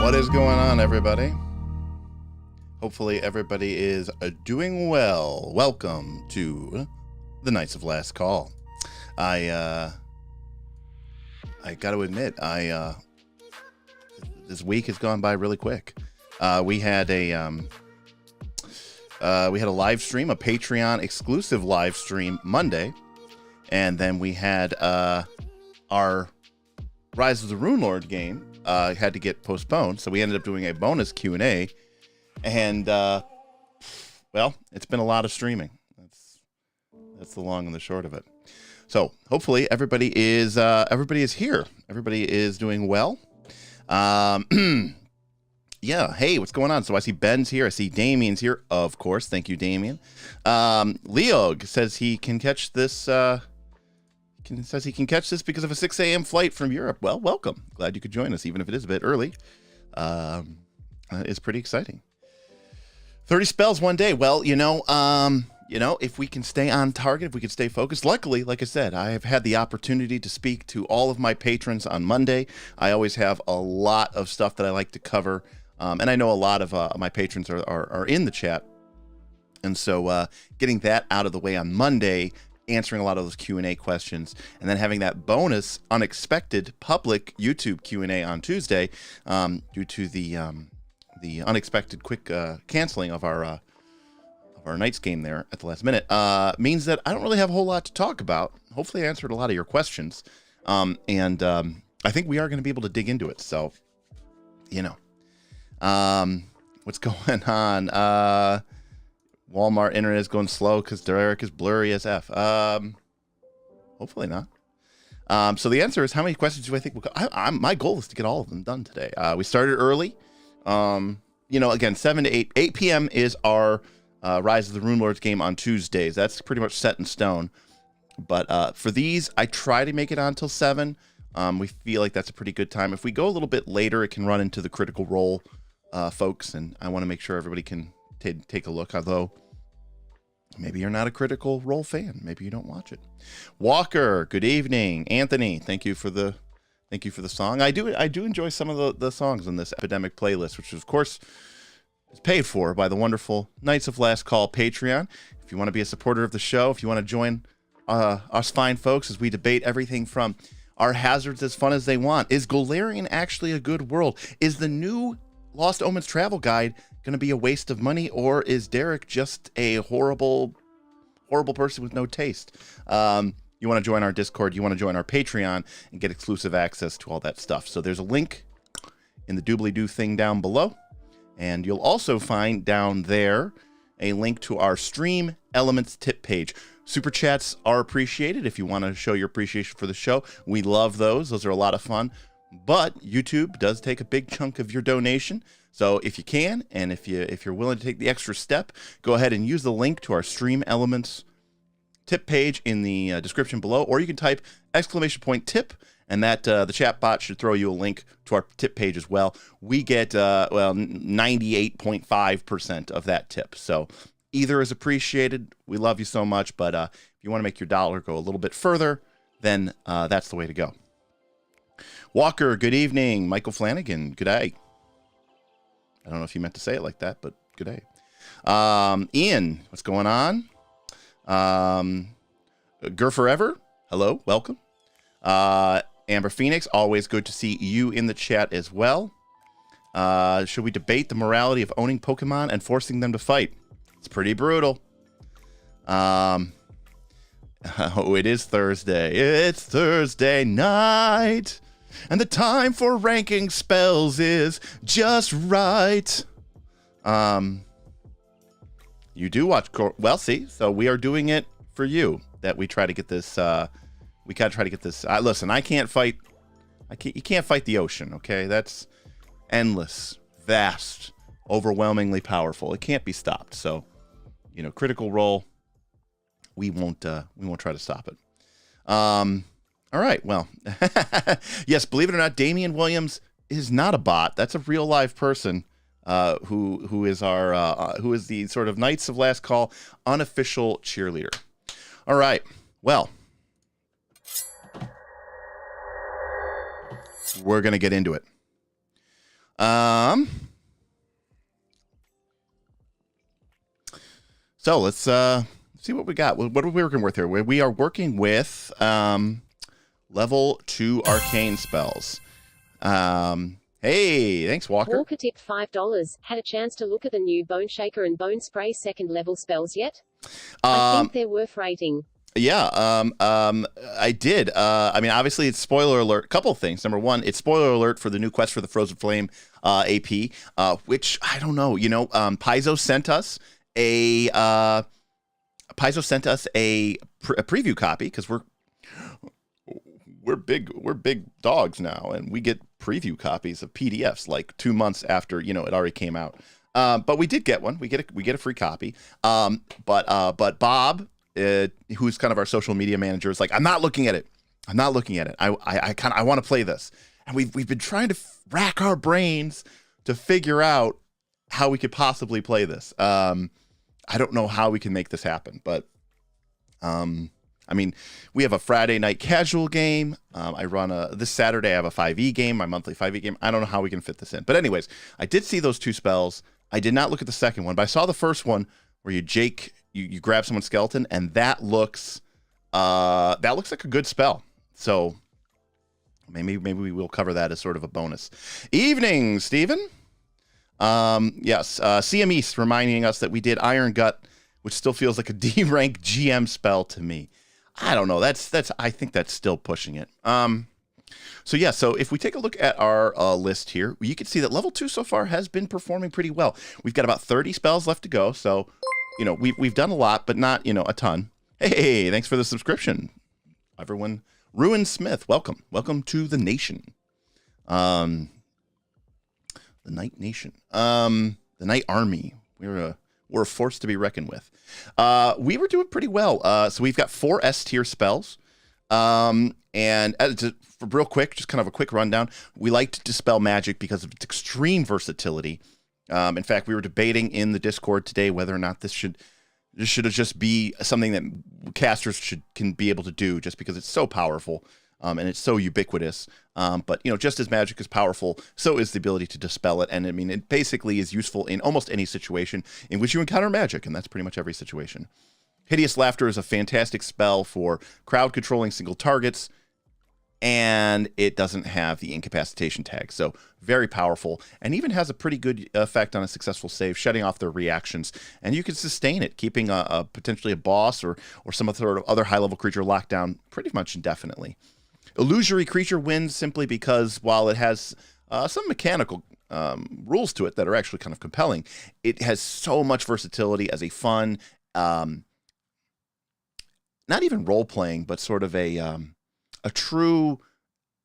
What is going on, everybody? Hopefully everybody is doing well. Welcome to the Knights of Last Call. I got to admit, this week has gone by really quick. We had a live stream, a Patreon exclusive live stream Monday, and then we had our Rise of the Runelord game had to get postponed, so we ended up doing a bonus Q&A, and well, it's been a lot of streaming. That's the long and the short of it. So hopefully everybody is here. Everybody is doing well. Yeah. Hey, what's going on? So I see Ben's here. I see Damien's here. Of course. Thank you, Damien. Leog says he can catch this. Says he can catch this because of a 6 a.m. flight from Europe. Well, welcome. Glad you could join us, even if it is a bit early. It's pretty exciting. 30 spells one day. Well, if we can stay on target, if we can stay focused. Luckily, like I said, I have had the opportunity to speak to all of my patrons on Monday. I always have a lot of stuff that I like to cover. And I know a lot of my patrons are in the chat. And so getting that out of the way on Monday, answering a lot of those Q&A questions, and then having that bonus unexpected public YouTube Q&A on Tuesday due to the unexpected quick canceling of our Knights game there at the last minute means that I don't really have a whole lot to talk about. Hopefully I answered a lot of your questions. And I think we are going to be able to dig into it. So, what's going on? Walmart internet is going slow because Derek is blurry as F. Hopefully not. So the answer is, how many questions do I think we'll my goal is to get all of them done today. We started early. Again, 7 to 8 p.m. is our Rise of the Rune Lords game on Tuesdays. That's pretty much set in stone. But for these, I try to make it on till 7. We feel like that's a pretty good time. If we go a little bit later, it can run into the Critical Role folks, and I want to make sure everybody can take a look, although maybe you're not a Critical Role fan. Maybe you don't watch it. Walker, good evening. Anthony, thank you for the song. I do enjoy some of the songs in this Epidemic playlist, which of course is paid for by the wonderful Knights of Last Call Patreon. If you want to be a supporter of the show, if you want to join us fine folks as we debate everything from are hazards as fun as they want? Is Golarion actually a good world? Is the new Lost Omens travel guide going to be a waste of money, or is Derek just a horrible person with no taste? You want to join our Discord, you want to join our Patreon and get exclusive access to all that stuff. So there's a link in the doobly-doo thing down below. And you'll also find down there a link to our Stream Elements tip page. Super chats are appreciated if you want to show your appreciation for the show. We love those. Those are a lot of fun. But YouTube does take a big chunk of your donation. So if you can, and if you're willing to take the extra step, go ahead and use the link to our Stream Elements tip page in the description below, or you can type !tip, and that the chat bot should throw you a link to our tip page as well. We get 98.5% of that tip. So either is appreciated. We love you so much, but if you want to make your dollar go a little bit further, then that's the way to go. Walker, good evening. Michael Flanagan, good day. I don't know if you meant to say it like that, but good day. Ian, what's going on? Gur Forever, hello, welcome. Amber Phoenix, always good to see you in the chat as well. Should we debate the morality of owning Pokemon and forcing them to fight? It's pretty brutal. Oh, it is Thursday. It's Thursday night, and the time for ranking spells is just right. You do watch, well, see, so we are doing it for you, that we try to get this, we gotta try to get this, listen, you can't fight the ocean, okay? That's endless, vast, overwhelmingly powerful. It can't be stopped. So, Critical Role, we won't try to stop it. All right, well, yes, believe it or not, Damian Williams is not a bot. That's a real live person. Who is the sort of Knights of Last Call unofficial cheerleader. All right, well, we're gonna get into it. So let's see what we got. What are we working with here? We are working with level 2 arcane spells. Hey, thanks, Walker. Walker tipped $5. Had a chance to look at the new Bone Shaker and Bone Spray second level spells yet? I think they're worth rating. Yeah, I did. I mean, obviously, it's spoiler alert. Couple of things. Number one, it's spoiler alert for the new quest for the Frozen Flame AP, which I don't know. Paizo sent us a preview copy because we're big dogs now, and we get preview copies of PDFs like 2 months after, it already came out. But we did get one. We get a free copy. But Bob, who's kind of our social media manager, is like, I'm not looking at it. I want to play this. And we've been trying to rack our brains to figure out how we could possibly play this. I don't know how we can make this happen, but we have a Friday night casual game. I run this Saturday. I have a 5e game, my monthly 5e game. I don't know how we can fit this in, but anyways, I did see those 2 spells. I did not look at the second one, but I saw the first one where you grab someone's skeleton, and that looks like a good spell. So maybe we will cover that as sort of a bonus. Evening, Steven. Yes, CM East reminding us that we did Iron Gut, which still feels like a D rank GM spell to me. I don't know. I think that's still pushing it. So if we take a look at our list here, you can see that level 2 so far has been performing pretty well. We've got about 30 spells left to go. So, we've done a lot, but not, a ton. Hey, thanks for the subscription, everyone. Ruin Smith, welcome to the nation. The Night Nation, the Night Army. We're a force to be reckoned with. We were doing pretty well. So we've got 4 S tier spells. And real quick, just kind of a quick rundown. We like to dispel magic because of its extreme versatility. In fact, we were debating in the Discord today whether or not this should just be something that casters can be able to do, just because it's so powerful. And it's so ubiquitous. But, just as magic is powerful, so is the ability to dispel it. And it basically is useful in almost any situation in which you encounter magic. And that's pretty much every situation. Hideous Laughter is a fantastic spell for crowd controlling single targets. And it doesn't have the incapacitation tag. So very powerful, and even has a pretty good effect on a successful save, shutting off their reactions. And you can sustain it, keeping potentially a boss or some sort of other high-level creature locked down pretty much indefinitely. Illusory Creature wins simply because while it has some mechanical rules to it that are actually kind of compelling, it has so much versatility as a fun, not even role-playing, but sort of a true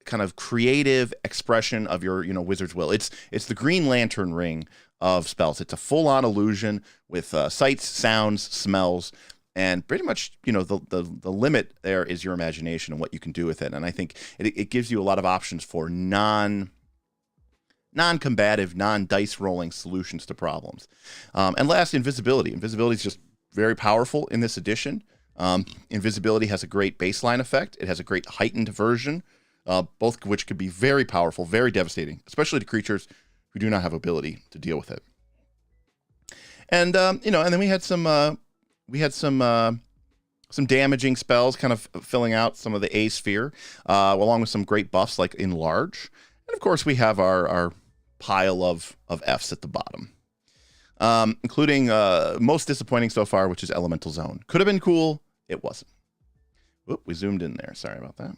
kind of creative expression of your, wizard's will. It's the Green Lantern ring of spells. It's a full-on illusion with sights, sounds, smells, and pretty much, the limit there is your imagination and what you can do with it. And I think it gives you a lot of options for non-combative, non-dice rolling solutions to problems. And last, Invisibility. Invisibility is just very powerful in this edition. Invisibility has a great baseline effect. It has a great heightened version, both of which could be very powerful, very devastating, especially to creatures who do not have ability to deal with it. And and then we had some damaging spells, kind of filling out some of the A sphere, along with some great buffs like Enlarge. And of course, we have our pile of Fs at the bottom. Including most disappointing so far, which is Elemental Zone. Could have been cool. It wasn't. Whoop, we zoomed in there. Sorry about that.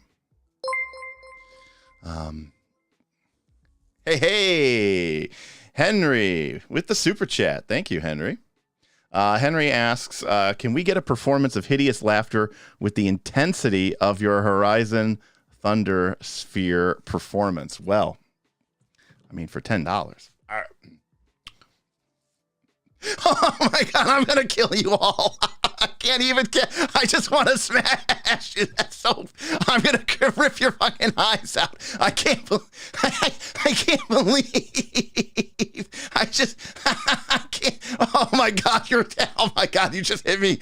Hey, Henry with the super chat. Thank you, Henry. Henry asks, can we get a performance of Hideous Laughter with the intensity of your Horizon Thunder Sphere performance? Well, for $10. All right. Oh my God, I'm going to kill you all. I can't even I just want to smash you. I'm going to rip your fucking eyes out. I can't believe, I can't. Oh my God, you just hit me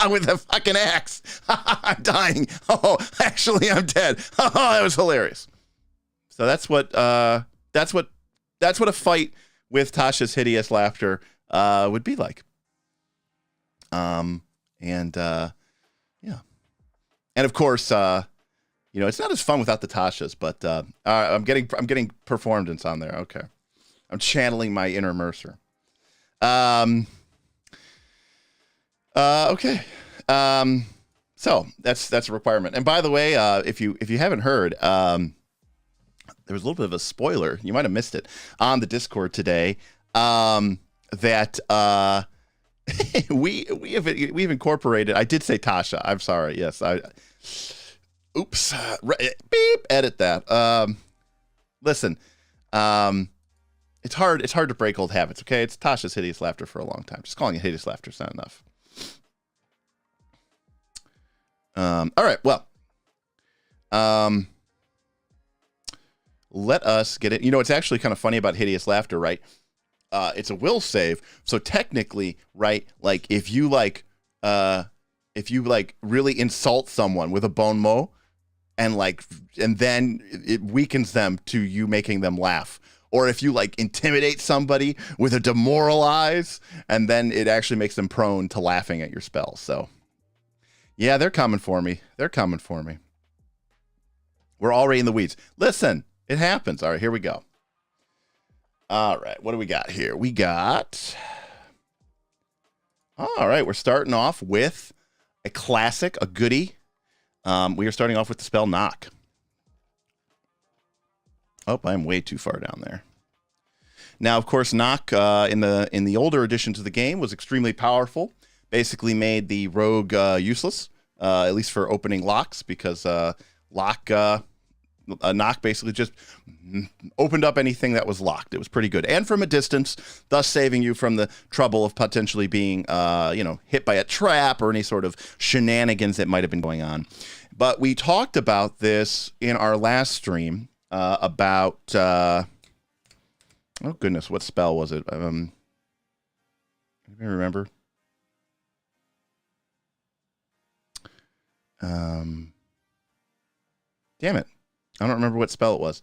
with a fucking axe. I'm dying. Oh, actually, I'm dead. Oh, that was hilarious. So that's what a fight with Tasha's Hideous Laughter would be like. Yeah. And of course, it's not as fun without the Tashas, but I'm getting performance on there. Okay. I'm channeling my inner Mercer. Okay. So that's a requirement. And by the way, if you haven't heard, there was a little bit of a spoiler. You might have missed it on the Discord today. That we've incorporated. I did say Tasha. I'm sorry. Yes. Oops. Beep. Edit that. Listen, it's hard to break old habits, okay? It's Tasha's hideous laughter for a long time. Just calling it hideous laughter is not enough. All right, well, let us get it. You know, it's actually kind of funny about hideous laughter, right? It's a will save, so technically, right? Like if you really insult someone with a bon mot, and then it weakens them to you making them laugh. Or if you like intimidate somebody with a demoralize, and then it actually makes them prone to laughing at your spell. So yeah, they're coming for me. They're coming for me. We're already in the weeds. Listen, it happens. All right, here we go. All right, what do we got here? We got... All right, we're starting off with a classic, a goodie. We are starting off with the spell Knock. Oh, I'm way too far down there. Now, of course, Knock in the older editions of the game was extremely powerful. Basically made the rogue useless, at least for opening locks, because Knock basically just opened up anything that was locked. It was pretty good. And from a distance, thus saving you from the trouble of potentially being hit by a trap or any sort of shenanigans that might have been going on. But we talked about this in our last stream about... oh, goodness, what spell was it? Anybody remember? Damn it. I don't remember what spell it was.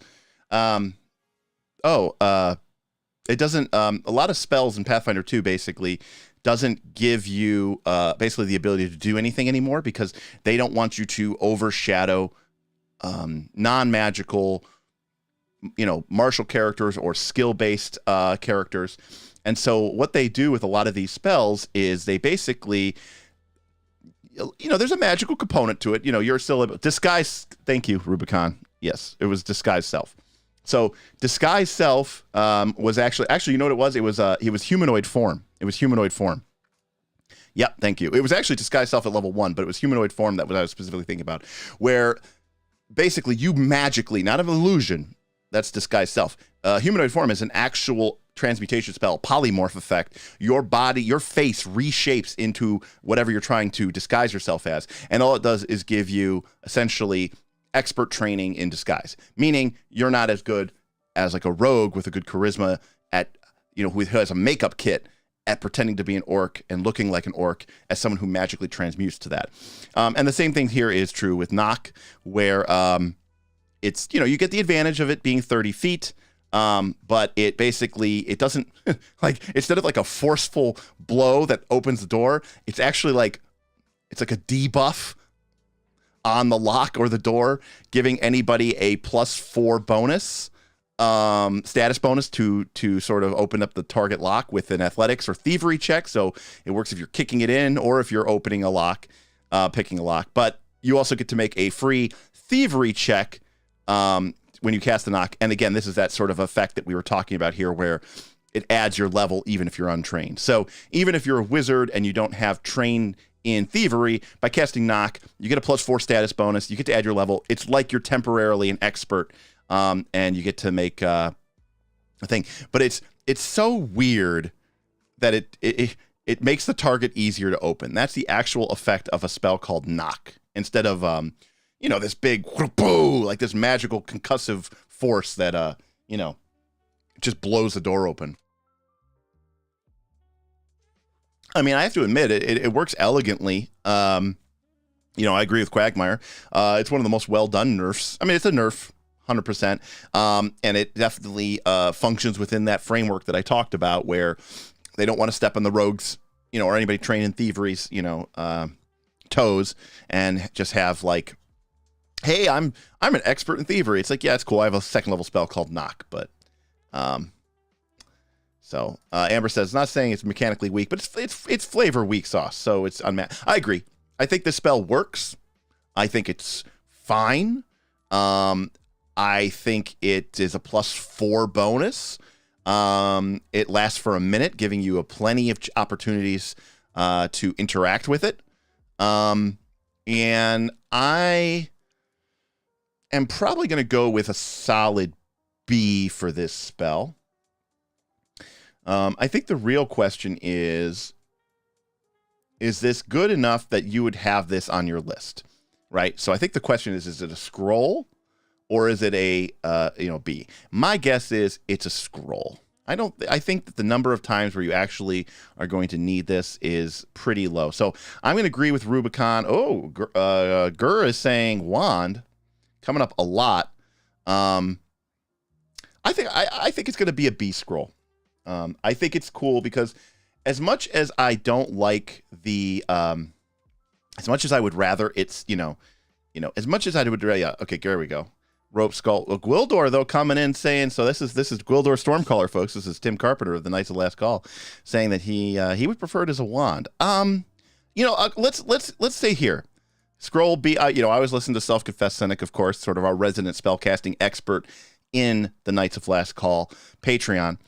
It doesn't... a lot of spells in Pathfinder 2 basically doesn't give you basically the ability to do anything anymore because they don't want you to overshadow non-magical, martial characters or skill-based characters. And so what they do with a lot of these spells is they basically... there's a magical component to it. You're still able... Disguise... Thank you, Rubicon. Yes, it was Disguise Self. So Disguise Self was actually, you know what it was? It was humanoid form. It was humanoid form. Yep, thank you. It was actually Disguise Self at level 1, but it was humanoid form that I was specifically thinking about, where basically you magically, not an illusion, that's Disguise Self. Humanoid form is an actual transmutation spell, polymorph effect. Your body, your face reshapes into whatever you're trying to disguise yourself as, and all it does is give you essentially expert training in disguise, meaning you're not as good as like a rogue with a good charisma at, who has a makeup kit at pretending to be an orc and looking like an orc as someone who magically transmutes to that. And the same thing here is true with Knock, where it's, you get the advantage of it being 30 feet, but it basically, it doesn't, instead of like a forceful blow that opens the door, it's actually like, it's like a debuff on the lock or the door, giving anybody a +4 bonus, status bonus to sort of open up the target lock with an athletics or thievery check. So it works if you're kicking it in or if you're opening a lock, picking a lock. But you also get to make a free thievery check when you cast the Knock. And again, this is that sort of effect that we were talking about here, where it adds your level even if you're untrained. So even if you're a wizard and you don't have trained in thievery, by casting Knock, you get a +4 status bonus. You get to add your level. It's like you're temporarily an expert, and you get to make a thing. But it's so weird that it makes the target easier to open. That's the actual effect of a spell called Knock, instead of this big like this magical concussive force that just blows the door open. I mean, I have to admit, it works elegantly. I agree with Quagmire. It's one of the most well-done nerfs. I mean, it's a nerf, 100%. And it definitely functions within that framework that I talked about, where they don't want to step on the rogues, or anybody trained in thievery's, toes, and just have like, hey, I'm an expert in thievery. It's like, yeah, it's cool. I have a 2nd level spell called Knock, but... So Amber says, not saying it's mechanically weak, but it's flavor weak sauce, so it's unmatched. I agree. I think the spell works. I think it's fine. I think it is a +4 bonus. It lasts for a minute, giving you plenty of opportunities to interact with it. And I am probably going to go with a solid B for this spell. I think the real question is this good enough that you would have this on your list, right? So I think the question is it a scroll or is it a B? My guess is it's a scroll. I think that the number of times where you actually are going to need this is pretty low. So I'm going to agree with Rubicon. Oh, Gur is saying wand coming up a lot. I think it's going to be a B scroll. I think it's cool because as much as I don't like the, as much as I would rather it's, as much as I would, yeah, okay, here we go. Rope Skull. Well, Gwildor, though, coming in saying, so this is Gwildor Stormcaller, folks. This is Tim Carpenter of the Knights of Last Call, saying that he would prefer it as a wand. Let's stay here. Scroll B. I was listening to Self-Confessed Cynic, of course, sort of our resident spellcasting expert in the Knights of Last Call Patreon.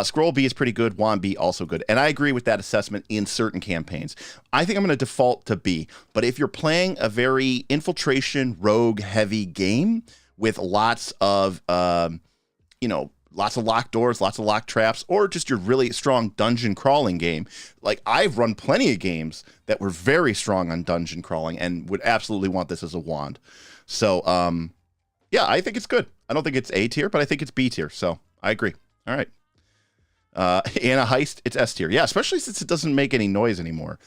Scroll B is pretty good. Wand B also good. And I agree with that assessment in certain campaigns. I think I'm going to default to B. But if you're playing a very infiltration rogue heavy game with lots of lots of locked doors, lots of locked traps, or just your really strong dungeon crawling game, like I've run plenty of games that were very strong on dungeon crawling and would absolutely want this as a wand. So yeah, I think it's good. I don't think it's A tier, but I think it's B tier. So I agree. All right. In a heist, it's S tier. Yeah, especially since it doesn't make any noise anymore.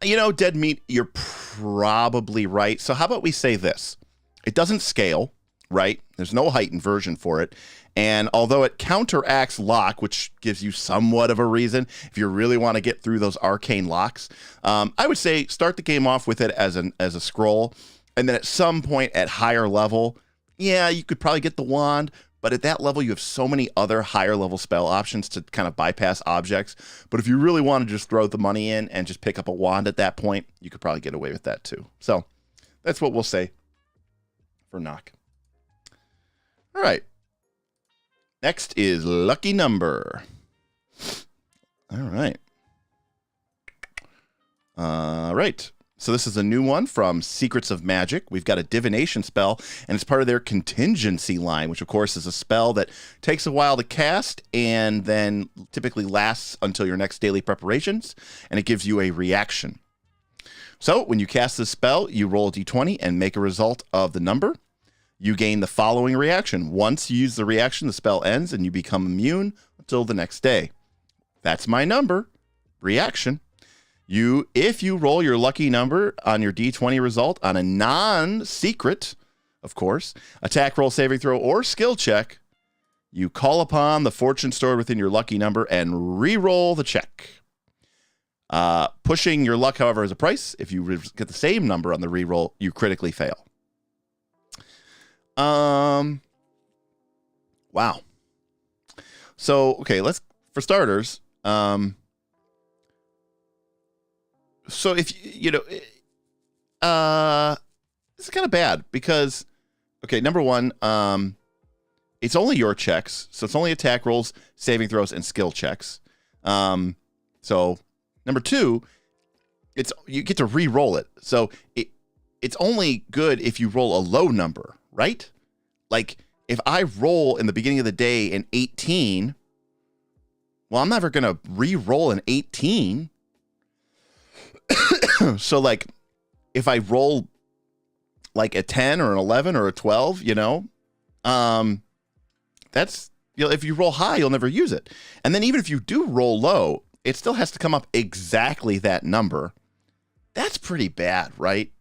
Dead meat, you're probably right. So how about we say this? It doesn't scale, right? There's no heightened version for it. And although it counteracts lock, which gives you somewhat of a reason if you really want to get through those arcane locks, I would say start the game off with it as a scroll. And then at some point at higher level, yeah, you could probably get the wand. But at that level, you have so many other higher level spell options to kind of bypass objects. But if you really want to just throw the money in and just pick up a wand at that point, you could probably get away with that too. So that's what we'll say for knock. All right. Next is lucky number. All right. All right. So this is a new one from Secrets of Magic. We've got a divination spell, and it's part of their contingency line, which of course is a spell that takes a while to cast and then typically lasts until your next daily preparations, and it gives you a reaction. So when you cast this spell, you roll a d20 and make a result of the number. You gain the following reaction. Once you use the reaction, the spell ends and you become immune until the next day. That's my number. Reaction. If you roll your lucky number on your d20 result on a non-secret, of course, attack, roll, saving throw, or skill check, you call upon the fortune stored within your lucky number and re-roll the check. Pushing your luck, however, is a price. If you get the same number on the re-roll, you critically fail. Wow. So, okay, for starters, so if this is kind of bad because, okay, number one, it's only your checks, so it's only attack rolls, saving throws, and skill checks. So number two, you get to re-roll it, so it's only good if you roll a low number, right? Like if I roll in the beginning of the day an 18, well, I'm never gonna re-roll an 18. So like if I roll like a 10 or an 11 or a 12, that's, if you roll high, you'll never use it. And then even if you do roll low, it still has to come up exactly that number. That's pretty bad, right?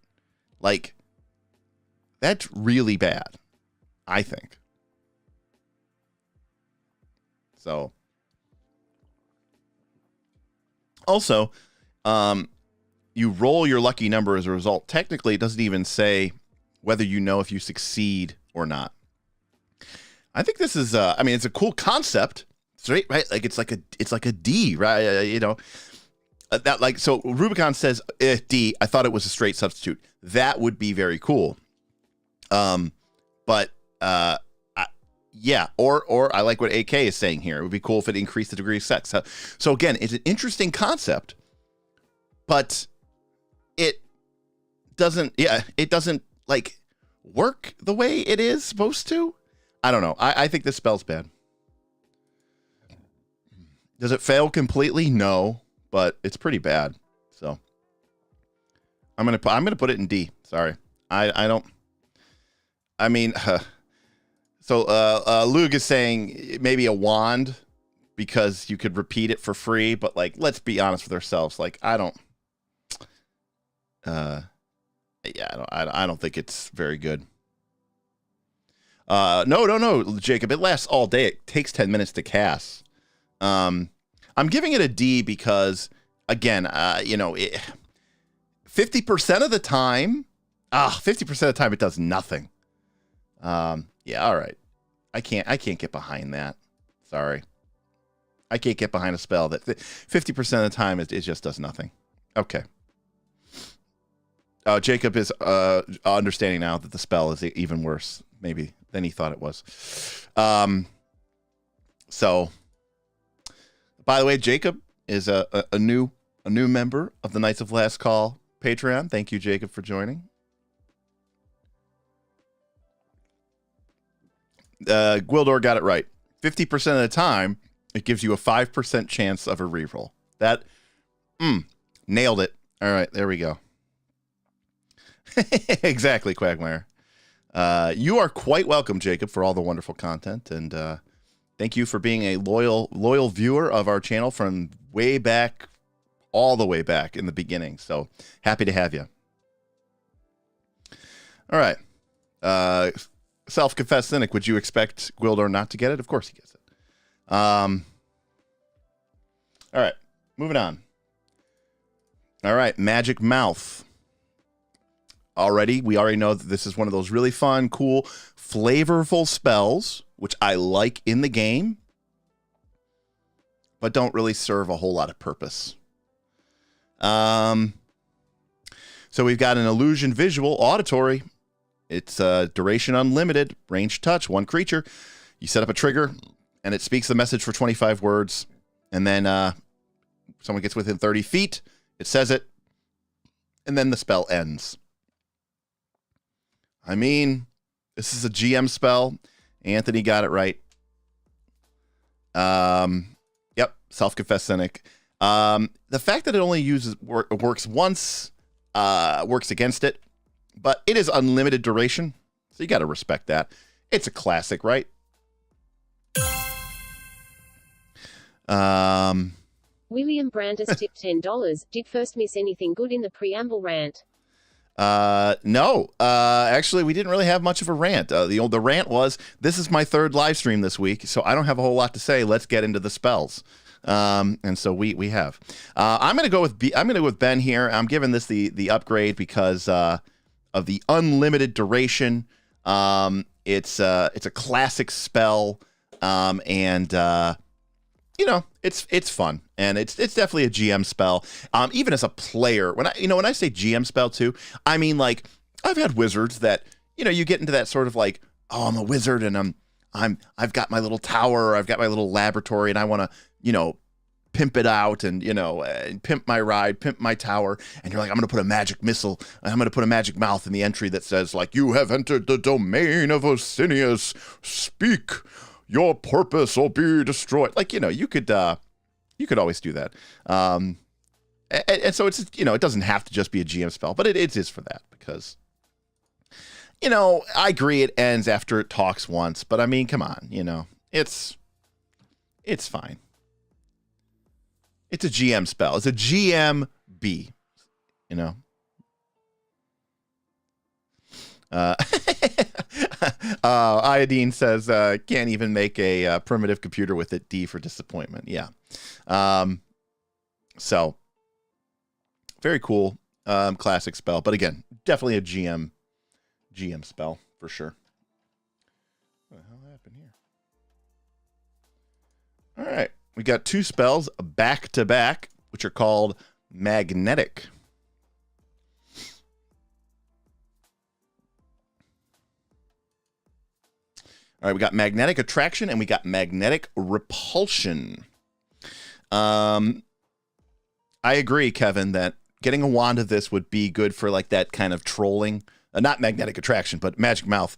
Like that's really bad, I think. So also, you roll your lucky number as a result. Technically, it doesn't even say whether you know if you succeed or not. I think this is, it's a cool concept, right? Like it's like a D, right? So Rubicon says D. I thought it was a straight substitute. That would be very cool. Yeah. Or I like what AK is saying here. It would be cool if it increased the degree of sex. So again, it's an interesting concept, but it doesn't like, work the way it is supposed to. I don't know. I think this spell's bad. Does it fail completely? No, but it's pretty bad. So I'm gonna put it in D. Sorry, I don't. I mean, so Luke is saying maybe a wand because you could repeat it for free, but like, let's be honest with ourselves. Like, I don't. Yeah, I don't think it's very good. No, Jacob. It lasts all day. It takes 10 minutes to cast. I'm giving it a D because, again, 50% of the time, 50% of the time it does nothing. Yeah, all right. I can't get behind that. Sorry. I can't get behind a spell that 50% of the time it just does nothing. Okay. Jacob is understanding now that the spell is even worse, maybe, than he thought it was. So, by the way, Jacob is a new member of the Knights of Last Call Patreon. Thank you, Jacob, for joining. Gwildor got it right. 50% of the time, it gives you a 5% chance of a reroll. That, nailed it. All right, there we go. Exactly, Quagmire. You are quite welcome, Jacob, for all the wonderful content, and thank you for being a loyal viewer of our channel from way back, all the way back in the beginning. So happy to have you. All right. Self-confessed cynic, would you expect Gwildor not to get it? Of course he gets it. All right, moving on. All right, Magic Mouth. We already know that this is one of those really fun, cool, flavorful spells, which I like in the game, but don't really serve a whole lot of purpose. So we've got an illusion, visual, auditory. It's duration unlimited, range touch, one creature. You set up a trigger, and it speaks the message for 25 words. And then someone gets within 30 feet, it says it, and then the spell ends. I mean, this is a GM spell. Anthony got it right. Yep, self-confessed cynic. The fact that it only works once works against it, but it is unlimited duration, so you got to respect that. It's a classic, right? William Brandis tipped $10. Did first miss anything good in the preamble rant? No. Actually, we didn't really have much of a rant. The rant was, this is my third live stream this week, so I don't have a whole lot to say. Let's get into the spells. And so we have. I'm gonna go with Ben here. I'm giving this the upgrade because of the unlimited duration. It's a classic spell, and it's fun, and it's definitely a GM spell. Even as a player, when I say GM spell too, I mean, like, I've had wizards that, you get into that sort of like, oh, I'm a wizard and I've got my little tower, or I've got my little laboratory, and I want to, pimp it out and, pimp my ride, pimp my tower. And you're like, I'm going to put a magic missile, and I'm going to put a magic mouth in the entry that says, like, you have entered the domain of Osinius. Speak, your purpose will be destroyed. Like, you could always do that. And so it's, it doesn't have to just be a GM spell, but it is for that because, I agree it ends after it talks once, but I mean, come on, it's fine. It's a GM spell. It's a GMB, Iodine says, can't even make a primitive computer with it. D for disappointment. Yeah. So very cool. Classic spell, but again, definitely a GM spell for sure. What the hell happened here? All right. We got two spells back to back, which are called magnetic. All right, we got magnetic attraction and we got magnetic repulsion. I agree, Kevin, that getting a wand of this would be good for like that kind of trolling not magnetic attraction, but magic mouth.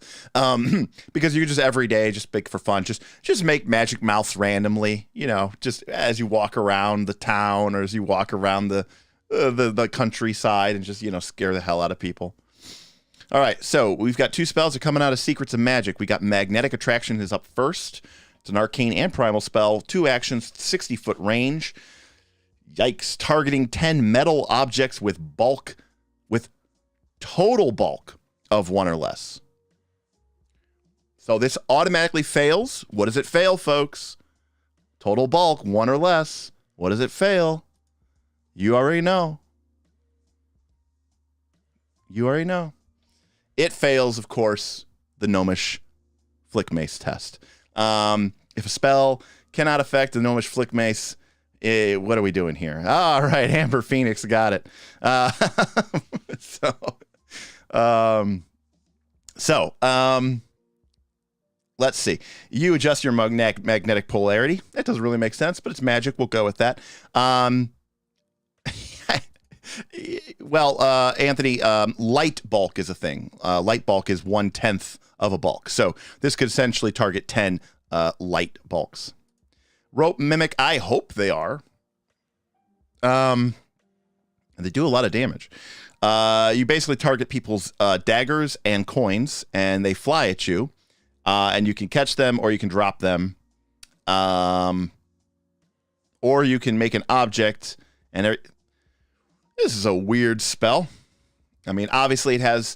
Because you just every day, just make for fun, just make magic mouths randomly, you know, just as you walk around the town or as you walk around the countryside and just, you know, scare the hell out of people. All right, so we've got 2 spells that are coming out of Secrets of Magic. We got Magnetic Attraction is up first. It's an arcane and primal spell, 2 actions, 60-foot range. Yikes, targeting 10 metal objects with total bulk of 1 or less. So this automatically fails. What does it fail, folks? Total bulk, 1 or less. What does it fail? You already know. You already know. It fails, of course, the Gnomish Flick Mace test. If a spell cannot affect the Gnomish Flick Mace, what are we doing here? All right, Amber Phoenix got it. Let's see. You adjust your magnetic polarity. That doesn't really make sense, but it's magic. We'll go with that. Anthony, light bulk is a thing. Light bulk is 1/10 of a bulk. So this could essentially target 10 light bulks. Rope Mimic, I hope they are. And they do a lot of damage. You basically target people's daggers and coins, and they fly at you. And you can catch them, or you can drop them. Or you can make an object, and this is a weird spell. I mean, obviously it has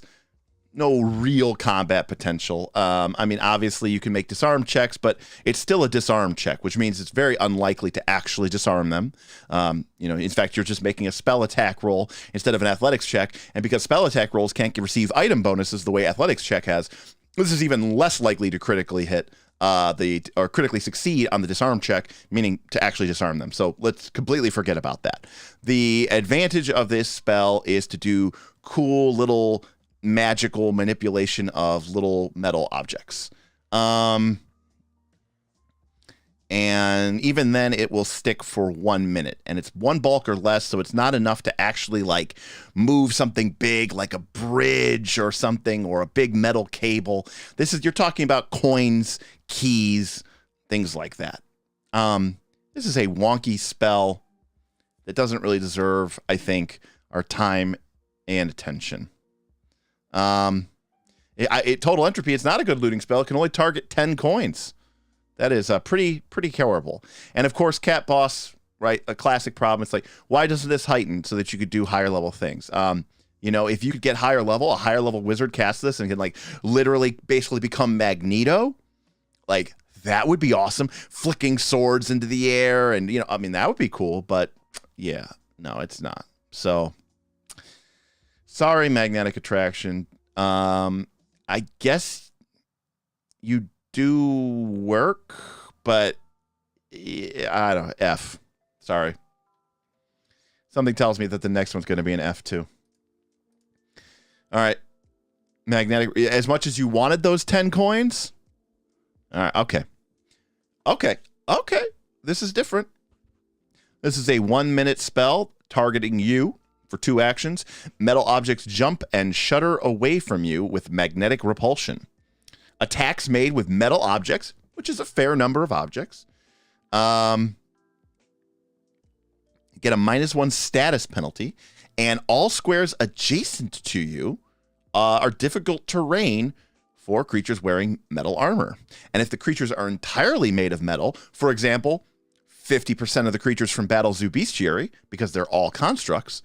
no real combat potential. I mean, obviously you can make disarm checks, but it's still a disarm check, which means it's very unlikely to actually disarm them. In fact, you're just making a spell attack roll instead of an athletics check. And because spell attack rolls can't receive item bonuses the way athletics check has, this is even less likely to critically hit or critically succeed on the disarm check, meaning to actually disarm them. So let's completely forget about that. The advantage of this spell is to do cool little magical manipulation of little metal objects. And even then it will stick for 1 minute, and it's 1 bulk or less. So it's not enough to actually like move something big like a bridge or something, or a big metal cable. You're talking about coins, keys, things like that. This is a wonky spell that doesn't really deserve, I think, our time and attention. Total entropy, it's not a good looting spell. It can only target 10 coins. That is pretty terrible. And of course, Cat Boss, right? A classic problem. It's like, why doesn't this heighten so that you could do higher level things? If you could get higher level, a higher level wizard cast this and can like literally basically become Magneto, like that would be awesome. Flicking swords into the air, and that would be cool. But yeah, no, it's not. So sorry, Magnetic Attraction. I guess you do work, but I don't know. F. Sorry. Something tells me that the next one's going to be an F too. All right. Magnetic, as much as you wanted those 10 coins. All right. Okay. This is different. This is a 1 minute spell targeting you for 2 actions. Metal objects jump and shudder away from you with magnetic repulsion. Attacks made with metal objects, which is a fair number of objects, get a -1 status penalty, and all squares adjacent to you are difficult terrain for creatures wearing metal armor. And if the creatures are entirely made of metal, for example, 50% of the creatures from Battle Zoo Bestiary, because they're all constructs,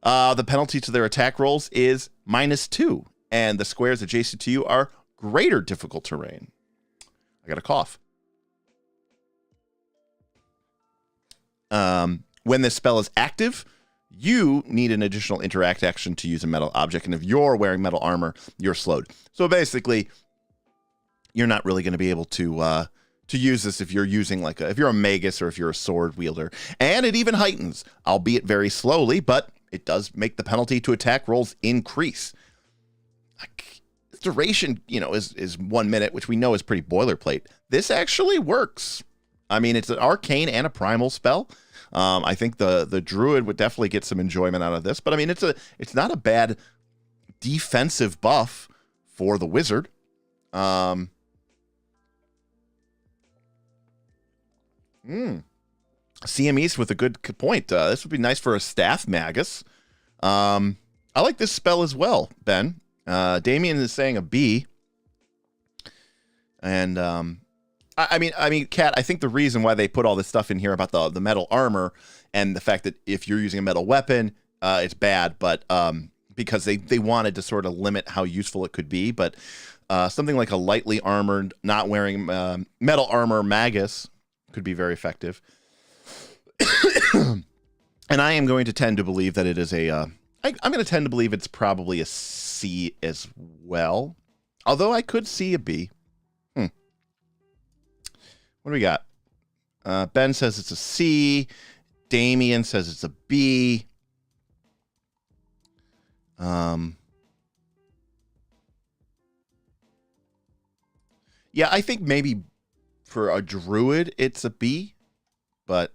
the penalty to their attack rolls is -2, and the squares adjacent to you are greater difficult terrain. I got a cough. When this spell is active, you need an additional interact action to use a metal object, and if you're wearing metal armor, you're slowed. So basically, you're not really going to be able to use this if you're using if you're a magus or if you're a sword wielder. And it even heightens, albeit very slowly, but it does make the penalty to attack rolls increase. Duration, is 1 minute, which we know is pretty boilerplate. This actually works. I mean, it's an arcane and a primal spell. I think the druid would definitely get some enjoyment out of this. But I mean, it's not a bad defensive buff for the wizard. CM East with a good point. This would be nice for a staff magus. I like this spell as well, Ben. Damien is saying a B. And I mean, Kat, I think the reason why they put all this stuff in here about the metal armor and the fact that if you're using a metal weapon, it's bad, but because they wanted to sort of limit how useful it could be. But something like a lightly armored, not wearing metal armor magus could be very effective. And I am going to tend to believe that it is I'm going to tend to believe it's probably a C as well. Although I could see a B. What do we got? Ben says it's a C. Damien says it's a B. Yeah, I think maybe for a druid it's a B. But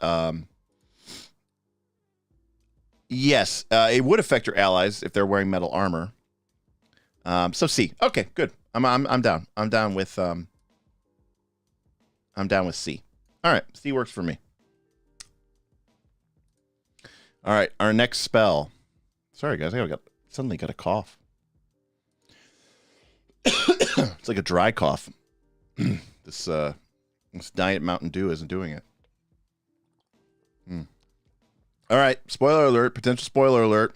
yes, it would affect your allies if they're wearing metal armor. So C. Okay, good. I'm down. I'm down with C. All right, C works for me. All right, our next spell. Sorry, guys, I suddenly got a cough. It's like a dry cough. This Diet Mountain Dew isn't doing it. All right, spoiler alert, potential spoiler alert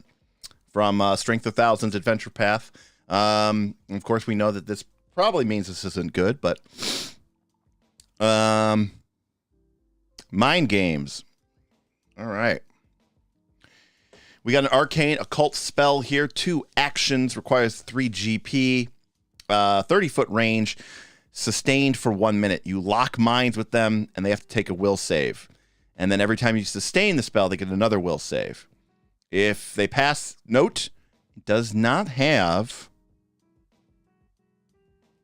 from Strength of Thousands Adventure Path. Of course, we know that this probably means this isn't good, but mind games. All right. We got an arcane occult spell here. 2 actions, requires 3 GP, 30-foot range, sustained for 1 minute. You lock minds with them, and they have to take a will save. And then every time you sustain the spell, they get another will save. If they pass, note, it does not have...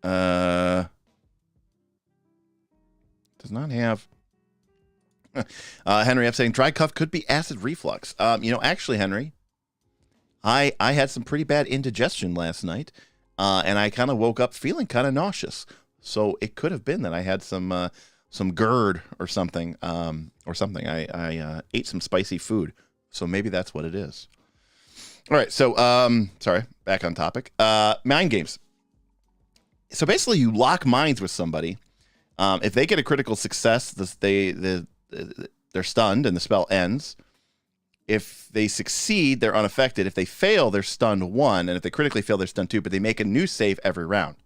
does not have... Henry F saying dry cough could be acid reflux. Actually, Henry, I had some pretty bad indigestion last night, and I kind of woke up feeling kind of nauseous. So it could have been that I had some GERD or something. I ate some spicy food, so maybe that's what it is. All right, so sorry, back on topic. Mind games. So basically, you lock minds with somebody. If they get a critical success, they're stunned and the spell ends. If they succeed, they're unaffected. If they fail, they're stunned 1, and if they critically fail, they're stunned 2. But they make a new save every round.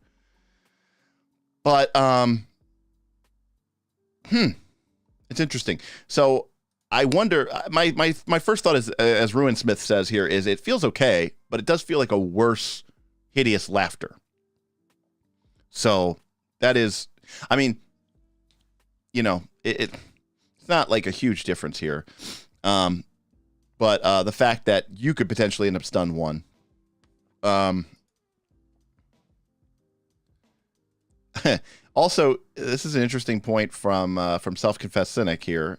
But it's interesting. So I wonder. My first thought is, as Ruin Smith says here, is it feels okay, but it does feel like a worse, hideous laughter. So that is, I mean, it's not like a huge difference here. But the fact that you could potentially end up stunned 1. Also, this is an interesting point from Self-Confessed Cynic here,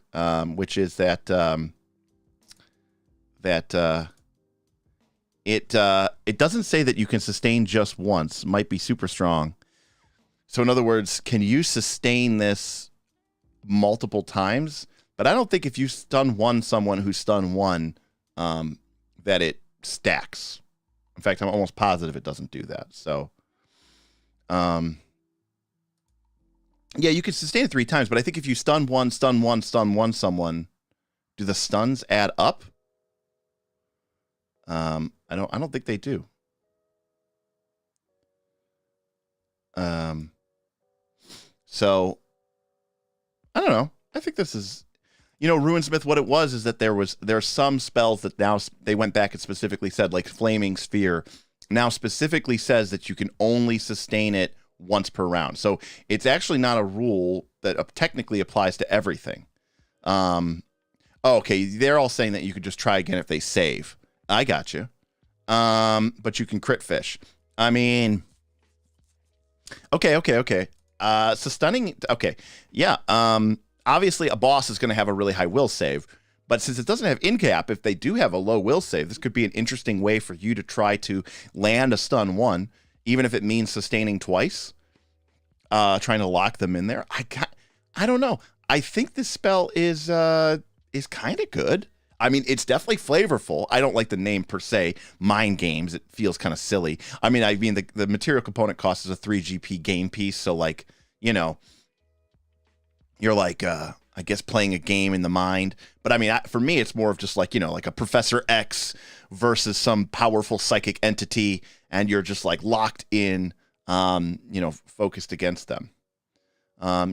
which is that it doesn't say that you can sustain just once. Might be super strong. So in other words, can you sustain this multiple times? But I don't think if you stun someone who's stunned 1, that it stacks. In fact, I'm almost positive it doesn't do that. So, yeah, you could sustain it 3 times, but I think if you stun 1, someone, do the stuns add up? I don't think they do. So I don't know. I think this is, Ruinsmith, what it was is that there are some spells that now they went back and specifically said, like Flaming Sphere, now specifically says that you can only sustain it once per round. So it's actually not a rule that technically applies to everything. Okay, they're all saying that you could just try again if they save. I got you. But you can crit fish. I mean, okay. So stunning, okay. Yeah, obviously a boss is going to have a really high will save, But since it doesn't have in-cap, if they do have a low will save, this could be an interesting way for you to try to land a stun 1, even if it means sustaining twice, trying to lock them in there. I don't know. I think this spell is kind of good. I mean, it's definitely flavorful. I don't like the name per se, Mind Games. It feels kind of silly. I mean, the material component cost is a 3 GP game piece, so like, you know, you're like, I guess playing a game in the mind. But I mean, for me, it's more of just like, you know, like a Professor X versus some powerful psychic entity, and you're just like locked in, you know, focused against them. No,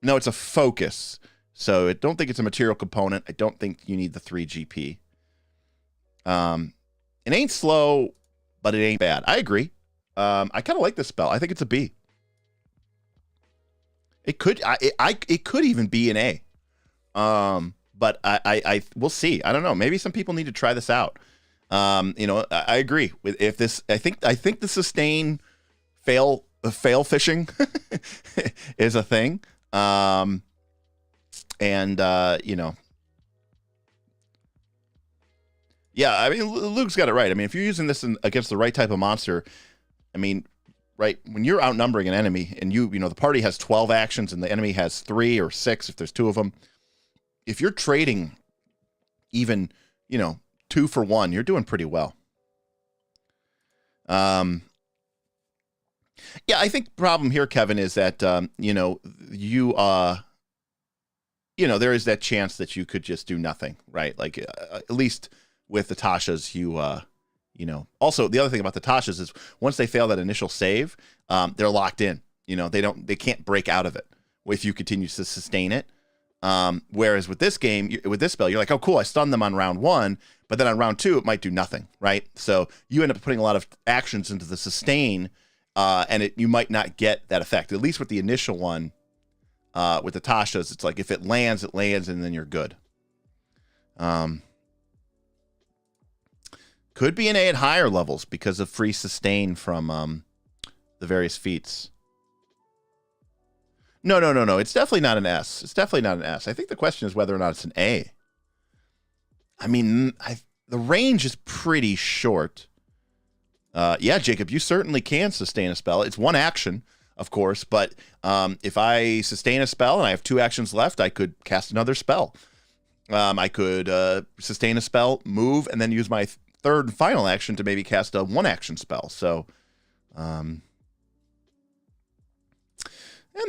it's a focus. So I don't think it's a material component. I don't think you need the 3 GP. It ain't slow, but it ain't bad. I agree. I kind of like this spell. I think it's a B. It could even be an A. But I we'll see. I don't know. Maybe some people need to try this out. You know, I agree with if this. I think the sustain fail fishing is a thing. And, you know, yeah, I mean, Luke's got it right. I mean, if you're using this against the right type of monster, I mean, right, when you're outnumbering an enemy and you know, the party has 12 actions and the enemy has 3 or 6, if there's 2 of them, if you're trading even, you know, 2 for 1, you're doing pretty well. Yeah, I think the problem here, Kevin, is that, you know, you know, there is that chance that you could just do nothing, right? Like, at least with the Tashas, you know. Also, the other thing about the Tashas is once they fail that initial save, they're locked in. You know, they can't break out of it if you continue to sustain it. Whereas with this game, with this spell, you're like, oh, cool, I stunned them on round 1, but then on round 2, it might do nothing, right? So you end up putting a lot of actions into the sustain, and you might not get that effect. At least with the initial one. With the Tashas, it's like if it lands, and then you're good. Could be an A at higher levels because of free sustain from the various feats. No. It's definitely not an S. I think the question is whether or not it's an A. I mean, the range is pretty short. Yeah, Jacob, you certainly can sustain a spell. It's 1 action. Of course, but if I sustain a spell and I have 2 actions left, I could cast another spell. I could sustain a spell, move, and then use my 3rd and final action to maybe cast a 1-action spell. So, and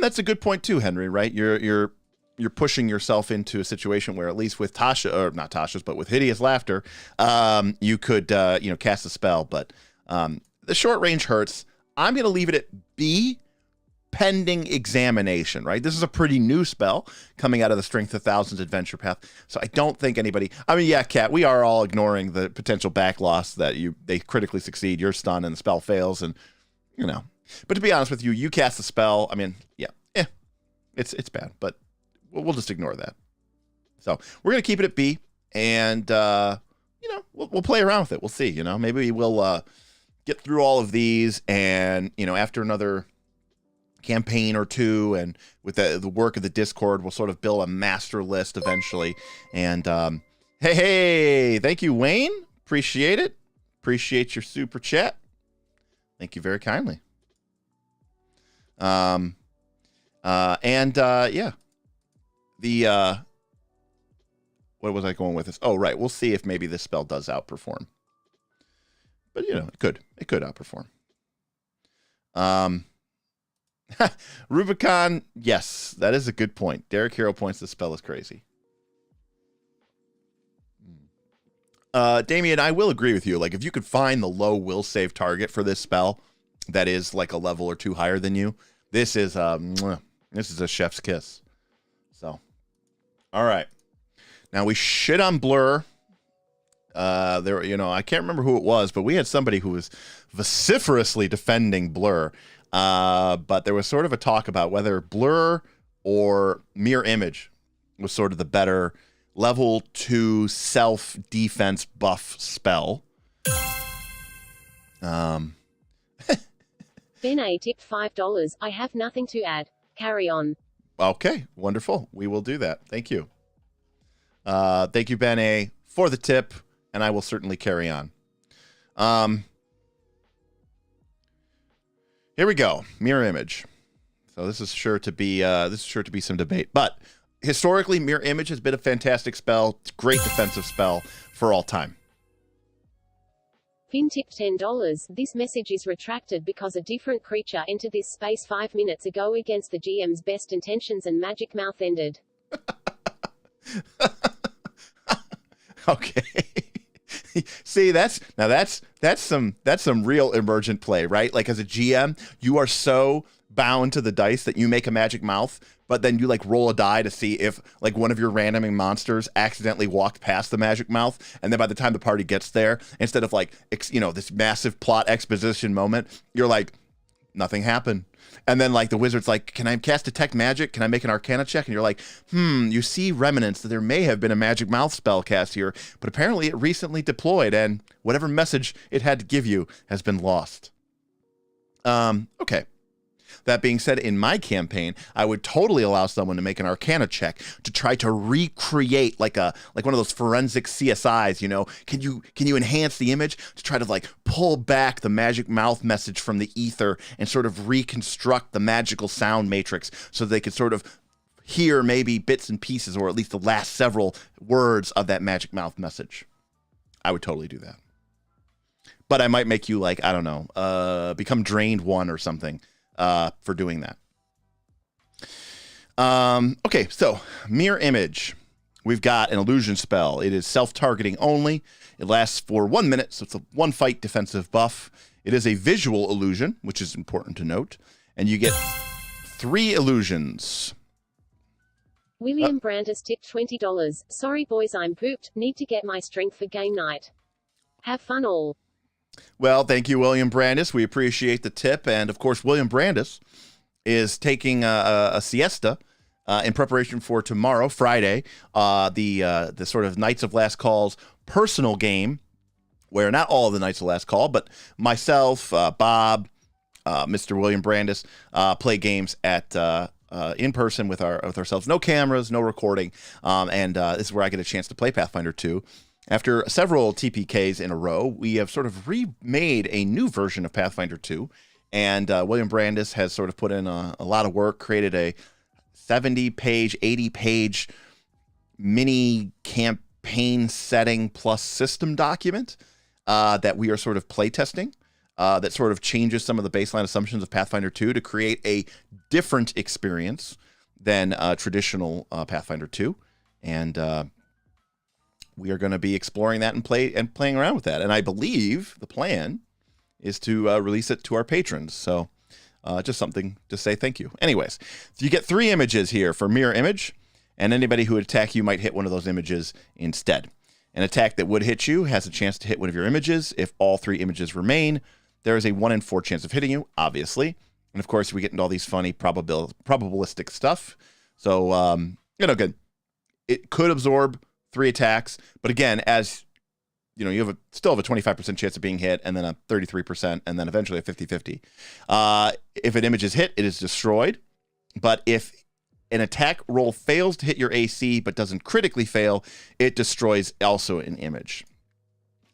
that's a good point too, Henry. Right? You're pushing yourself into a situation where at least with Tasha, or not Tasha's, but with Hideous Laughter, you could you know, cast a spell. But the short range hurts. I'm going to leave it at B. Pending examination, right? This is a pretty new spell coming out of the Strength of Thousands adventure path. So I don't think anybody, I mean, yeah, Kat, we are all ignoring the potential back loss that they critically succeed, you're stunned and the spell fails, and you know. But to be honest with you, you cast the spell, I mean, yeah, it's bad, but we'll just ignore that. So we're going to keep it at B, and you know, we'll play around with it. We'll see, you know, maybe we'll get through all of these, and you know, after another campaign or 2, and with the work of the Discord, we'll sort of build a master list eventually. And hey, thank you, Wayne. Appreciate it. Appreciate your super chat. Thank you very kindly. Yeah, the what was I going with this? Oh, right. We'll see if maybe this spell does outperform. But you know, it could outperform. Rubicon, yes, that is a good point. Derek Hero points the spell is crazy. Damien, I will agree with you. Like, if you could find the low will save target for this spell that is like a level or 2 higher than you, this is a chef's kiss. So, all right. Now we shit on Blur. There, you know, I can't remember who it was, but we had somebody who was vociferously defending Blur. But there was sort of a talk about whether Blur or Mirror Image was sort of the better level 2 self-defense buff spell. Ben A tipped $5. I have nothing to add. Carry on. Okay, wonderful. We will do that. Thank you. Thank you, Ben A, for the tip, and I will certainly carry on. Here we go. Mirror image. So this is sure to be some debate, but historically, mirror image has been a fantastic spell. It's a great defensive spell for all time. Finn tipped $10. This message is retracted because a different creature entered this space 5 minutes ago against the GM's best intentions and magic mouth ended. Okay. See, that's some real emergent play, right? Like as a GM, you are so bound to the dice that you make a magic mouth, but then you like roll a die to see if like one of your randoming monsters accidentally walked past the magic mouth, and then by the time the party gets there, instead of like this massive plot exposition moment, you're like, nothing happened. And then like the wizard's like, can I cast detect magic? Can I make an arcana check? And you're like, you see remnants that there may have been a magic mouth spell cast here, but apparently it recently deployed and whatever message it had to give you has been lost. Okay. That being said, in my campaign, I would totally allow someone to make an Arcana check to try to recreate like one of those forensic CSIs. Can you enhance the image to try to like pull back the magic mouth message from the ether and sort of reconstruct the magical sound matrix so they could sort of hear maybe bits and pieces or at least the last several words of that magic mouth message. I would totally do that. But I might make you like, I don't know, become drained one or something. For doing that. Okay, so mirror image. We've got an illusion spell. It is self-targeting only. It lasts for 1 minute, so it's a 1 fight defensive buff. It is a visual illusion, which is important to note. And you get 3 illusions. William Brandis tipped $20. Sorry boys, I'm pooped. Need to get my strength for game night. Have fun all. Well, thank you, William Brandis. We appreciate the tip. And, of course, William Brandis is taking a siesta in preparation for tomorrow, Friday, the sort of Knights of Last Call's personal game, where not all of the Knights of Last Call, but myself, Bob, Mr. William Brandis, play games at in person with ourselves. No cameras, no recording. And this is where I get a chance to play Pathfinder 2. After several TPKs in a row, we have sort of remade a new version of Pathfinder 2, and William Brandis has sort of put in a lot of work, created a 70-page, 80-page mini campaign setting plus system document that we are sort of playtesting, that sort of changes some of the baseline assumptions of Pathfinder 2 to create a different experience than traditional Pathfinder 2, and we are going to be exploring that and playing around with that. And I believe the plan is to release it to our patrons. So just something to say thank you. Anyways, so you get 3 images here for mirror image, and anybody who would attack you might hit one of those images instead. An attack that would hit you has a chance to hit one of your images. If all 3 images remain, there is a 1 in 4 chance of hitting you, obviously. And of course, we get into all these funny probabilistic stuff. So, good. It could absorb 3 attacks, but again, as you know, you still have a 25% chance of being hit, and then a 33%, and then eventually a 50-50. If an image is hit, it is destroyed. But if an attack roll fails to hit your AC but doesn't critically fail, it destroys also an image.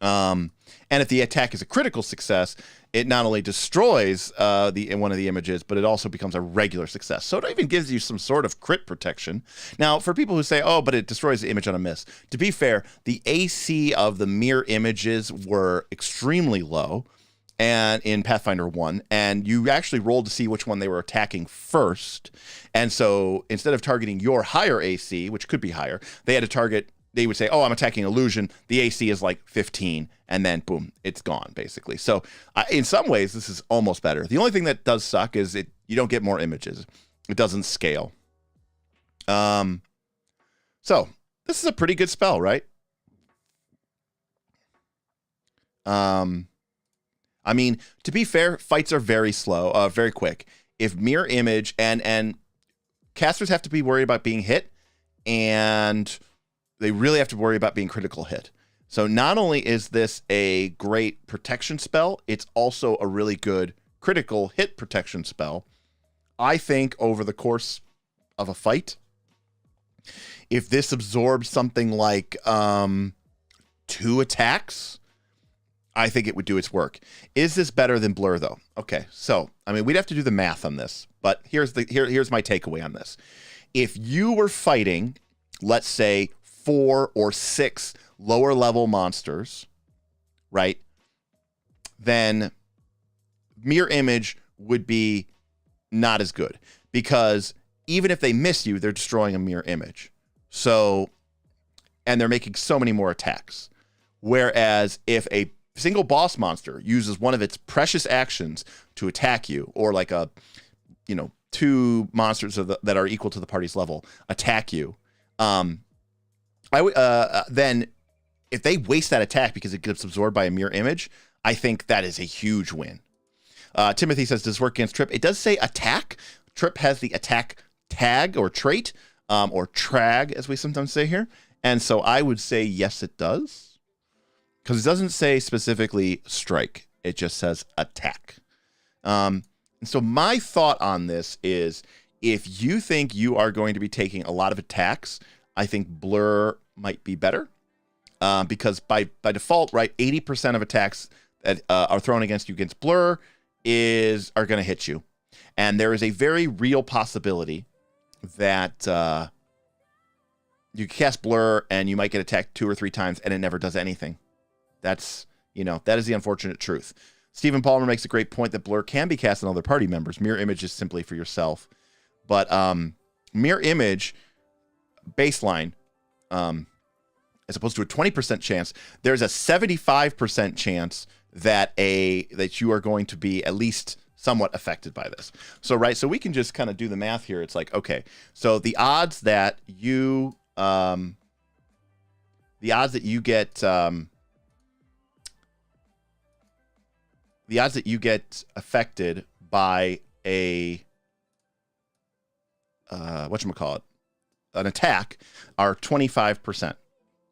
And if the attack is a critical success, it not only destroys one of the images, but it also becomes a regular success. So it even gives you some sort of crit protection. Now, for people who say, oh, but it destroys the image on a miss, to be fair, the AC of the mirror images were extremely low and in Pathfinder 1, and you actually rolled to see which one they were attacking first. And so instead of targeting your higher AC, which could be higher, they had to target, they would say, oh, I'm attacking illusion. The AC is like 15, and then boom, it's gone, basically. So in some ways, this is almost better. The only thing that does suck is you don't get more images. It doesn't scale. So this is a pretty good spell, right? I mean, to be fair, fights are very slow, very quick. If mirror image and casters have to be worried about being hit, and they really have to worry about being critical hit. So not only is this a great protection spell, it's also a really good critical hit protection spell. I think over the course of a fight, If this absorbs something like 2 attacks, I think it would do its work. Is this better than Blur, though? Okay, so, I mean, we'd have to do the math on this, but here's my takeaway on this. If you were fighting, let's say, 4 or 6 lower level monsters, right, then Mirror Image would be not as good, because even if they miss you, they're destroying a mirror image. So, and they're making so many more attacks. Whereas if a single boss monster uses one of its precious actions to attack you, or like 2 monsters that are equal to the party's level attack you, then if they waste that attack because it gets absorbed by a mirror image, I think that is a huge win. Timothy says, does this work against Trip? It does say attack. Trip has the attack tag or trait, or trag, as we sometimes say here. And so I would say, yes, it does. Because it doesn't say specifically strike. It just says attack. And so my thought on this is, if you think you are going to be taking a lot of attacks, I think Blur might be better. Because by default, right, 80% of attacks that are thrown against you against Blur are going to hit you. And there is a very real possibility that you cast Blur and you might get attacked 2 or 3 times and it never does anything. That is the unfortunate truth. Stephen Palmer makes a great point that Blur can be cast on other party members. Mirror Image is simply for yourself. But Mirror Image baseline, as opposed to a 20% chance, there's a 75% chance that you are going to be at least somewhat affected by this. So, right, so we can just kind of do the math here. It's like, okay, so the odds that you get affected by an attack are 25%,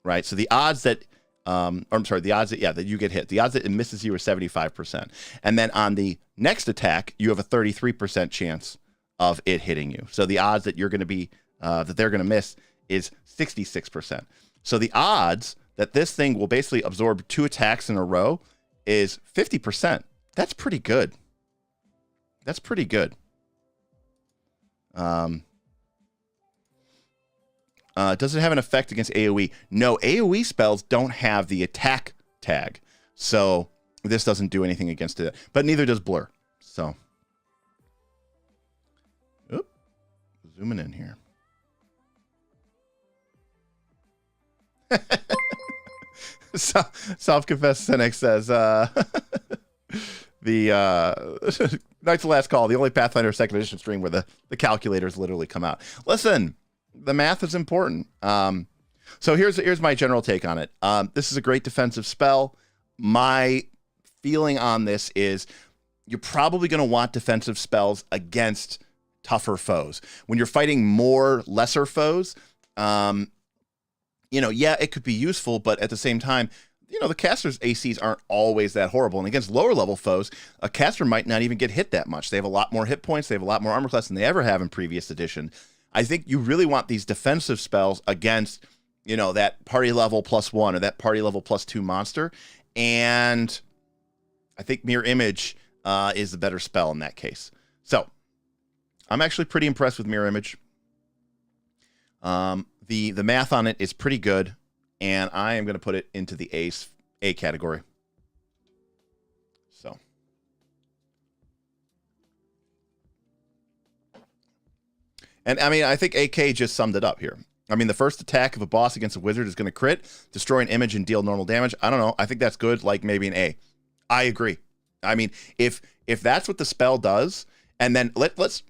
right? So the odds that that you get hit, the odds that it misses you are 75%. And then on the next attack, you have a 33% chance of it hitting you. So the odds that you're going to be, that they're going to miss is 66%. So the odds that this thing will basically absorb 2 attacks in a row is 50%. That's pretty good. Does it have an effect against AoE? No, AoE spells don't have the attack tag. So this doesn't do anything against it. But neither does Blur. So, zooming in here. Self-confessed cynic says, the Night's the Last Call, the only Pathfinder 2nd edition stream where the calculators literally come out. Listen, the math is important. So here's my general take on it. This is a great defensive spell. My feeling on this is you're probably going to want defensive spells against tougher foes. When you're fighting more lesser foes, it could be useful, but at the same time, the caster's ACs aren't always that horrible. And against lower level foes, a caster might not even get hit that much. They have a lot more hit points. They have a lot more armor class than they ever have in previous edition. I think you really want these defensive spells against, that party level +1 or that party level +2 monster. And I think Mirror Image is the better spell in that case. So I'm actually pretty impressed with Mirror Image. The math on it is pretty good. And I am going to put it into the A category. So. And I mean, I think AK just summed it up here. I mean, the first attack of a boss against a wizard is going to crit, destroy an image, and deal normal damage. I don't know. I think that's good, like maybe an A. I agree. I mean, if that's what the spell does, and then let's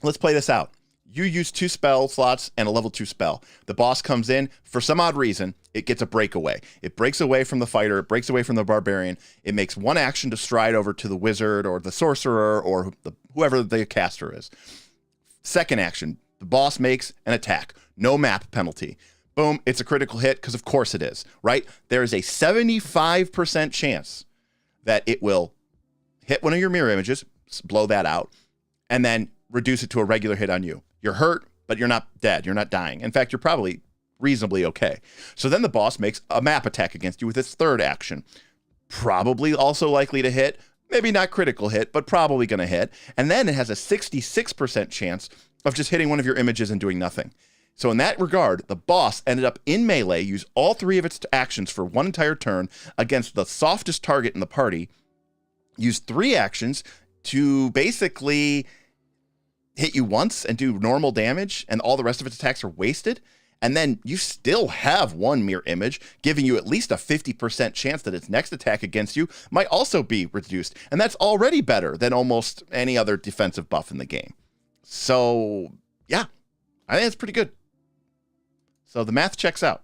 play this out. You use 2 spell slots and a level 2 spell. The boss comes in, for some odd reason, it gets a breakaway. It breaks away from the fighter, it breaks away from the barbarian. It makes one action to stride over to the wizard or the sorcerer or whoever the caster is. Second action, the boss makes an attack. No map penalty. Boom, it's a critical hit, because of course it is, right? There is a 75% chance that it will hit one of your mirror images, blow that out, and then reduce it to a regular hit on you. You're hurt, but you're not dead. You're not dying. In fact, you're probably reasonably okay. So then the boss makes a map attack against you with its third action. Probably also likely to hit. Maybe not critical hit, but probably going to hit. And then it has a 66% chance of just hitting one of your images and doing nothing. So in that regard, the boss ended up in melee, used all 3 of its actions for one entire turn against the softest target in the party, used 3 actions to basically hit you once and do normal damage, and all the rest of its attacks are wasted. And then you still have one mirror image, giving you at least a 50% chance that its next attack against you might also be reduced. And that's already better than almost any other defensive buff in the game. So, yeah, I think it's pretty good. So the math checks out.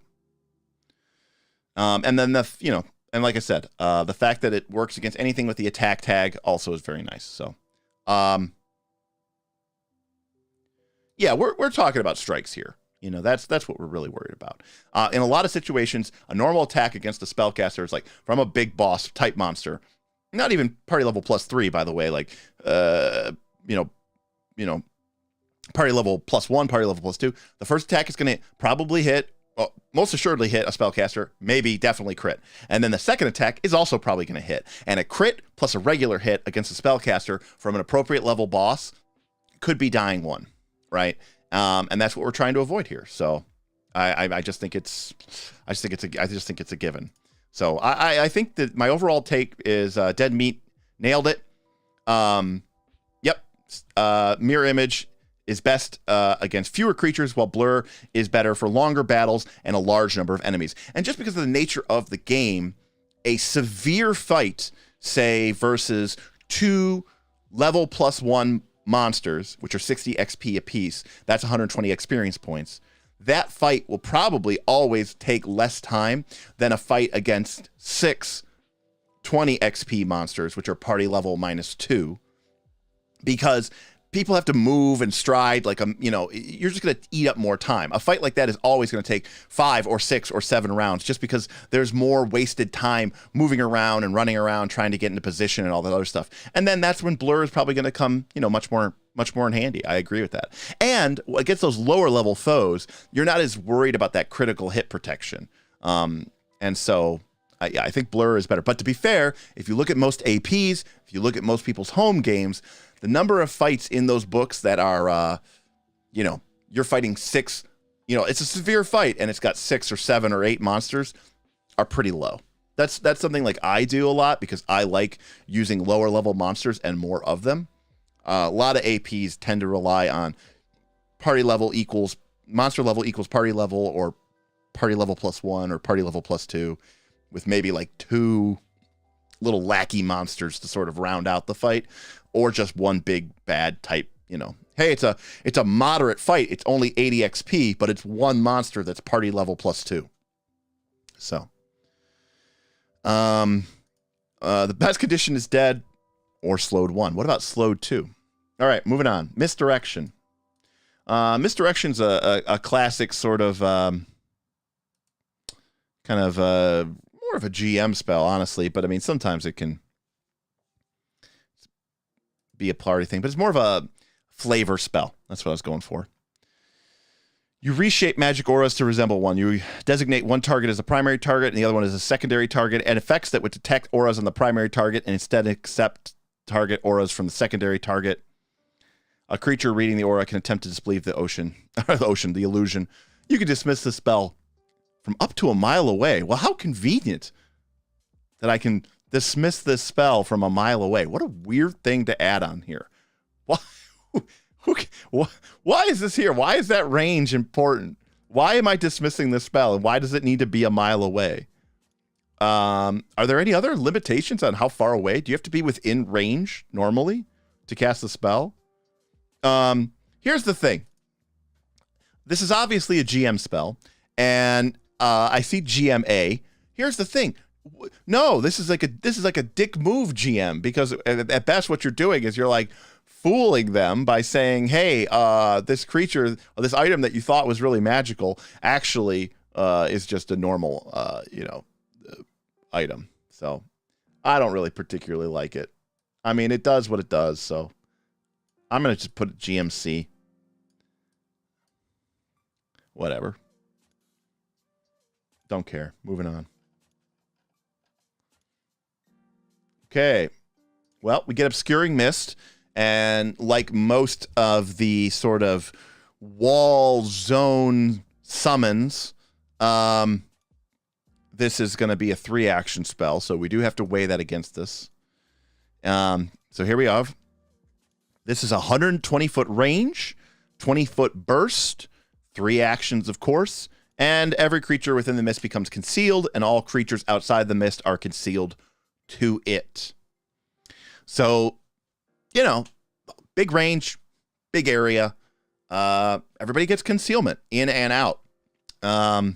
And then and like I said, the fact that it works against anything with the attack tag also is very nice. So, yeah, we're talking about strikes here. That's what we're really worried about. In a lot of situations, a normal attack against a spellcaster is like from a big boss type monster, not even party level +3, by the way, like, party level +1, party level +2. The first attack is going to probably hit, most assuredly hit a spellcaster, maybe definitely crit. And then the second attack is also probably going to hit. And a crit plus a regular hit against a spellcaster from an appropriate level boss could be dying 1, right? And that's what we're trying to avoid here. So I just think it's a given. So I think that my overall take is Dead Meat nailed it. Yep. Mirror Image is best against fewer creatures, while Blur is better for longer battles and a large number of enemies. And just because of the nature of the game, a severe fight, say, versus 2 level +1 monsters, which are 60 XP apiece, that's 120 experience points. That fight will probably always take less time than a fight against 6 20 XP monsters, which are party level -2, because people have to move and stride like you're just going to eat up more time. A fight like that is always going to take 5 or 6 or 7 rounds, just because there's more wasted time moving around and running around trying to get into position and all that other stuff. And then that's when Blur is probably going to come, much more in handy. I agree with that. And against those lower level foes, you're not as worried about that critical hit protection. And so I think Blur is better. But to be fair, if you look at most APs, if you look at most people's home games, the number of fights in those books that are, you're fighting 6, it's a severe fight and it's got 6 or 7 or 8 monsters, are pretty low. That's something like I do a lot because I like using lower level monsters and more of them. A lot of APs tend to rely on party level equals monster level equals party level, or party level +1 or party level +2, with maybe like 2 little lackey monsters to sort of round out the fight, or just one big bad type, hey, it's a moderate fight. It's only 80 XP, but it's one monster that's party level +2. So, the best condition is dead or slowed 1. What about slowed 2? All right, moving on. Misdirection. Misdirection's a classic sort of kind of more of a GM spell, honestly, but I mean, sometimes it can be a party thing, but it's more of a flavor spell. That's what I was going for. You reshape magic auras to resemble one. You designate one target as a primary target and the other one as a secondary target, and effects that would detect auras on the primary target and instead accept target auras from the secondary target. A creature reading the aura can attempt to disbelieve the illusion. You can dismiss the spell from up to a mile away. Well, how convenient that I can dismiss this spell from a mile away. What a weird thing to add on here. Why is this here? Why is that range important? Why am I dismissing this spell? And why does it need to be a mile away? Are there any other limitations on how far away? Do you have to be within range normally to cast the spell? Here's the thing. This is obviously a GM spell, and I see GMA. Here's the thing. No, this is like a dick move, GM, because at best what you're doing is you're like fooling them by saying, hey, this creature, or this item that you thought was really magical actually is just a normal item. So I don't really particularly like it. I mean, it does what it does, so I'm going to just put GMC. Whatever. Don't care. Moving on. Okay. Well, we get Obscuring Mist, and like most of the sort of wall zone summons, this is going to be a 3-action spell, so we do have to weigh that against this. So here we have. This is a 120-foot range, 20-foot burst, 3 actions, of course, and every creature within the mist becomes concealed, and all creatures outside the mist are concealed to it. So, you know, big range, big area. Everybody gets concealment in and out. That's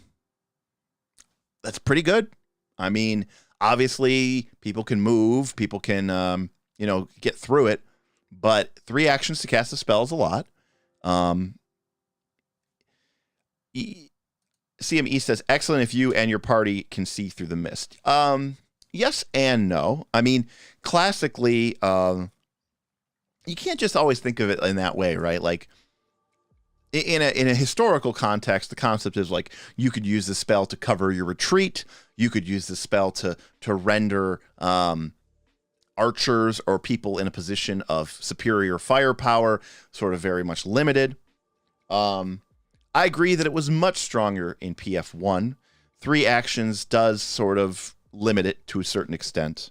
pretty good. I mean, obviously, people can move, people can, get through it, but 3 actions to cast a spell is a lot. CME says, excellent if you and your party can see through the mist. Yes and no. I mean, classically, you can't just always think of it in that way, right? Like, in a historical context, the concept is like you could use the spell to cover your retreat. You could use the spell to render archers or people in a position of superior firepower sort of very much limited. I agree that it was much stronger in PF1. 3 actions does sort of limit it to a certain extent.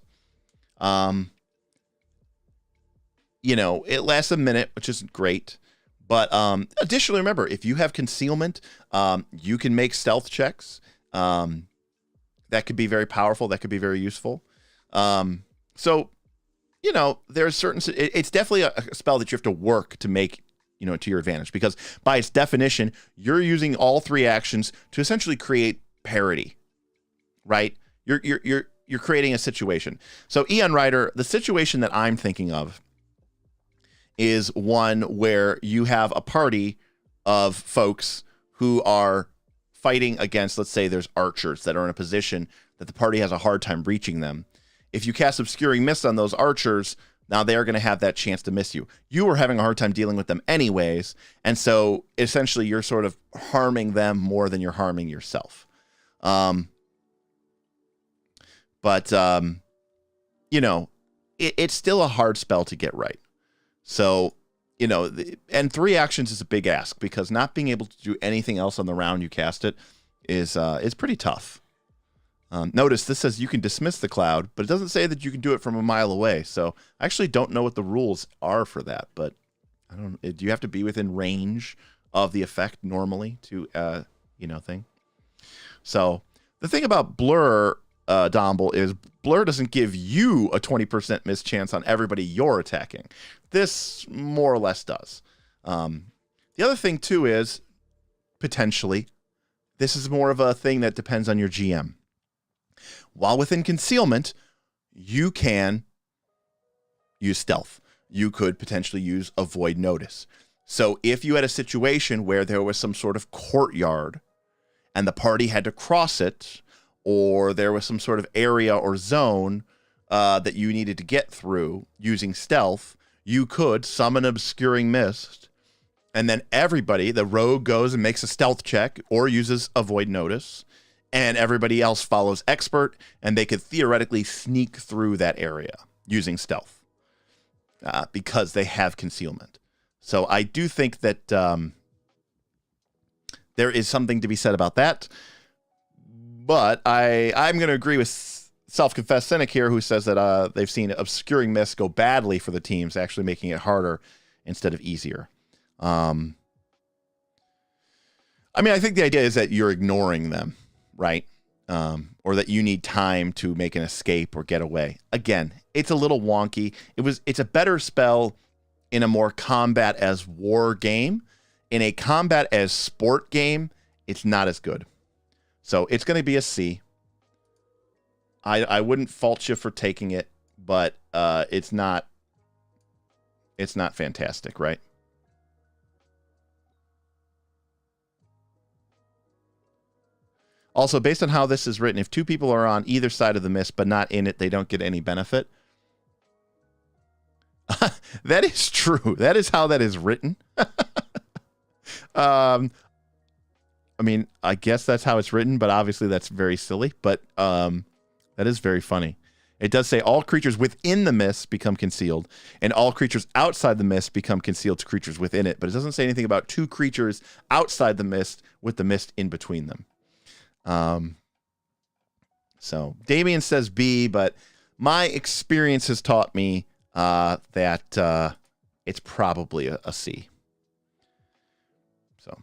It lasts a minute, which isn't great. But additionally, remember, if you have concealment, you can make stealth checks. That could be very powerful. That could be very useful. So, there's certain... It's definitely a spell that you have to work to make, to your advantage. Because by its definition, you're using all 3 actions to essentially create parity, right? You're creating a situation. So, Eon Rider, the situation that I'm thinking of is one where you have a party of folks who are fighting against, let's say there's archers that are in a position that the party has a hard time reaching them. If you cast Obscuring Mist on those archers, now they're going to have that chance to miss you. You were having a hard time dealing with them anyways, and so essentially you're sort of harming them more than you're harming yourself. It's still a hard spell to get right. So, and 3 actions is a big ask because not being able to do anything else on the round you cast it is pretty tough. Notice this says you can dismiss the cloud, but it doesn't say that you can do it from a mile away. So I actually don't know what the rules are for that, but I don't. Do you have to be within range of the effect normally to thing? So the thing about Blur, Domble, is Blur doesn't give you a 20% miss chance on everybody you're attacking. This more or less does. The other thing, too, is potentially this is more of a thing that depends on your GM. While within concealment, you can use stealth. You could potentially use avoid notice. So if you had a situation where there was some sort of courtyard and the party had to cross it, or there was some sort of area or zone that you needed to get through using stealth, you could summon Obscuring Mist, and then everybody, the rogue goes and makes a stealth check or uses avoid notice, and everybody else follows expert, and they could theoretically sneak through that area using stealth because they have concealment. So I do think that there is something to be said about that. But I'm going to agree with self-confessed cynic here, who says that they've seen Obscuring Mist go badly for the teams, actually making it harder instead of easier. I think the idea is that you're ignoring them, right? Or that you need time to make an escape or get away. Again, it's a little wonky. It's a better spell in a more combat as war game. In a combat as sport game, it's not as good. So it's going to be a C. I wouldn't fault you for taking it, but it's not fantastic, right? Also, based on how this is written, if 2 people are on either side of the mist but not in it, they don't get any benefit. That is true. That is how that is written. I mean, I guess that's how it's written, but obviously that's very silly. But that is very funny. It does say all creatures within the mist become concealed, and all creatures outside the mist become concealed to creatures within it. But it doesn't say anything about two creatures outside the mist with the mist in between them. So Damien says B, but my experience has taught me that it's probably a C. So.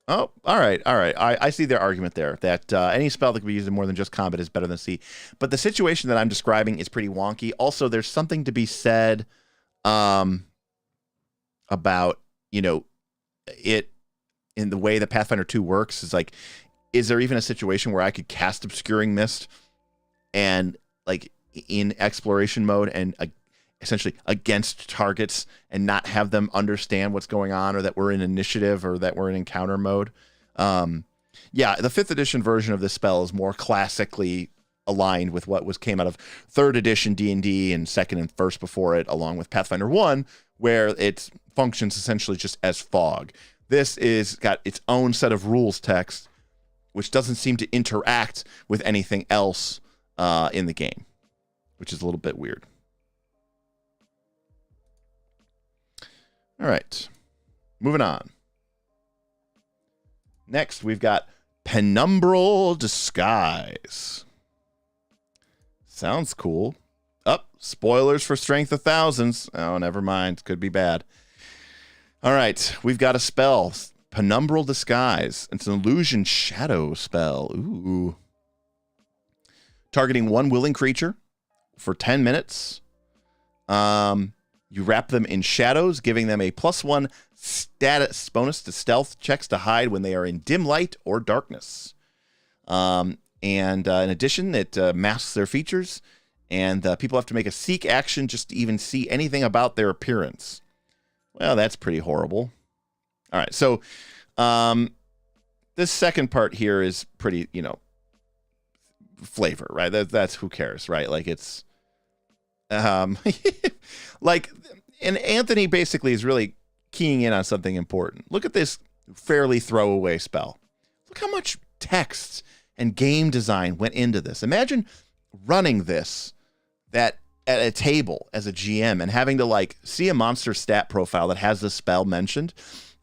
Oh, all right. I see their argument there, that any spell that can be used in more than just combat is better than C. But the situation that I'm describing is pretty wonky. Also, there's something to be said about, it in the way that Pathfinder 2 works. Is like, is there even a situation where I could cast Obscuring Mist and, like, in exploration mode and essentially against targets and not have them understand what's going on, or that we're in initiative, or that we're in encounter mode? Yeah, the 5th edition version of this spell is more classically aligned with what came out of 3rd edition D&D and 2nd and 1st before it, along with Pathfinder 1, where it functions essentially just as fog. This is got its own set of rules text, which doesn't seem to interact with anything else in the game, which is a little bit weird. All right, moving on. Next, we've got Penumbral Disguise. Sounds cool. Spoilers for Strength of Thousands. Oh, never mind. Could be bad. All right, we've got a spell, Penumbral Disguise. It's an illusion shadow spell. Ooh. Targeting one willing creature for 10 minutes. You wrap them in shadows, giving them a +1 status bonus to stealth checks to hide when they are in dim light or darkness. And in addition, it masks their features, and people have to make a seek action just to even see anything about their appearance. Well, that's pretty horrible. All right, so this second part here is pretty, flavor, right? That's who cares, right? Like, it's like, and Anthony basically is really keying in on something important. Look at this fairly throwaway spell. Look how much text and game design went into this. Imagine running this at a table as a GM and having to, like, see a monster stat profile that has the spell mentioned.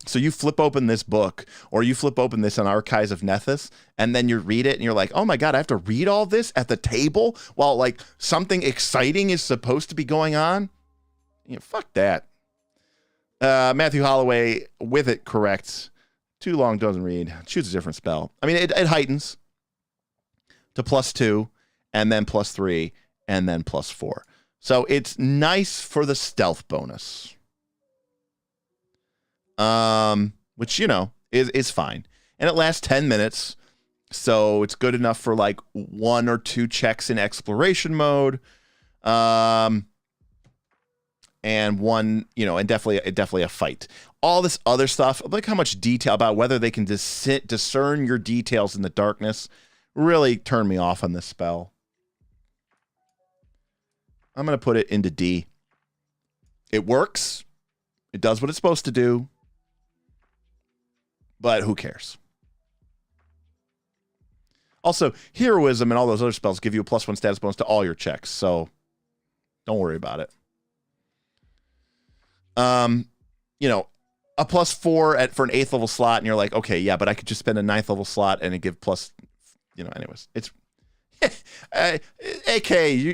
So you flip open this book, or you flip open this on Archives of Nethys, and then you read it and you're like, oh my God, I have to read all this at the table while, like, something exciting is supposed to be going on? Fuck that. Matthew Holloway, with it correct. Too long doesn't read. Choose a different spell. I mean, it heightens to +2, and then +3, and then +4. So it's nice for the stealth bonus. Which, is fine. And it lasts 10 minutes. So it's good enough for, like, 1 or 2 checks in exploration mode. And one, and definitely a fight. All this other stuff, like how much detail about whether they can discern your details in the darkness, really turned me off on this spell. I'm going to put it into D. It works. It does what it's supposed to do. But who cares? Also, heroism and all those other spells give you a +1 status bonus to all your checks, so don't worry about it. A +4 for an 8th level slot, and you're like, okay, yeah, but I could just spend a 9th level slot and it give anyways. It's AK,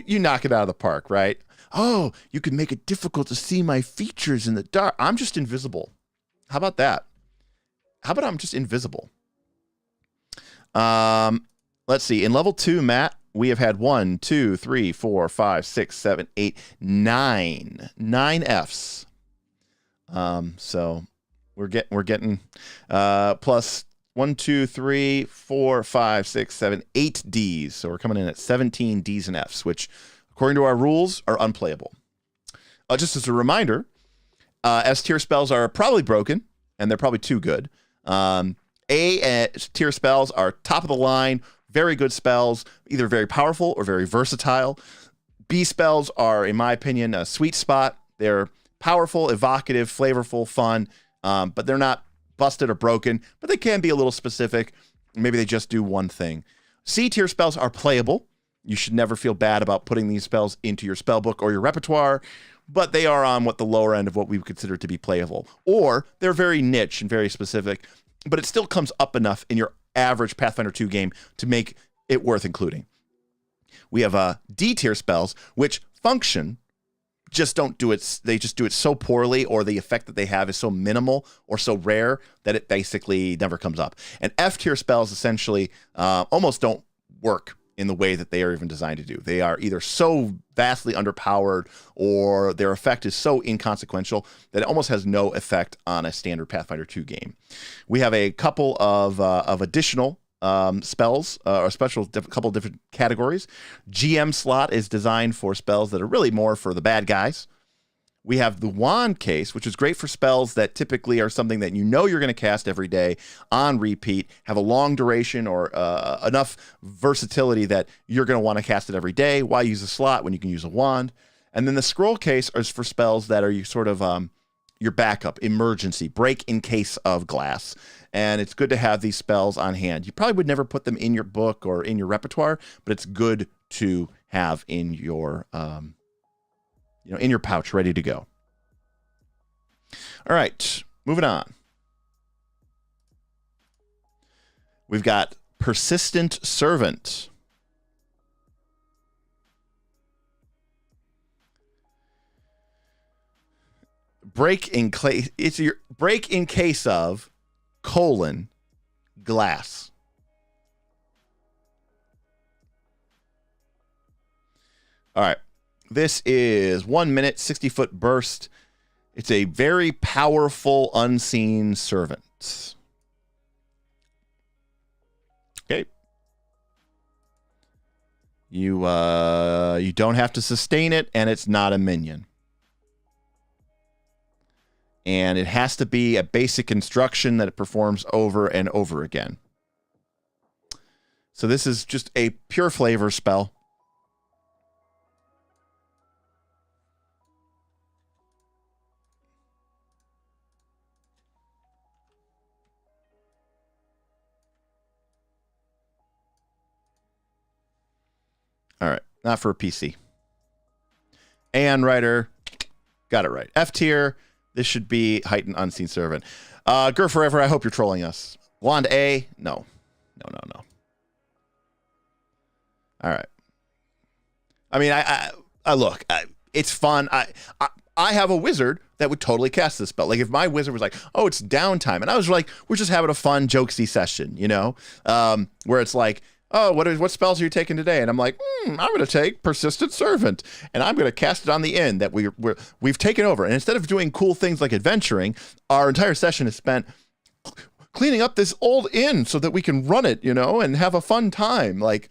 you knock it out of the park, right? Oh, you can make it difficult to see my features in the dark. I'm just invisible. How about that? How about I'm just invisible? Let's see. In level 2, Matt, we have had 1, 2, 3, 4, 5, 6, 7, 8, 9 Fs. So we're getting plus 1, 2, 3, 4, 5, 6, 7, 8 Ds. So we're coming in at 17 Ds and Fs, which, according to our rules, are unplayable. Just as a reminder, S tier spells are probably broken, and they're probably too good. A tier spells are top of the line, very good spells, either very powerful or very versatile. B spells are, in my opinion, a sweet spot. They're powerful, evocative, flavorful, fun, but they're not busted or broken, but they can be a little specific. Maybe they just do one thing. C tier spells are playable. You should never feel bad about putting these spells into your spell book or your repertoire, but they are on the lower end of what we would consider to be playable. Or they're very niche and very specific, but it still comes up enough in your average Pathfinder 2 game to make it worth including. We have D tier spells, which function, just don't do it. They just do it so poorly, or the effect that they have is so minimal or so rare that it basically never comes up. And F tier spells essentially almost don't work in the way that they are even designed to do. They are either so vastly underpowered or their effect is so inconsequential that it almost has no effect on a standard Pathfinder 2 game. We have a couple of additional spells, or couple of different categories. GM slot is designed for spells that are really more for the bad guys. We have the wand case, which is great for spells that typically are something that you know you're going to cast every day on repeat, have a long duration or enough versatility that you're going to want to cast it every day. Why use a slot when you can use a wand? And then the scroll case is for spells that are your backup, emergency, break in case of glass. And it's good to have these spells on hand. You probably would never put them in your book or in your repertoire, but it's good to have in your in your pouch, ready to go. All right, moving on. We've got Persistent Servant. It's your break in case of glass. All right. This is 1 minute, 60-foot burst. It's a very powerful unseen servant. Okay. You don't have to sustain it, and it's not a minion. And it has to be a basic instruction that it performs over and over again. So this is just a pure flavor spell. All right, not for a PC. And writer, got it right. F tier. This should be Heightened Unseen Servant. Gur Forever, I hope you're trolling us. Wand A, no. No. All right. I mean, I look, it's fun. I have a wizard that would totally cast this spell. Like if my wizard was like, oh, it's downtime. And I was like, we're just having a fun, jokesy session, where it's like, oh, what spells are you taking today? And I'm like, I'm going to take Persistent Servant, and I'm going to cast it on the end that we've taken over. And instead of doing cool things like adventuring, our entire session is spent cleaning up this old inn so that we can run it, and have a fun time. Like,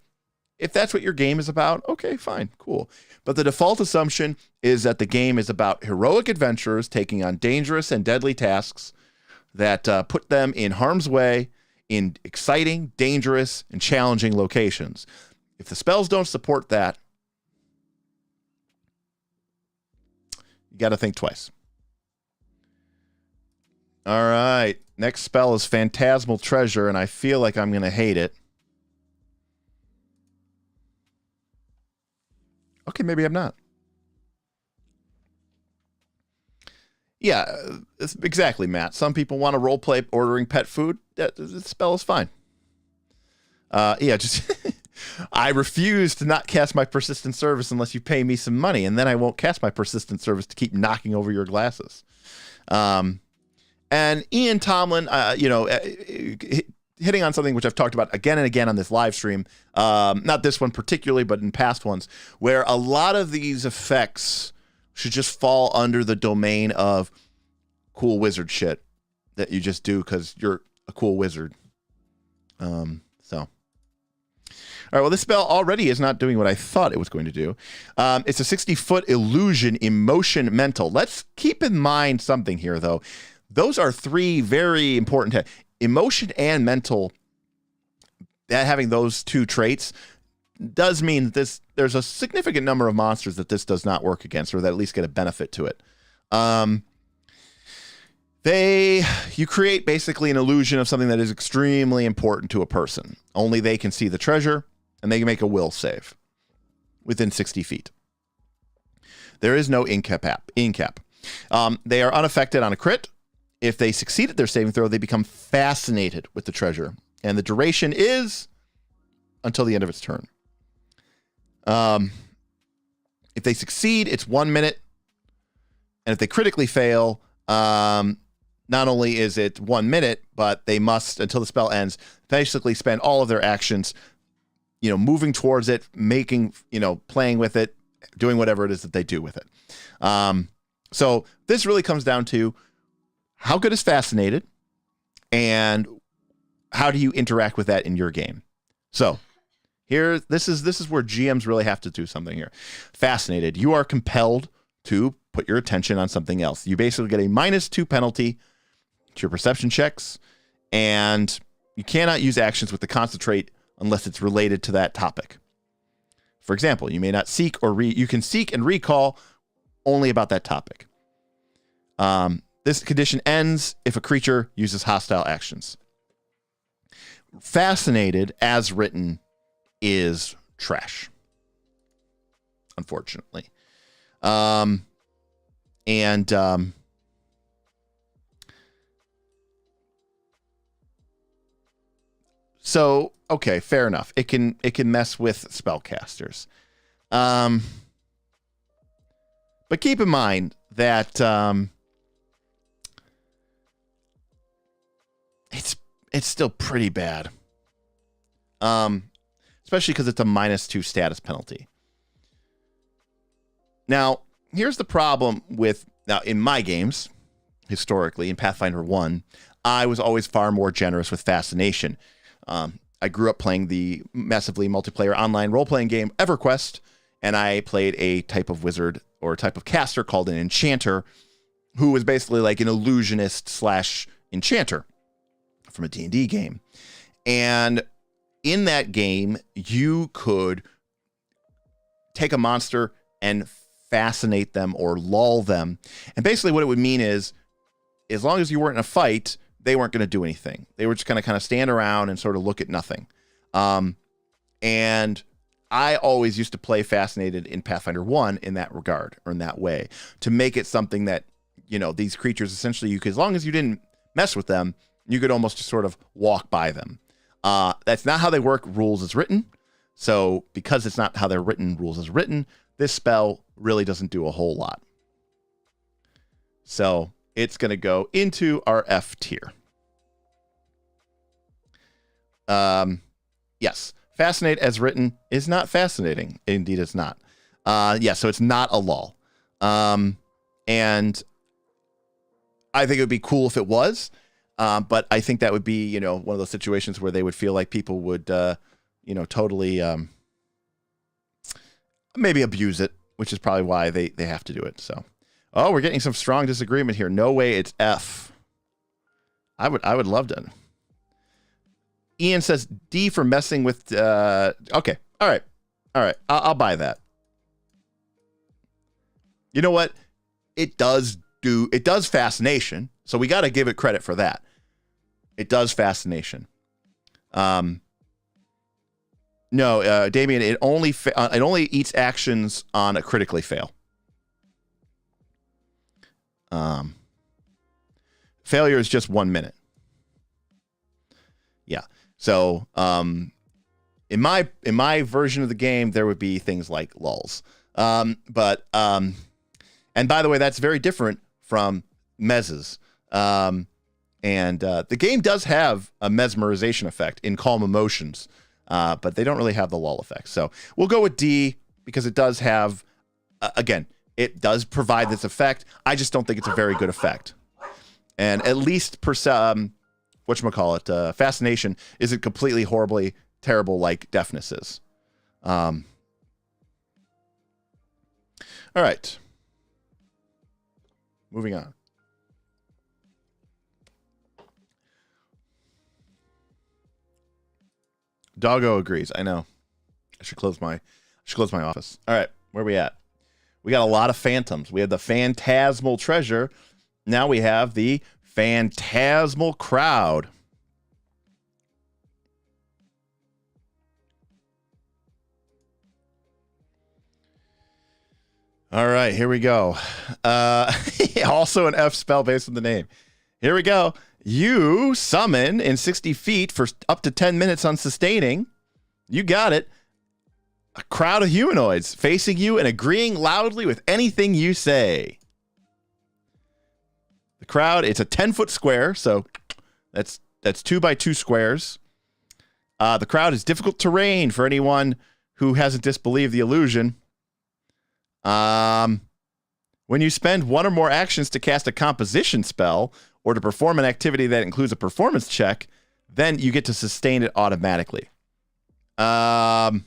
if that's what your game is about, okay, fine, cool. But the default assumption is that the game is about heroic adventurers taking on dangerous and deadly tasks that put them in harm's way, in exciting, dangerous, and challenging locations. If the spells don't support that, you got to think twice. All right. Next spell is Phantasmal Treasure, and I feel like I'm going to hate it. Okay, maybe I'm not. Yeah, exactly, Matt. Some people want to roleplay ordering pet food. The spell is fine. Just I refuse to not cast my Persistent Service unless you pay me some money, and then I won't cast my Persistent Service to keep knocking over your glasses. And Ian Tomlin, hitting on something which I've talked about again and again on this live stream, not this one particularly, but in past ones, where a lot of these effects should just fall under the domain of cool wizard shit that you just do because you're a cool wizard. All right, well, this spell already is not doing what I thought it was going to do. It's a 60-foot illusion, emotion, mental. Let's keep in mind something here, though. Those are three very important emotion and mental. That having those two traits does mean that there's a significant number of monsters that this does not work against, or that at least get a benefit to it. You create basically an illusion of something that is extremely important to a person. Only they can see the treasure, and they can make a will save within 60 feet. There is no in-cap. They are unaffected on a crit. If they succeed at their saving throw, they become fascinated with the treasure, and the duration is until the end of its turn. If they succeed, it's 1 minute, and if they critically fail, not only is it 1 minute, but they must, until the spell ends, basically spend all of their actions, moving towards it, making, playing with it, doing whatever it is that they do with it. So this really comes down to how good is Fascinated, and how do you interact with that in your game? So this is where GMs really have to do something here. Fascinated, you are compelled to put your attention on something else. You basically get a -2 penalty to your perception checks, and you cannot use actions with the concentrate unless it's related to that topic. For example, you may not seek you can seek and recall only about that topic. This condition ends if a creature uses hostile actions. Fascinated, as written, is trash, unfortunately. So, okay, fair enough. It can mess with spellcasters. But keep in mind that it's still pretty bad. Especially because it's a -2 status penalty. Now, here's the problem in my games, historically, in Pathfinder 1, I was always far more generous with Fascination. I grew up playing the massively multiplayer online role-playing game EverQuest, and I played a type of wizard or a type of caster called an enchanter, who was basically like an illusionist / enchanter from a D&D game. And in that game, you could take a monster and fascinate them or lull them. And basically what it would mean is, as long as you weren't in a fight, they weren't going to do anything. They were just going to kind of stand around and sort of look at nothing. And I always used to play Fascinated in Pathfinder 1 in that regard, or in that way, to make it something that, these creatures, essentially, as long as you didn't mess with them, you could almost just sort of walk by them. That's not how they work, rules as written. So because it's not how they're written, rules as written, this spell really doesn't do a whole lot. So it's going to go into our F tier. Yes, Fascinate as written is not fascinating. Indeed, it's not. So it's not a lull. And I think it would be cool if it was. But I think that would be, one of those situations where they would feel like people would, totally maybe abuse it, which is probably why they have to do it. So, we're getting some strong disagreement here. No way, it's F. I would love to. Ian says D for messing with. Okay, all right. I'll buy that. You know what? It does fascination, so we got to give it credit for that. It does fascination. No, Damien, it only eats actions on a critically fail. Failure is just 1 minute. Yeah. So, in my version of the game, there would be things like lulls. And by the way, that's very different from Mez's. And the game does have a mesmerization effect in calm emotions, but they don't really have the lull effect. So we'll go with D because it does have, again, it does provide this effect. I just don't think it's a very good effect. And at least fascination isn't completely horribly terrible like deafness is. All right. Moving on. Doggo agrees. I know. I should close my office. All right, where are we at? We got a lot of phantoms. We have the Phantasmal treasure. Now we have the Phantasmal Crowd. All right, here we go. Also an F spell based on the name. Here we go. You summon in 60 feet for up to 10 minutes on sustaining. You got it. A crowd of humanoids facing you and agreeing loudly with anything you say. The crowd, it's a 10-foot square, so that's 2 by 2 squares. The crowd is difficult terrain for anyone who hasn't disbelieved the illusion. When you spend one or more actions to cast a composition spell or to perform an activity that includes a performance check, then you get to sustain it automatically. This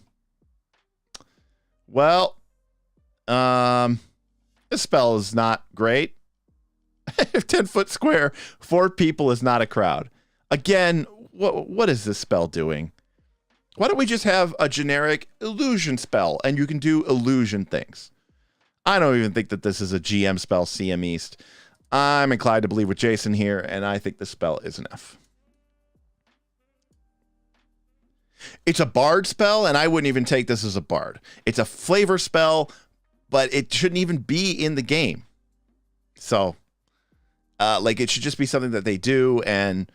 spell is not great. 10-foot square, 4 people is not a crowd. Again, what is this spell doing? Why don't we just have a generic illusion spell and you can do illusion things? I don't even think that this is a GM spell, CM East. I'm inclined to believe with Jason here, and I think the spell is an F. It's a bard spell, and I wouldn't even take this as a bard. It's a flavor spell, but it shouldn't even be in the game. So, it should just be something that they do, and,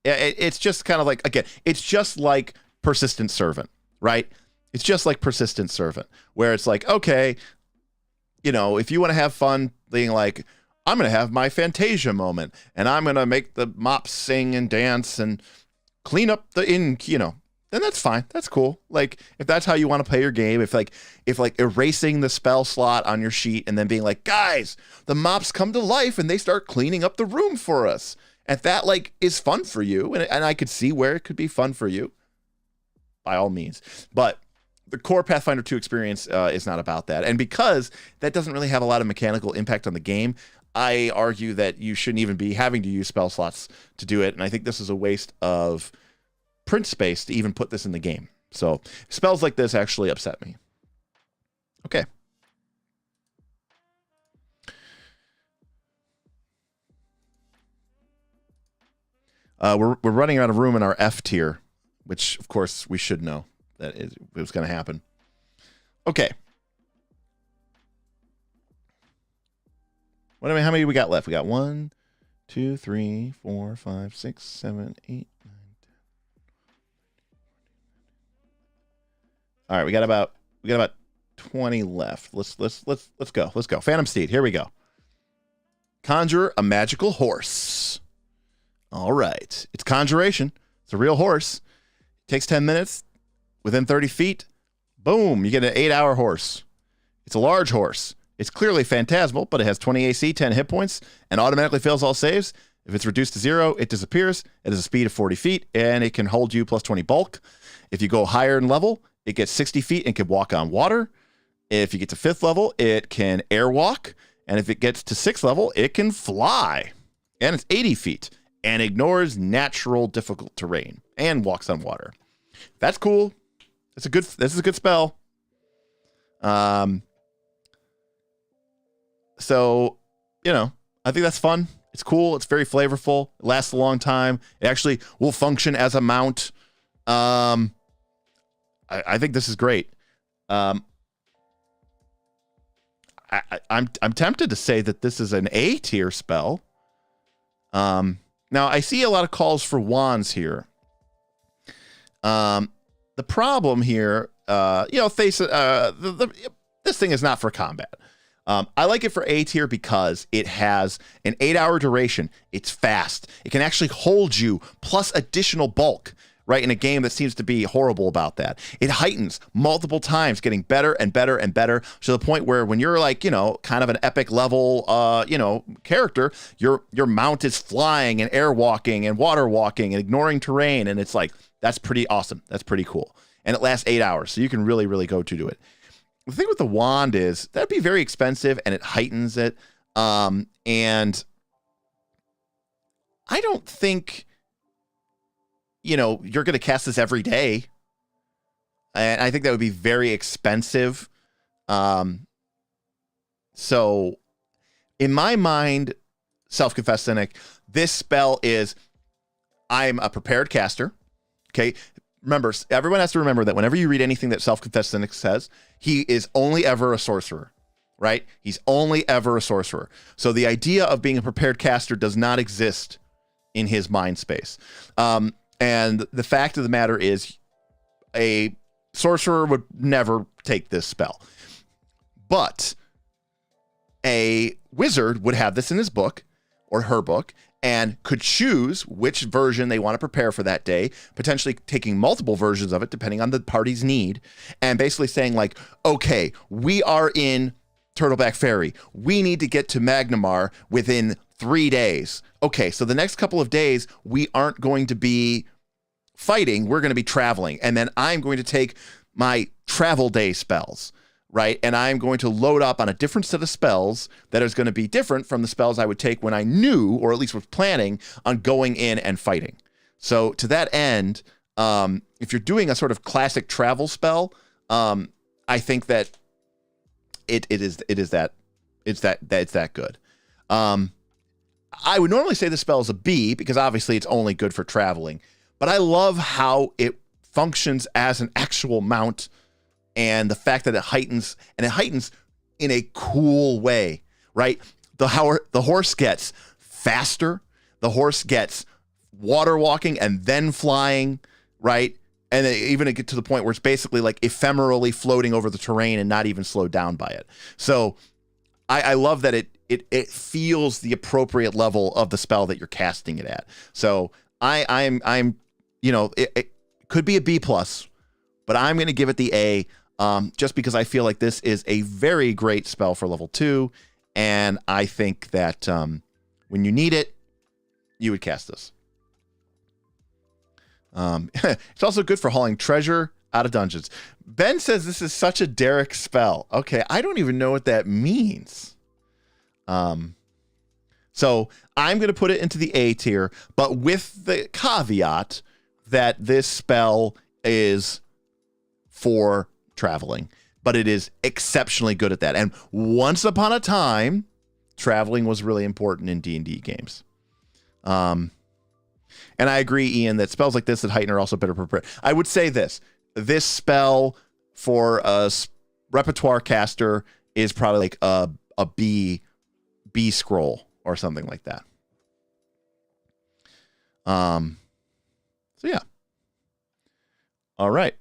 it's just kind of like, again, it's just like Persistent Servant, right? It's just like Persistent Servant, where it's like, okay, if you want to have fun being like, I'm going to have my Fantasia moment, and I'm going to make the mops sing and dance and clean up the then that's fine. That's cool. Like, if that's how you want to play your game, if erasing the spell slot on your sheet and then being like, guys, the mops come to life and they start cleaning up the room for us. If that is fun for you, and I could see where it could be fun for you, by all means. But the core Pathfinder 2 experience is not about that. And because that doesn't really have a lot of mechanical impact on the game, I argue that you shouldn't even be having to use spell slots to do it. And I think this is a waste of print space to even put this in the game. So spells like this actually upset me. Okay. We're running out of room in our F tier, which of course we should know. That it was going to happen. Okay. How many we got left? We got 1, 2, 3, 4, 5, 6, 7, 8, 9, 10. All right, we got about 20 left. Let's go. Let's go. Phantom Steed. Here we go. Conjure a magical horse. All right. It's conjuration. It's a real horse. It takes 10 minutes. Within 30 feet, boom, you get an 8-hour horse. It's a large horse. It's clearly phantasmal, but it has 20 AC, 10 hit points, and automatically fails all saves. If it's reduced to 0, it disappears. It has a speed of 40 feet, and it can hold you plus 20 bulk. If you go higher in level, it gets 60 feet and can walk on water. If you get to 5th level, it can airwalk. And if it gets to 6th level, it can fly. And it's 80 feet and ignores natural difficult terrain and walks on water. That's cool. This is a good spell. So, I think that's fun. It's cool. It's very flavorful. It lasts a long time. It actually will function as a mount. I think this is great. I'm tempted to say that this is an A tier spell. Now I see a lot of calls for wands here. The problem here, this thing is not for combat. I like it for A tier because it has an 8-hour duration. It's fast. It can actually hold you plus additional bulk, right? In a game that seems to be horrible about that. It heightens multiple times, getting better and better and better to the point where when you're kind of an epic level, character, your mount is flying and air walking and water walking and ignoring terrain. And it's like, that's pretty awesome. That's pretty cool. And it lasts 8 hours. So you can really, really go to it. The thing with the wand is that'd be very expensive and it heightens it. And I don't think, you're going to cast this every day. And I think that would be very expensive. So in my mind, self-confessed cynic. This spell is, I'm a prepared caster. Okay. Remember, everyone has to remember that whenever you read anything that self-confessed cynic says, he is only ever a sorcerer, right? He's only ever a sorcerer. So the idea of being a prepared caster does not exist in his mind space. And the fact of the matter is, a sorcerer would never take this spell. But a wizard would have this in his book or her book and could choose which version they want to prepare for that day, potentially taking multiple versions of it depending on the party's need, and basically saying like, okay, we are in Turtleback Ferry. We need to get to Magnamar within 3 days. Okay, so the next couple of days, we aren't going to be fighting. We're going to be traveling. And then I'm going to take my travel day spells, right? And I'm going to load up on a different set of spells that is going to be different from the spells I would take when I knew, or at least was planning on going in and fighting. So to that end, if you're doing a sort of classic travel spell, I think that it's that good. I would normally say the spell is a B because obviously it's only good for traveling, but I love how it functions as an actual mount and the fact that it heightens in a cool way, right? The horse gets faster. The horse gets water walking and then flying, right? And even it get to the point where it's basically like ephemerally floating over the terrain and not even slowed down by it. So I love that it feels the appropriate level of the spell that you're casting it at. So I'm it could be a B plus, but I'm going to give it the A, just because I feel like this is a very great spell for level 2, and I think that when you need it, you would cast this. It's also good for hauling treasure out of dungeons. Ben says this is such a Derek spell. Okay, I don't even know what that means. So I'm going to put it into the A tier, but with the caveat that this spell is for traveling, but it is exceptionally good at that. And once upon a time, traveling was really important in D&D games. And I agree, Ian, that spells like this that heighten are also better prepared. I would say this spell for a repertoire caster is probably like a B scroll or something like that. So yeah. All right.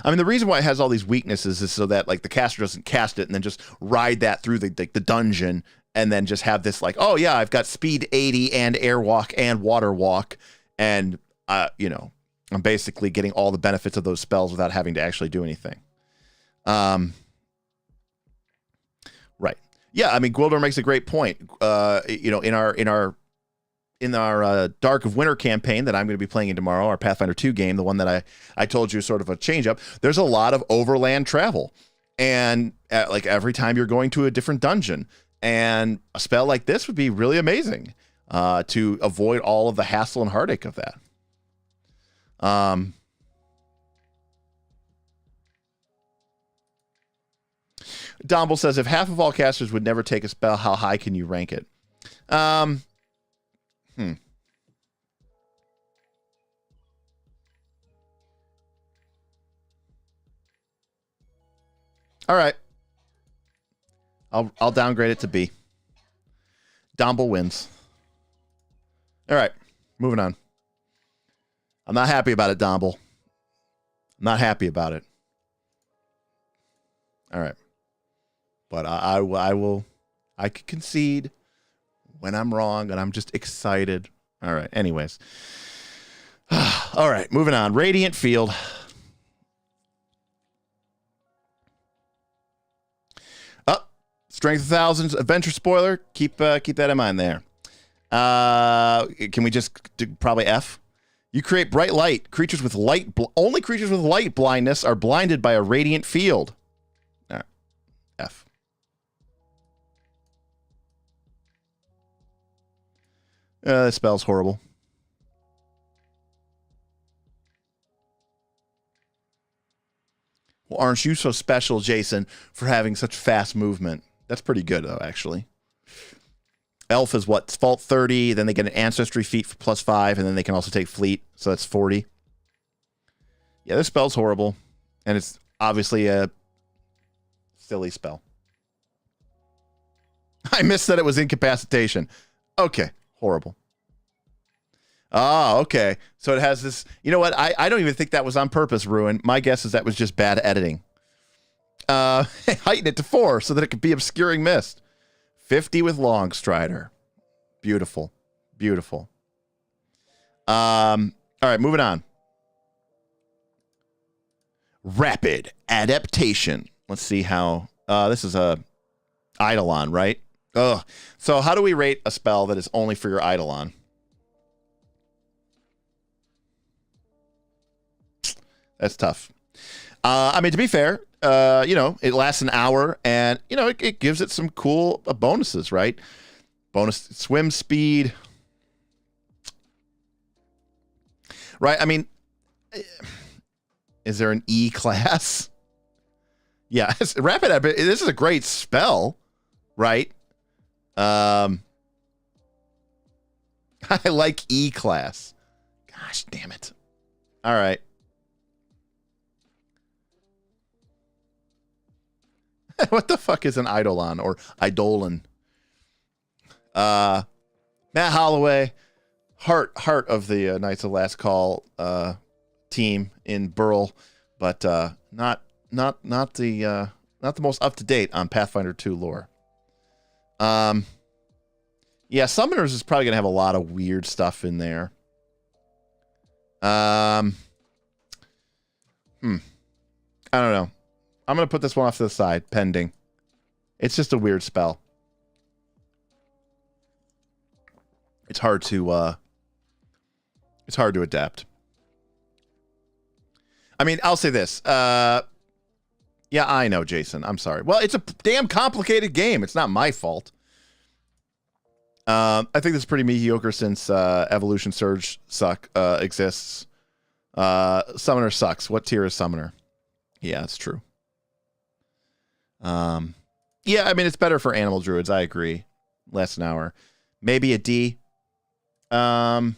I mean, the reason why it has all these weaknesses is so that like the caster doesn't cast it and then just ride that through the dungeon and then just have this like, oh yeah, I've got speed 80 and airwalk and water walk. And, I'm basically getting all the benefits of those spells without having to actually do anything. Right. Yeah. I mean, Gwildor makes a great point. In our Dark of Winter campaign that I'm going to be playing in tomorrow, our Pathfinder 2 game, the one that I told you sort of a change up, there's a lot of overland travel. And like every time you're going to a different dungeon, and a spell like this would be really amazing to avoid all of the hassle and heartache of that. Domble says, if half of all casters would never take a spell, how high can you rank it? All right. I'll downgrade it to B. Domble wins. All right. Moving on. I'm not happy about it, Domble. I'm not happy about it. All right. But I can concede when I'm wrong, and I'm just excited. All right. Anyways. All right. Moving on. Radiant Field. Strength of Thousands, adventure spoiler. Keep that in mind there. Can we just do probably F? You create bright light. Only creatures with light blindness are blinded by a radiant field. All right. F. This spell's horrible. Well, aren't you so special, Jason, for having such fast movement? That's pretty good, though, actually. Elf is what? Fault 30, then they get an Ancestry feat for +5, and then they can also take Fleet, so that's 40. Yeah, this spell's horrible, and it's obviously a silly spell. I missed that it was incapacitation. Okay, horrible. Oh, okay. So it has this... You know what? I don't even think that was on purpose, Ruin. My guess is that was just bad editing. Heighten it to 4 so that it could be Obscuring Mist. 50 with Longstrider. Beautiful. Beautiful. All right, moving on. Rapid Adaptation. Let's see how... this is a Eidolon, right? Ugh. So how do we rate a spell that is only for your Eidolon? That's tough. I mean, to be fair, you know, it lasts an hour, and, you know, it gives it some cool bonuses, right? Bonus swim speed. Right, I mean, is there an E class? Yeah, Rapid, this is a great spell, right? I like E class. Gosh, damn it. All right. What the fuck is an Eidolon or Eidolon? Matt Holloway, heart of the Knights of Last Call team in Burl, but not the most up to date on Pathfinder 2 lore. Yeah, Summoners is probably gonna have a lot of weird stuff in there. I don't know. I'm going to put this one off to the side, pending. It's just a weird spell. It's hard to adapt. I mean, I'll say this. Yeah, I know, Jason. I'm sorry. Well, it's a damn complicated game. It's not my fault. I think this is pretty mediocre since Evolution Surge exists. Summoner sucks. What tier is Summoner? Yeah, that's true. Yeah, I mean, it's better for animal druids. I agree. Less an hour. Maybe a D. All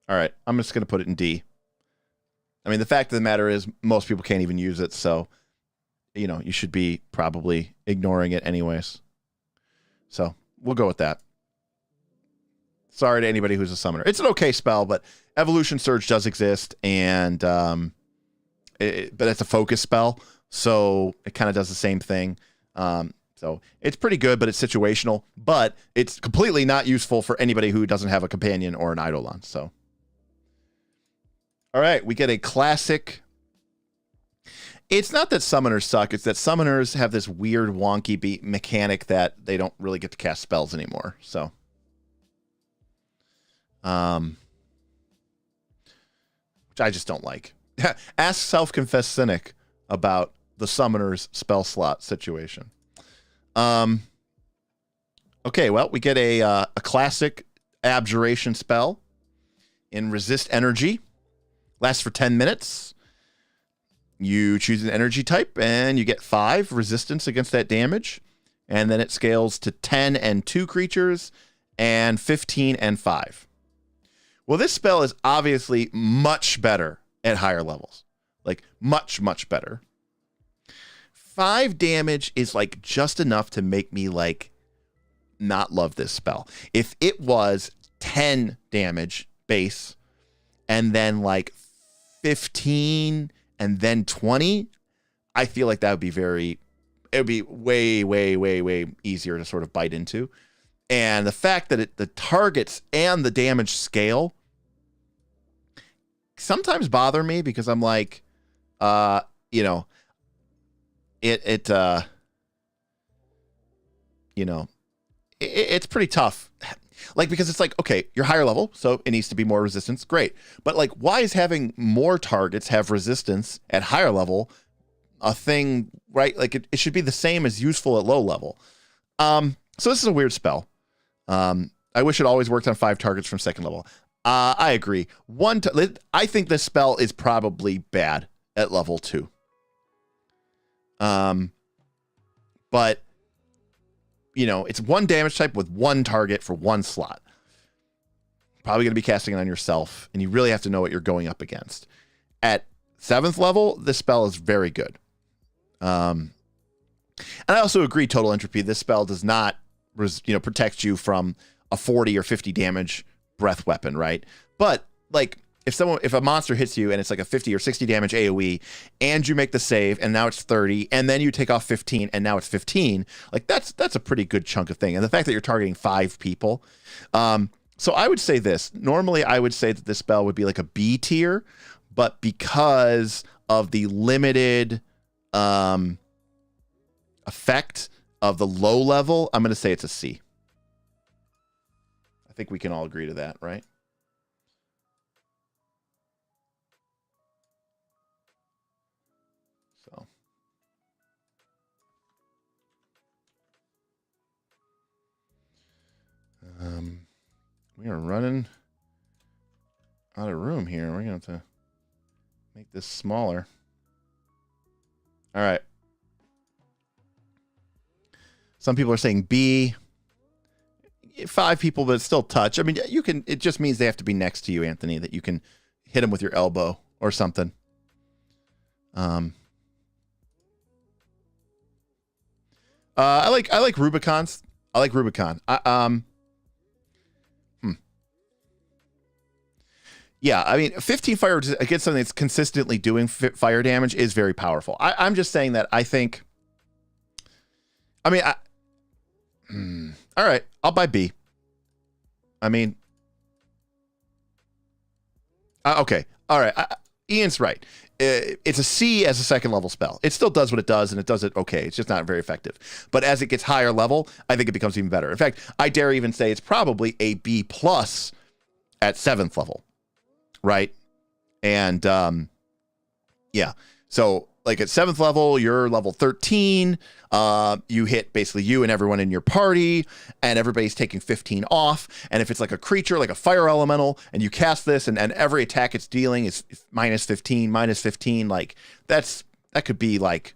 right. I'm just going to put it in D. I mean, the fact of the matter is most people can't even use it. So, you know, you should be probably ignoring it anyways. So we'll go with that. Sorry to anybody who's a summoner. It's an okay spell, but Evolution Surge does exist, and but it's a focus spell. So it kind of does the same thing. So it's pretty good, but it's situational. But it's completely not useful for anybody who doesn't have a companion or an Eidolon. So, all right, we get a classic. It's not that summoners suck. It's that summoners have this weird wonky mechanic that they don't really get to cast spells anymore. So, which I just don't like. Ask Self-Confessed Cynic about the summoner's spell slot situation. Okay, well, we get a classic abjuration spell in Resist Energy. Lasts for 10 minutes. You choose an energy type, and you get 5 resistance against that damage. And then it scales to 10 and 2 creatures, and 15 and 5. Well, this spell is obviously much better at higher levels. Like, much, much better. 5 damage is like just enough to make me like not love this spell. If it was 10 damage base and then like 15 and then 20, I feel like that would be it would be way, way, way, way easier to sort of bite into. And the fact that the targets and the damage scale sometimes bother me because I'm like, you know, it's pretty tough. Like, because it's like, okay, you're higher level, so it needs to be more resistance. Great. But like, why is having more targets have resistance at higher level a thing, right? Like it should be the same as useful at low level. So this is a weird spell. I wish it always worked on 5 targets from second level. I agree. I think this spell is probably bad at level 2. But you know, it's one damage type with one target for one slot. Probably going to be casting it on yourself, and you really have to know what you're going up against. At 7th level, this spell is very good. And I also agree, Total Entropy, this spell does not, protect you from a 40 or 50 damage breath weapon, right? But like if a monster hits you and it's like a 50 or 60 damage AoE and you make the save and now it's 30 and then you take off 15 and now it's 15, like that's a pretty good chunk of thing. And the fact that you're targeting 5 people. So I would say this. Normally I would say that this spell would be like a B tier, but because of the limited effect of the low level, I'm going to say it's a C. I think we can all agree to that, right? So. We are running out of room here. We're going to have to make this smaller. All right. Some people are saying B. 5 people, but it's still touch. I mean, you can. It just means they have to be next to you, Anthony. That you can hit them with your elbow or something. I like Rubicons. I like Rubicon. Yeah, I mean, 15 fire against something that's consistently doing fire damage is very powerful. I'm just saying that I think. I mean, all right, I'll buy B. I mean, okay, all right. Ian's right. It's a C as a 2nd level spell. It still does what it does, and it does it okay. It's just not very effective. But as it gets higher level, I think it becomes even better. In fact, I dare even say it's probably a B plus at 7th level, right? And yeah, so like at 7th level, you're level 13. You hit basically you and everyone in your party, and everybody's taking 15 off. And if it's like a creature, like a fire elemental, and you cast this, and every attack it's dealing is minus 15, like that could be like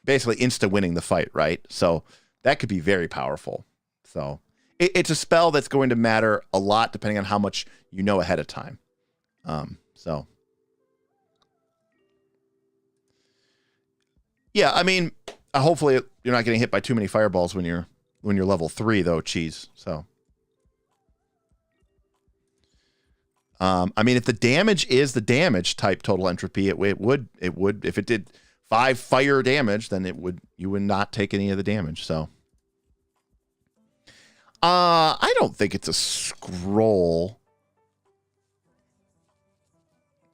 basically insta winning the fight, right? So that could be very powerful. So it's a spell that's going to matter a lot depending on how much you know ahead of time. So. Yeah, I mean, hopefully you're not getting hit by too many fireballs when you're level 3, though. Cheese. So, I mean, if the damage is the damage type Total Entropy, it would if it did 5 fire damage, then you would not take any of the damage. So, I don't think it's a scroll.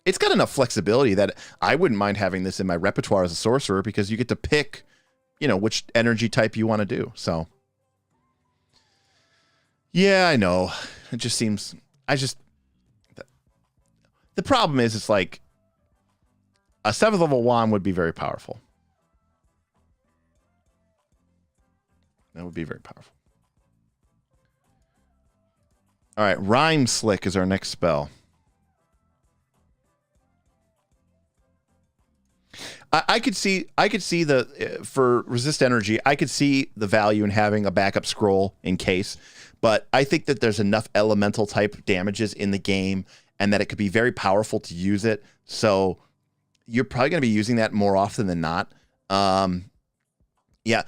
It's got enough flexibility that I wouldn't mind having this in my repertoire as a sorcerer because you get to pick, which energy type you want to do. So, yeah, I know. It just seems, the problem is it's like a 7th level wand would be very powerful. That would be very powerful. All right, Rhyme Slick is our next spell. I could see the for resist energy. I could see the value in having a backup scroll in case, but I think that there's enough elemental type damages in the game, and that it could be very powerful to use it. So you're probably going to be using that more often than not. Yeah,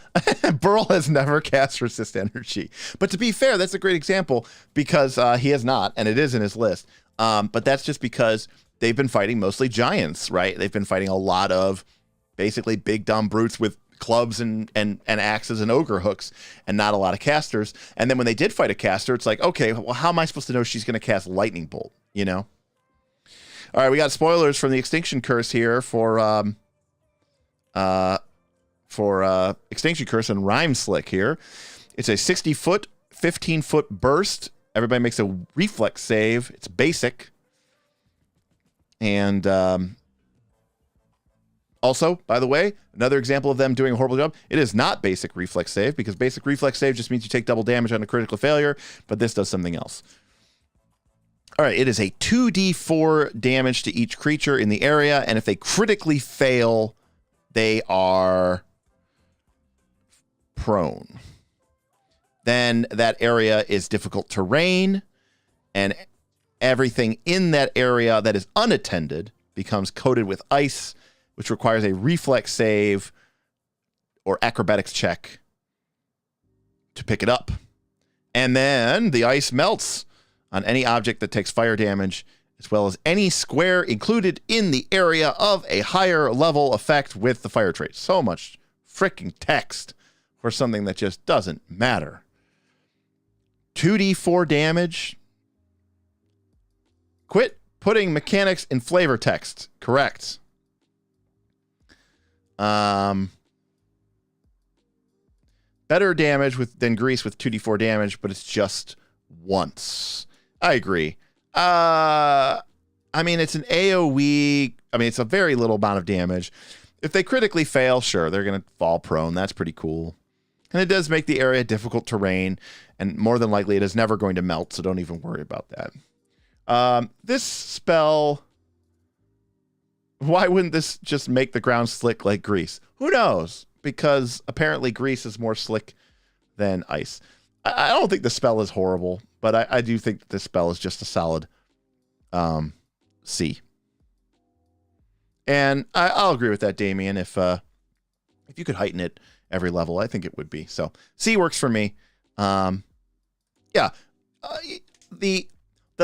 Burl has never cast resist energy, but to be fair, that's a great example because he has not, and it is in his list. But that's just because they've been fighting mostly giants, right? They've been fighting a lot of basically big dumb brutes with clubs and axes and ogre hooks and not a lot of casters. And then when they did fight a caster, it's like, okay, well, how am I supposed to know she's going to cast lightning bolt, All right, we got spoilers from the Extinction Curse here for Extinction Curse and Rhyme Slick here. It's a 60-foot, 15-foot burst. Everybody makes a reflex save. It's basic. And also, by the way, another example of them doing a horrible job. It is not basic reflex save because basic reflex save just means you take double damage on a critical failure, but this does something else. All right, it is a 2d4 damage to each creature in the area, and if they critically fail, they are prone. Then that area is difficult terrain, and everything in that area that is unattended becomes coated with ice, which requires a reflex save or acrobatics check to pick it up. And then the ice melts on any object that takes fire damage, as well as any square included in the area of a higher level effect with the fire trait. So much freaking text for something that just doesn't matter. 2d4 damage. Quit putting mechanics in flavor text. Correct. Better damage than grease with 2d4 damage, but it's just once. I agree. I mean, it's an AoE. I mean, it's a very little amount of damage. If they critically fail, sure, they're going to fall prone. That's pretty cool. And it does make the area difficult terrain, and more than likely it is never going to melt, so don't even worry about that. This spell, why wouldn't this just make the ground slick like grease? Who knows? Because apparently grease is more slick than ice. I don't think the spell is horrible, but I do think that this spell is just a solid C. And I'll agree with that, Damien. If you could heighten it every level, I think it would be. So C works for me. Yeah. The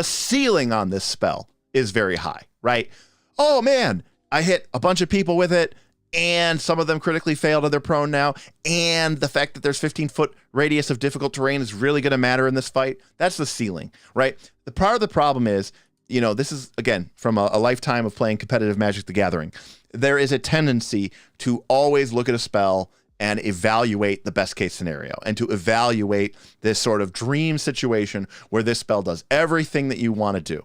ceiling on this spell is very high, right? Oh man, I hit a bunch of people with it, and some of them critically failed and they're prone now. And the fact that there's 15-foot radius of difficult terrain is really going to matter in this fight. That's the ceiling, right? The part of the problem is, you know, this is, again, from a lifetime of playing competitive Magic the Gathering. There is a tendency to always look at a spell and evaluate the best case scenario, and to evaluate this sort of dream situation where this spell does everything that you want to do.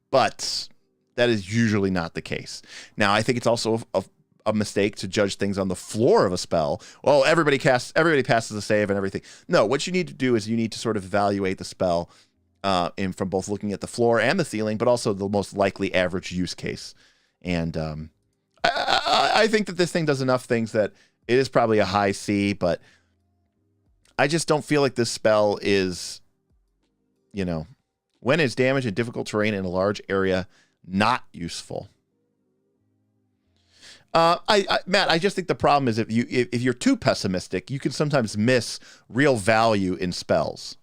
But that is usually not the case. Now, I think it's also a mistake to judge things on the floor of a spell. Well, everybody passes a save and everything. No, what you need to do is you need to sort of evaluate the spell from both looking at the floor and the ceiling, but also the most likely average use case. And I think that this thing does enough things that it is probably a high C, but I just don't feel like this spell is, you know, when is damage in difficult terrain in a large area not useful? Matt, I just think the problem is if you're too pessimistic, you can sometimes miss real value in spells.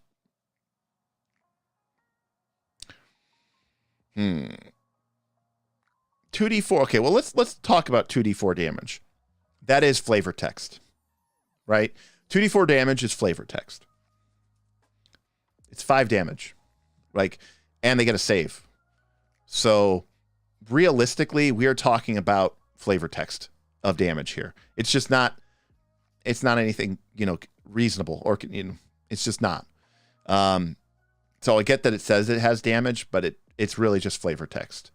2d4. Okay, well let's talk about 2d4 damage. That is flavor text, right? 2d4 damage is flavor text. It's 5 damage, like, and they get a save. So realistically, we are talking about flavor text of damage here. It's just not. It's not anything, you know, reasonable, or, you know, it's just not. So I get that it says it has damage, but it's really just flavor text.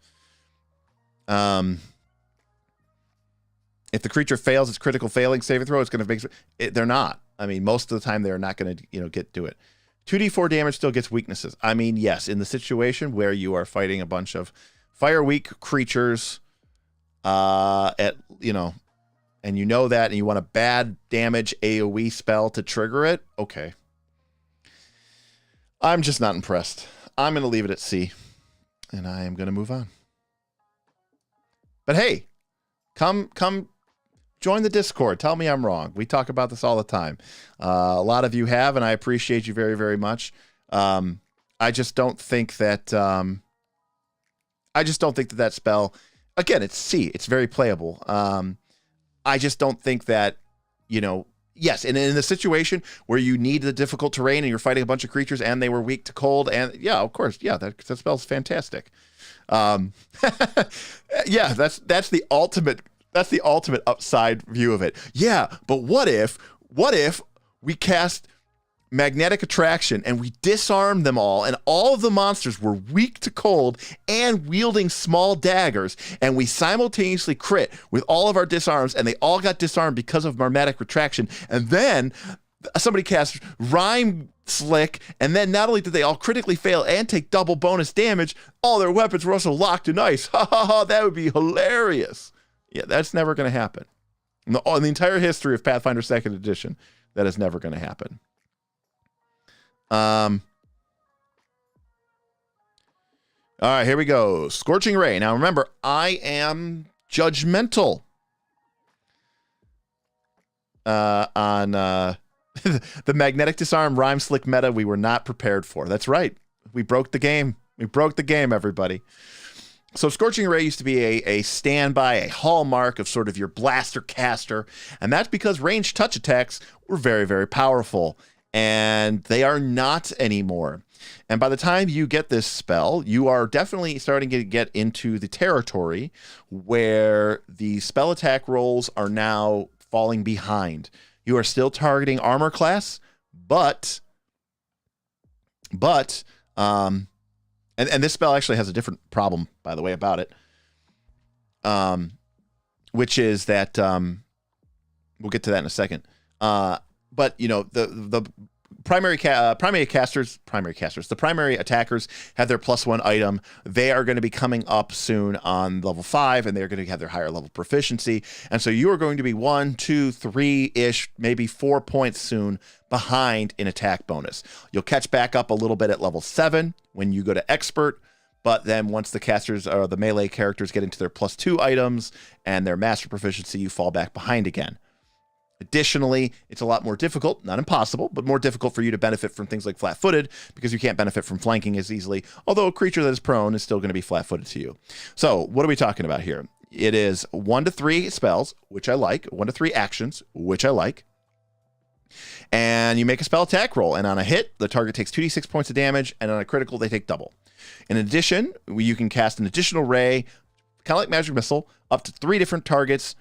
If the creature fails its critical failing saving throw, it's going to make it. They're not. I mean, most of the time they're not going to, you know, do it. 2d4 damage still gets weaknesses. I mean, yes, in the situation where you are fighting a bunch of fire weak creatures, and you know that, and you want a bad damage AoE spell to trigger it. Okay. I'm just not impressed. I'm going to leave it at C, and I am going to move on. But hey, come join the Discord. Tell me I'm wrong. We talk about this all the time. A lot of you have, and I appreciate you very, very much. I just don't think that. That spell. Again, it's C. It's very playable. I just don't think that, you know. Yes, and in the situation where you need the difficult terrain and you're fighting a bunch of creatures and they were weak to cold, and yeah, of course, yeah, that spell's fantastic. Yeah, that's the ultimate upside view of it. Yeah, but what if we cast magnetic attraction and we disarmed them all, and all of the monsters were weak to cold and wielding small daggers, and we simultaneously crit with all of our disarms, and they all got disarmed because of magnetic attraction, and then somebody cast Rhyme Slick, and then not only did they all critically fail and take double bonus damage, all their weapons were also locked in ice. Ha ha ha, that would be hilarious. Yeah, that's never going to happen. In the entire history of Pathfinder 2nd Edition, that is never going to happen. All right, here we go. Scorching Ray. Now, remember, I am judgmental on the magnetic disarm rhyme slick meta we were not prepared for. That's right. We broke the game. We broke the game, everybody. So Scorching Ray used to be a standby, a hallmark of sort of your blaster caster, and that's because ranged touch attacks were very, very powerful, and they are not anymore. And by the time you get this spell, you are definitely starting to get into the territory where the spell attack rolls are now falling behind. You are still targeting armor class, but and this spell actually has a different problem, by the way, about it, which is that we'll get to that in a second. But you know, the primary attackers have their +1 item. They are going to be coming up soon on level 5, and they're going to have their higher level proficiency. And so you are going to be 1, 2, 3-ish, maybe 4 points soon behind in attack bonus. You'll catch back up a little bit at level 7 when you go to expert. But then once the casters or the melee characters get into their +2 items and their master proficiency, you fall back behind again. Additionally, it's a lot more difficult, not impossible, but more difficult for you to benefit from things like flat-footed because you can't benefit from flanking as easily, although a creature that is prone is still going to be flat-footed to you. So what are we talking about here? It is 1 to 3 spells, which I like, 1 to 3 actions, which I like, and you make a spell attack roll, and on a hit, the target takes 2d6 points of damage, and on a critical, they take double. In addition, you can cast an additional ray, kind of like Magic Missile, up to 3 different targets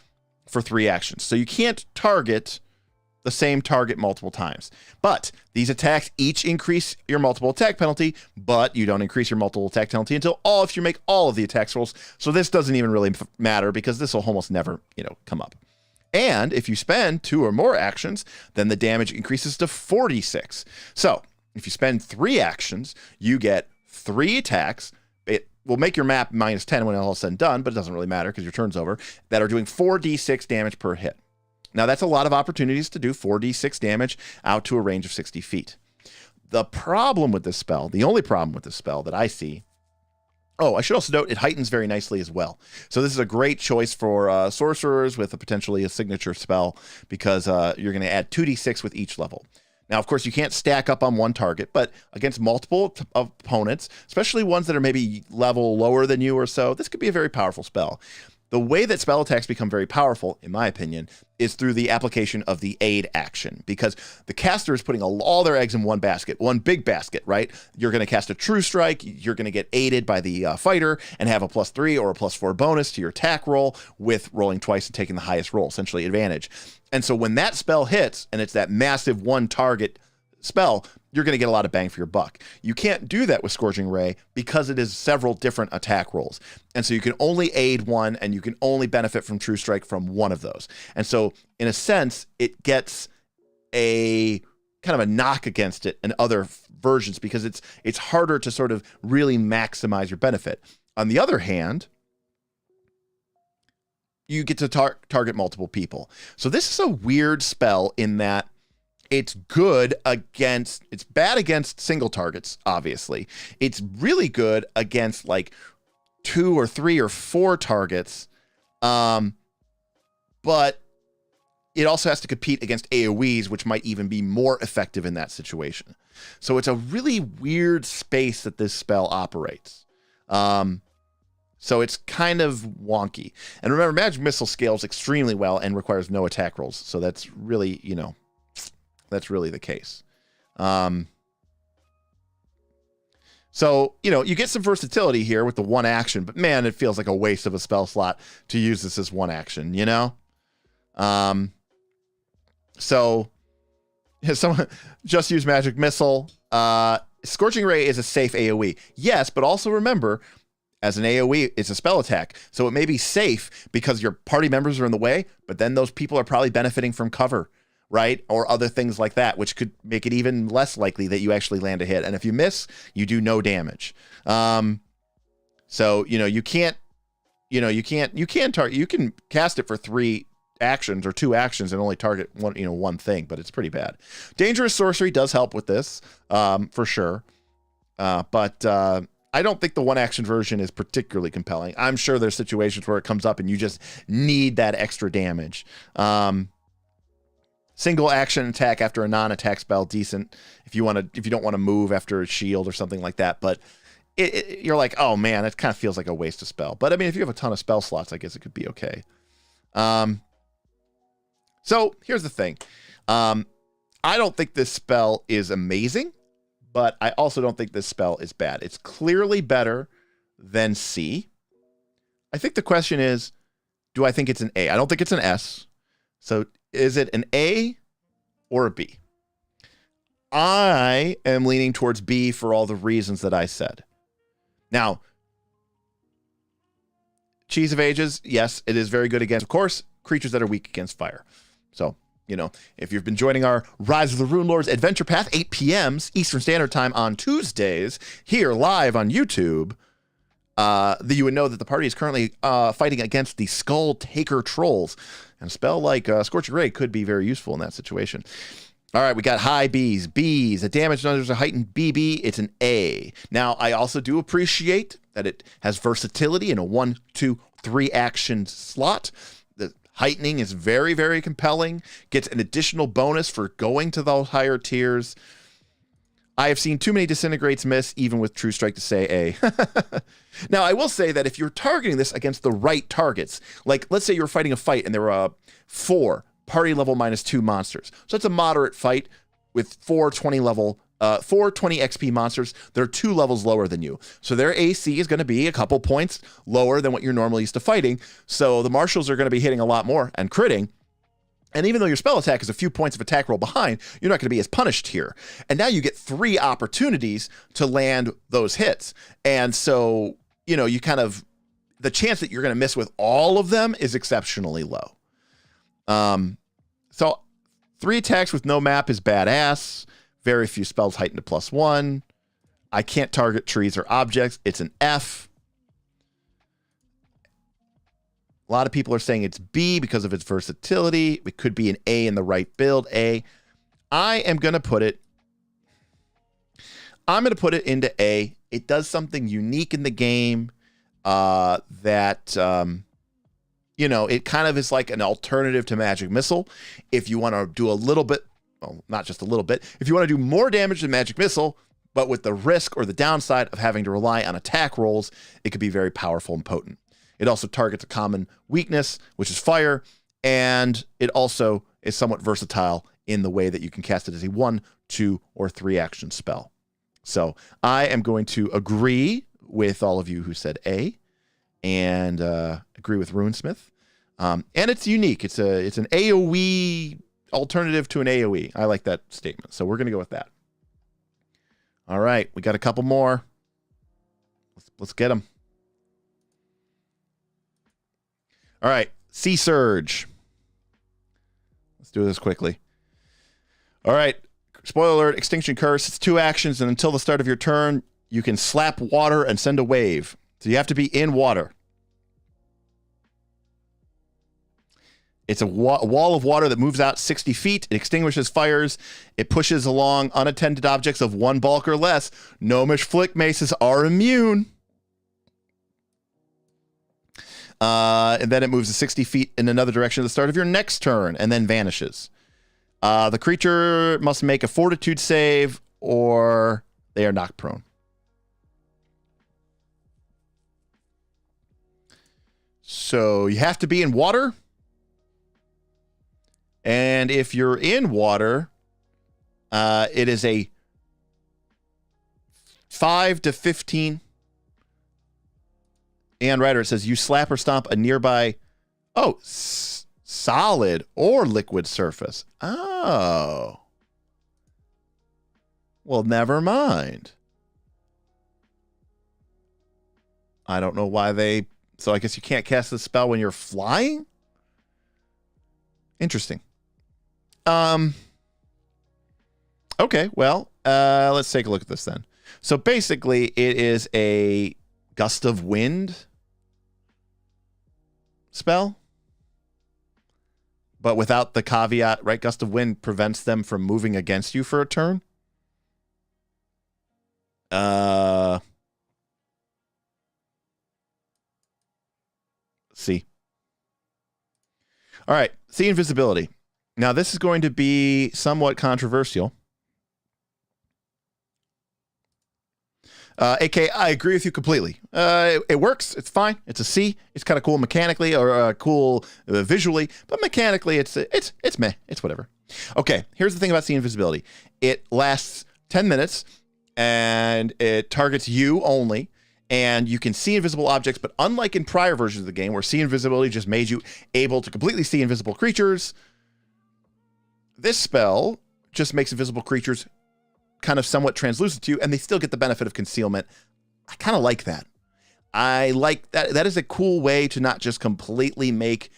for 3 actions. So you can't target the same target multiple times. But these attacks each increase your multiple attack penalty, but you don't increase your multiple attack penalty until if you make all of the attack rolls. So this doesn't even really matter because this will almost never, come up. And if you spend 2 or more actions, then the damage increases to 46. So if you spend 3 actions, you get 3 attacks. It will make your map -10 when all is said and done, but it doesn't really matter because your turn's over, that are doing 4d6 damage per hit. Now, that's a lot of opportunities to do 4d6 damage out to a range of 60 feet. The problem with this spell, the only problem with this spell that I see, I should also note it heightens very nicely as well. So this is a great choice for sorcerers with potentially a signature spell because you're going to add 2d6 with each level. Now, of course, you can't stack up on one target, but against multiple opponents, especially ones that are maybe level lower than you or so, this could be a very powerful spell. The way that spell attacks become very powerful, in my opinion, is through the application of the aid action, because the caster is putting all their eggs in one basket, one big basket, right? You're going to cast a True Strike, you're going to get aided by the fighter and have a +3 or a +4 bonus to your attack roll with rolling twice and taking the highest roll, essentially advantage. And so when that spell hits, and it's that massive one target spell, you're going to get a lot of bang for your buck. You can't do that with Scorching Ray because it is several different attack rolls. And so you can only aid one, and you can only benefit from True Strike from one of those. And so in a sense, it gets a kind of a knock against it in other versions because it's harder to sort of really maximize your benefit. On the other hand, you get to target multiple people. So this is a weird spell in that it's bad against single targets, obviously. It's really good against like 2 or 3 or 4 targets. But it also has to compete against AoEs, which might even be more effective in that situation. So it's a really weird space that this spell operates. So it's kind of wonky. And remember, Magic Missile scales extremely well and requires no attack rolls. So that's really, that's really the case. So, you get some versatility here with the one action, but man, it feels like a waste of a spell slot to use this as one action, So, someone just use Magic Missile. Scorching Ray is a safe AoE. Yes, but also remember, as an AoE, it's a spell attack. So it may be safe because your party members are in the way, but then those people are probably benefiting from cover, right? Or other things like that, which could make it even less likely that you actually land a hit. And if you miss, you do no damage. So, you can cast it for 3 actions or 2 actions and only target one thing, but it's pretty bad. Dangerous sorcery does help with this, for sure. But I don't think the 1 action version is particularly compelling. I'm sure there's situations where it comes up and you just need that extra damage. Single action attack after a non-attack spell, decent. If you don't want to move after a shield or something like that, but you're like, oh man, it kind of feels like a waste of spell. But I mean, if you have a ton of spell slots, I guess it could be okay. So here's the thing. I don't think this spell is amazing, but I also don't think this spell is bad. It's clearly better than C. I think the question is, do I think it's an A? I don't think it's an S. So is it an A or a B? I am leaning towards B for all the reasons that I said. Now, Cheese of Ages, yes, it is very good against, of course, creatures that are weak against fire. So, if you've been joining our Rise of the Runelords Adventure Path, 8 p.m. Eastern Standard Time on Tuesdays, here live on YouTube, you would know that the party is currently fighting against the Skull Taker Trolls. And a spell like Scorching Ray could be very useful in that situation. All right, we got high Bs. Bs, a damage under a heightened BB, it's an A. Now, I also do appreciate that it has versatility in a 1, 2, 3 action slot. The heightening is very, very compelling. Gets an additional bonus for going to those higher tiers. I have seen too many disintegrates miss, even with True Strike, to say A. Now, I will say that if you're targeting this against the right targets, like let's say you're fighting a fight and there were 4 party level -2 monsters. So it's a moderate fight with 4 20 XP monsters. They're 2 levels lower than you. So their AC is going to be a couple points lower than what you're normally used to fighting. So the marshals are going to be hitting a lot more and critting. And even though your spell attack is a few points of attack roll behind, you're not going to be as punished here. And now you get 3 opportunities to land those hits. And so, you kind of, the chance that you're going to miss with all of them is exceptionally low. So 3 attacks with no map is badass. Very few spells heightened to +1. I can't target trees or objects. It's an F. A lot of people are saying it's B because of its versatility. It could be an A in the right build. A. I'm going to put it into A. It does something unique in the game that it kind of is like an alternative to Magic Missile. If you want to do a little bit, well, not just a little bit, if you want to do more damage than Magic Missile, but with the risk or the downside of having to rely on attack rolls, it could be very powerful and potent. It also targets a common weakness, which is fire, and it also is somewhat versatile in the way that you can cast it as a 1, 2, or 3 action spell. So I am going to agree with all of you who said A, and agree with Runesmith. And it's unique. It's an AoE alternative to an AoE. I like that statement. So we're going to go with that. All right. We got a couple more. Let's get them. All right. Sea Surge. Let's do this quickly. All right. Spoiler alert, Extinction Curse. It's 2 actions, and until the start of your turn, you can slap water and send a wave. So you have to be in water. It's a wall of water that moves out 60 feet. It extinguishes fires. It pushes along unattended objects of 1 bulk or less. Gnomish flick maces are immune. And then it moves 60 feet in another direction at the start of your next turn and then vanishes. The creature must make a fortitude save or they are knocked prone. So you have to be in water. And if you're in water, it is a 5 to 15. And Ryder, it says you slap or stomp a nearby, solid or liquid surface. Oh. Well, never mind. I don't know why so I guess you can't cast the spell when you're flying? Interesting. Okay, well, let's take a look at this then. So basically, it is a gust of wind spell. but without the caveat, right? Gust of wind prevents them from moving against you for a turn. See. All right, see invisibility. Now, this is going to be somewhat controversial. AK, I agree with you completely. It works. It's fine. It's a C. It's kind of cool mechanically or cool visually, but mechanically, it's meh. It's whatever. Okay, here's the thing about C invisibility. It lasts 10 minutes, and it targets you only, and you can see invisible objects, but unlike in prior versions of the game where see invisibility just made you able to completely see invisible creatures, this spell just makes invisible creatures kind of somewhat translucent to you, and they still get the benefit of concealment. I kind of like that. I like that. That is a cool way to not just completely make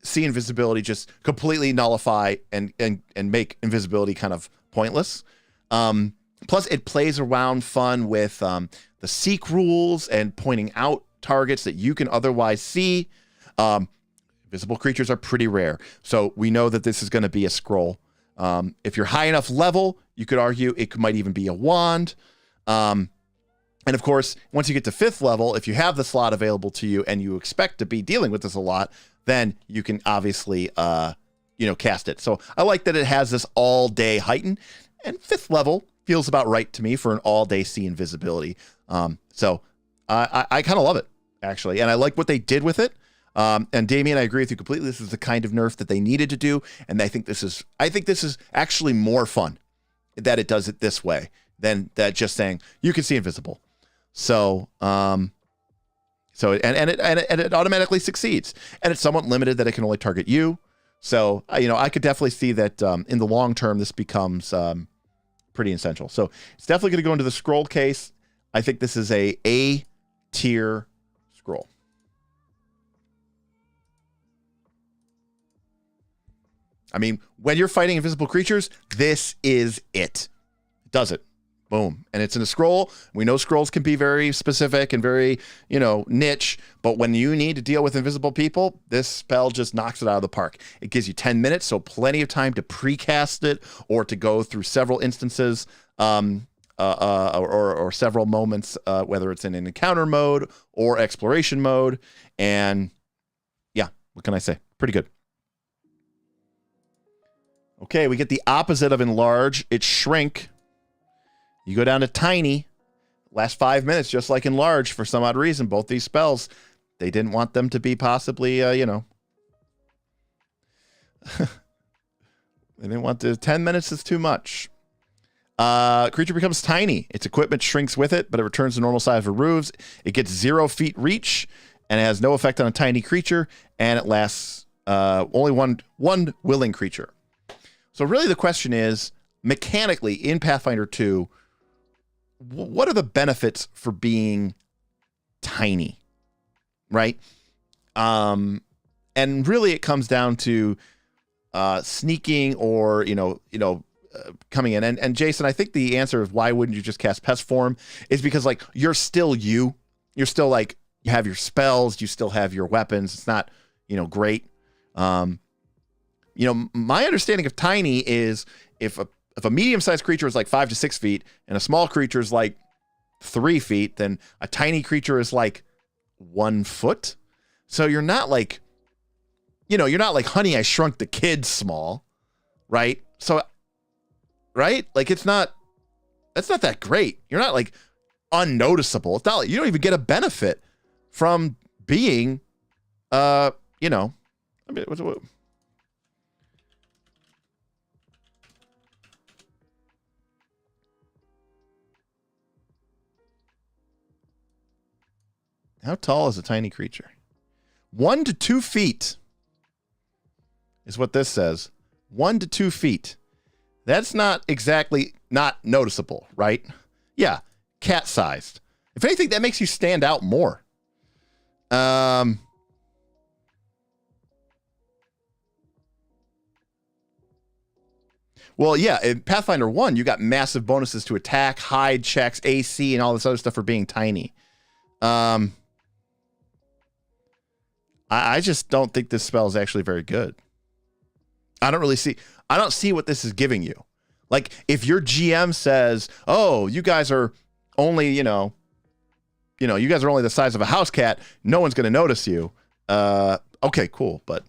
see invisibility just completely nullify and make invisibility kind of pointless. Plus, it plays around fun with the seek rules and pointing out targets that you can otherwise see. Visible creatures are pretty rare, so we know that this is going to be a scroll. If you're high enough level, you could argue it might even be a wand. And of course, once you get to 5th level, if you have the slot available to you and you expect to be dealing with this a lot, then you can obviously, cast it. So I like that it has this all-day heighten, and 5th level feels about right to me for an all-day see invisibility. So I kind of love it, actually, and I like what they did with it. And Damien, I agree with you completely. This is the kind of nerf that they needed to do, and I think this is actually more fun that it does it this way than that just saying you can see invisible. So it automatically succeeds, and it's somewhat limited that it can only target you. So I could definitely see that in the long term this becomes pretty essential. So it's definitely going to go into the scroll case. I think this is a tier scroll. I mean, when you're fighting invisible creatures, this is it. It does it. Boom. And it's in a scroll. We know scrolls can be very specific and very, niche. But when you need to deal with invisible people, this spell just knocks it out of the park. It gives you 10 minutes, so plenty of time to precast it or to go through several instances or several moments, whether it's in an encounter mode or exploration mode. And yeah, what can I say? Pretty good. Okay, we get the opposite of enlarge. It's shrink. You go down to tiny. Last 5 minutes, just like enlarge, for some odd reason, both these spells, they didn't want them to be possibly, they didn't want to. 10 minutes is too much. Creature becomes tiny. Its equipment shrinks with it, but it returns to normal size for roofs. It gets 0 feet reach, and it has no effect on a tiny creature, and it lasts only one willing creature. So really the question is, mechanically, in Pathfinder 2, what are the benefits for being tiny, right? And really it comes down to sneaking or, coming in. And Jason, I think the answer of why wouldn't you just cast Pest Form is because, like, you're still you. You're still, like, you have your spells, you still have your weapons. It's not, great. My understanding of tiny is if a medium-sized creature is like 5 to 6 feet and a small creature is like 3 feet, then a tiny creature is like 1 foot. So you're not like, Honey, I Shrunk the Kid small, right? So, right? Like that's not that great. You're not like unnoticeable. It's not like you don't even get a benefit from being, what how tall is a tiny creature? 1 to 2 feet is what this says. 1 to 2 feet. That's not exactly not noticeable, right? Yeah, cat-sized. If anything, that makes you stand out more. Well, yeah, in Pathfinder 1, you got massive bonuses to attack, hide checks, AC, and all this other stuff for being tiny. I just don't think this spell is actually very good. I don't see what this is giving you. Like, if your GM says, oh, you guys are only, you guys are only the size of a house cat, no one's going to notice you. Okay, cool. But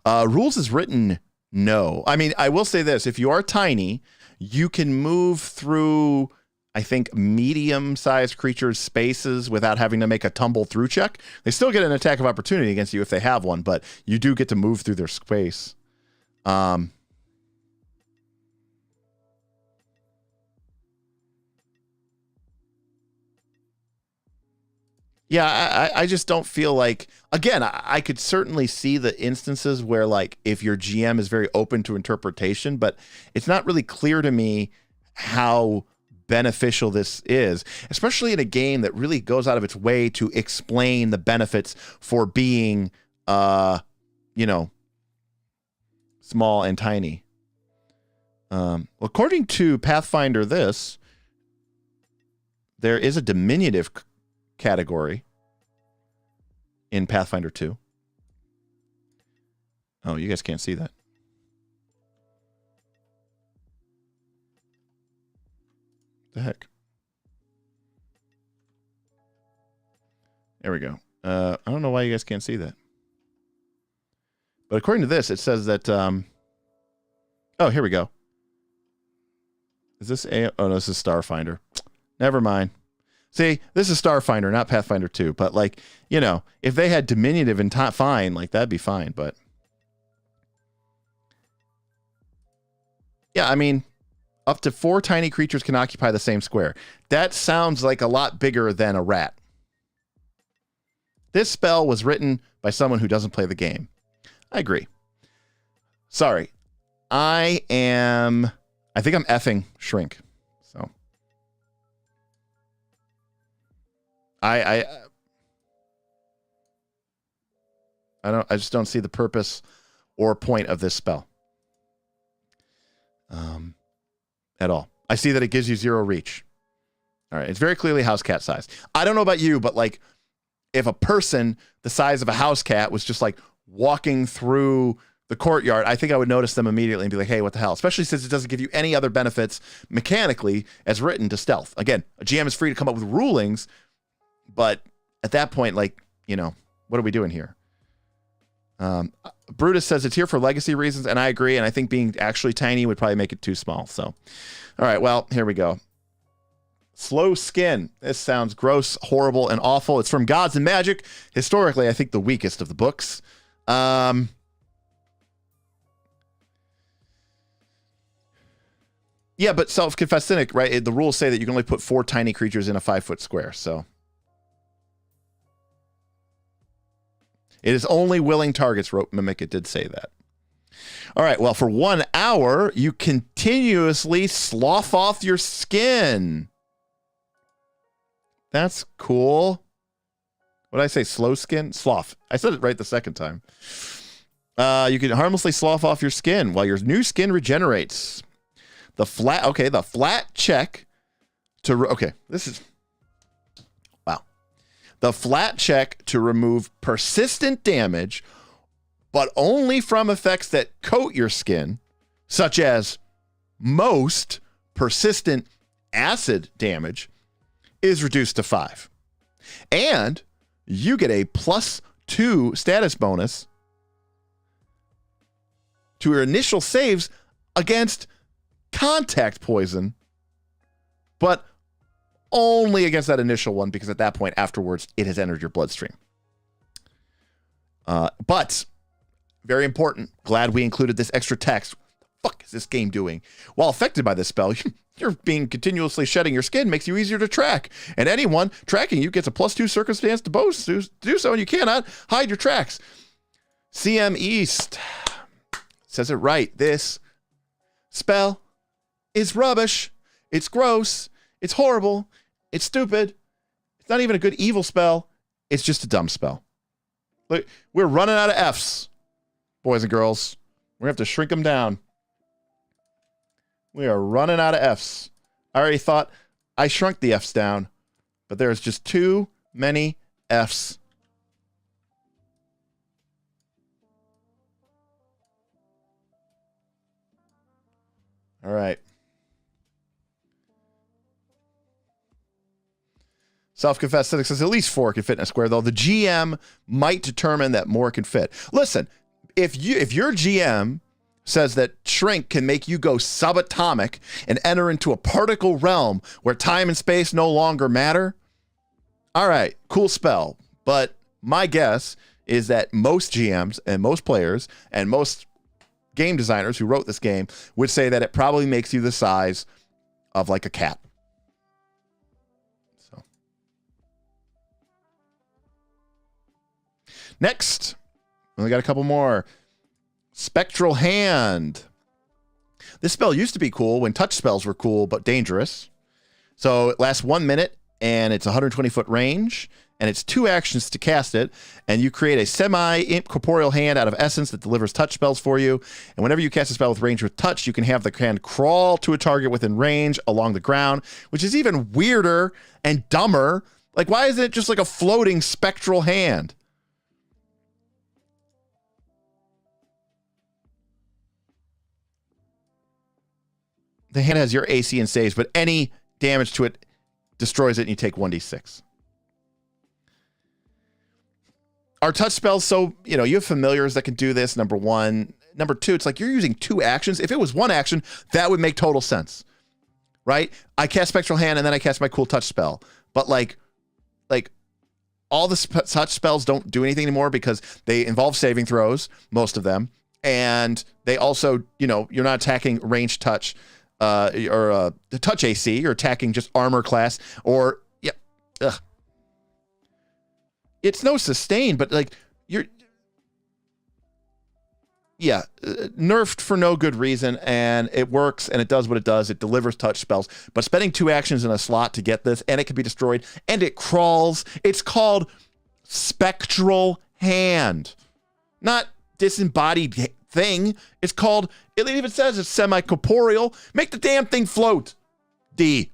rules is written, no. I mean, I will say this. If you are tiny, you can move through, I think, medium-sized creatures' spaces without having to make a tumble-through check. They still get an attack of opportunity against you if they have one, but you do get to move through their space. Yeah, I just don't feel like, again, I could certainly see the instances where, like, if your GM is very open to interpretation, but it's not really clear to me how beneficial this is, especially in a game that really goes out of its way to explain the benefits for being, small and tiny. According to Pathfinder, there is a diminutive category in Pathfinder 2. Oh, you guys can't see that. The heck? There we go. I don't know why you guys can't see that. But according to this, it says that... oh, here we go. Is this a... Oh, no, this is Starfinder. Never mind. See, this is Starfinder, not Pathfinder 2. But, like, if they had diminutive and fine, like, that'd be fine. But, yeah, I mean, up to 4 tiny creatures can occupy the same square. That sounds like a lot bigger than a rat. This spell was written by someone who doesn't play the game. I agree. Sorry. I think I'm effing shrink. So. I just don't see the purpose or point of this spell. At all. I see that it gives you 0 reach. All right. It's very clearly house cat size. I don't know about you, but like if a person the size of a house cat was just like walking through the courtyard, I think I would notice them immediately and be like, hey, what the hell? Especially since it doesn't give you any other benefits mechanically as written to stealth. Again, a GM is free to come up with rulings, but at that point, like, what are we doing here? Brutus says it's here for legacy reasons, and I agree, and I think being actually tiny would probably make it too small. So, all right, well, here we go. Slow Skin. This sounds gross, horrible, and awful. It's from Gods and Magic. Historically, I think the weakest of the books. Yeah, but self-confessed cynic, right? The rules say that you can only put 4 tiny creatures in a 5-foot square, so. It is only willing targets, wrote Mimic. It did say that. All right, well, for 1 hour, you continuously slough off your skin. That's cool. What did I say? Slow skin? Slough. I said it right the second time. You can harmlessly slough off your skin while your new skin regenerates. The flat check to... The flat check to remove persistent damage, but only from effects that coat your skin, such as most persistent acid damage, is reduced to 5. And you get a +2 status bonus to your initial saves against contact poison, but only against that initial one, because at that point afterwards it has entered your bloodstream. But very important, glad we included this extra text. What the fuck is this game doing? While affected by this spell, you're being continuously shedding your skin makes you easier to track, and anyone tracking you gets a +2 circumstance to do so, and you cannot hide your tracks. CM East says it right. This spell is rubbish. It's gross. It's horrible. It's stupid. It's not even a good evil spell. It's just a dumb spell. Look, we're running out of Fs, boys and girls. We're going to have to shrink them down. We are running out of Fs. I already thought I shrunk the Fs down, but there's just too many Fs. All right. Self-confessed cynic says at least 4 can fit in a square, though the GM might determine that more can fit. Listen, if your GM says that shrink can make you go subatomic and enter into a particle realm where time and space no longer matter, all right, cool spell. But my guess is that most GMs and most players and most game designers who wrote this game would say that it probably makes you the size of like a cat. So next, we got a couple more. Spectral Hand. This spell used to be cool when touch spells were cool but dangerous. So it lasts 1 minute and it's 120-foot range, and it's 2 actions to cast it, and you create a semi-incorporeal hand out of essence that delivers touch spells for you. And whenever you cast a spell with range with touch, you can have the hand crawl to a target within range along the ground, which is even weirder and dumber. Like, why isn't it just like a floating spectral hand? The hand has your AC and saves, but any damage to it destroys it, and you take 1d6. Our touch spells, so, you have familiars that can do this, number 1. Number 2, it's like you're using 2 actions. If it was 1 action, that would make total sense, right? I cast Spectral Hand, and then I cast my cool touch spell. But, like all the touch spells don't do anything anymore because they involve saving throws, most of them, and they also, you're not attacking ranged touch, or the touch AC, you're attacking just armor class, or it's no sustain, but like nerfed for no good reason, and it works and it does what it does. It delivers touch spells, but spending 2 actions in a slot to get this, and it can be destroyed, and it crawls. It's called Spectral Hand, not disembodied thing. It's called, it even says it's semi-corporeal. Make the damn thing float. D.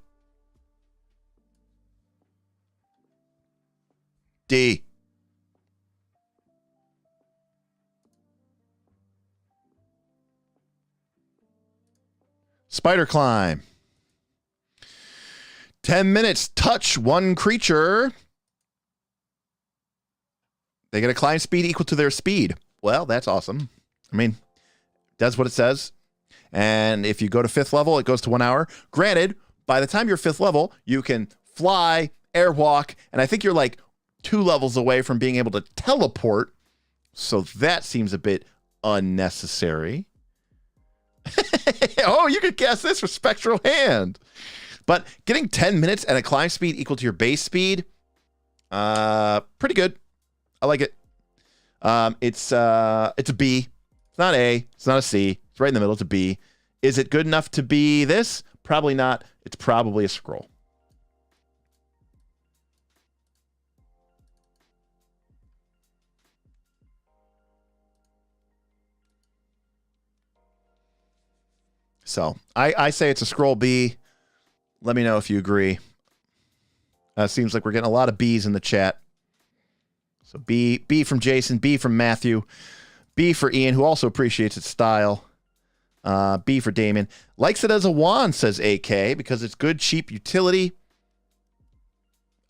Spider Climb. 10 minutes. Touch 1 creature. They get a climb speed equal to their speed. Well, that's awesome. I mean, that's what it says. And if you go to 5th level, it goes to 1 hour. Granted, by the time you're 5th level, you can fly, airwalk, and I think you're like 2 levels away from being able to teleport. So that seems a bit unnecessary. Oh, you could cast this for Spectral Hand. But getting 10 minutes and a climb speed equal to your base speed, pretty good. I like it. It's a B. It's not A. It's not a C. It's right in the middle. It's a B. Is it good enough to be this? Probably not. It's probably a scroll. So I say it's a scroll B. Let me know if you agree. Seems like we're getting a lot of B's in the chat. So B from Jason, B from Matthew, B for Ian, who also appreciates its style. B for Damon. Likes it as a wand, says AK, because it's good, cheap utility.